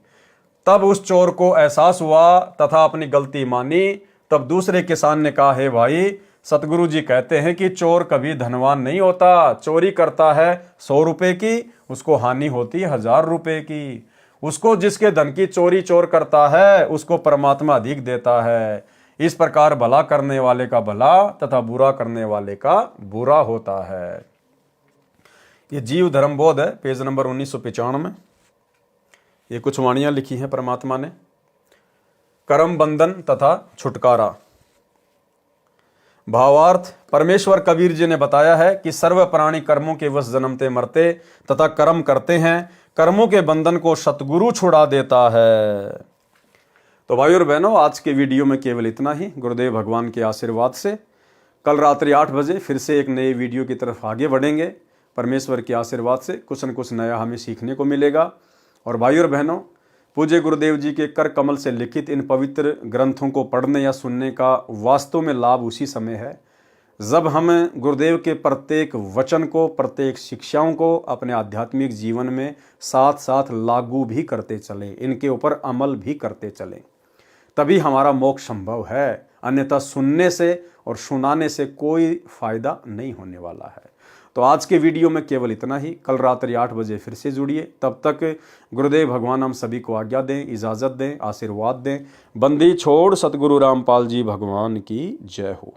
तब उस चोर को एहसास हुआ तथा अपनी गलती मानी। तब दूसरे किसान ने कहा, हे भाई, सतगुरु जी कहते हैं कि चोर कभी धनवान नहीं होता। चोरी करता है 100 रुपए की, उसको हानि होती है 1000 रुपए की। उसको जिसके धन की चोरी चोर करता है उसको परमात्मा अधिक देता है। इस प्रकार भला करने वाले का भला तथा बुरा करने वाले का बुरा होता है। ये जीव धर्मबोध है, पेज नंबर 1995। ये कुछ वाणियां लिखी हैं परमात्मा ने। कर्म बंधन तथा छुटकारा। भावार्थ, परमेश्वर कबीर जी ने बताया है कि सर्व प्राणी कर्मों के वश जन्मते मरते तथा कर्म करते हैं। कर्मों के बंधन को सतगुरु छुड़ा देता है। तो भाई और बहनों, आज के वीडियो में केवल इतना ही। गुरुदेव भगवान के आशीर्वाद से कल रात्रि 8 बजे फिर से एक नए वीडियो की तरफ आगे बढ़ेंगे। परमेश्वर के आशीर्वाद से कुछ न कुछ नया हमें सीखने को मिलेगा। और भाई और बहनों, पूज्य गुरुदेव जी के कर कमल से लिखित इन पवित्र ग्रंथों को पढ़ने या सुनने का वास्तव में लाभ उसी समय है जब हम गुरुदेव के प्रत्येक वचन को, प्रत्येक शिक्षाओं को अपने आध्यात्मिक जीवन में साथ साथ लागू भी करते चलें, इनके ऊपर अमल भी करते चलें, तभी हमारा मोक्ष संभव है। अन्यथा सुनने से और सुनाने से कोई फायदा नहीं होने वाला है। तो आज के वीडियो में केवल इतना ही। कल रात्रि 8 बजे फिर से जुड़िए। तब तक गुरुदेव भगवान हम सभी को आज्ञा दें, इजाज़त दें, आशीर्वाद दें। बंदी छोड़ सतगुरु रामपाल जी भगवान की जय हो।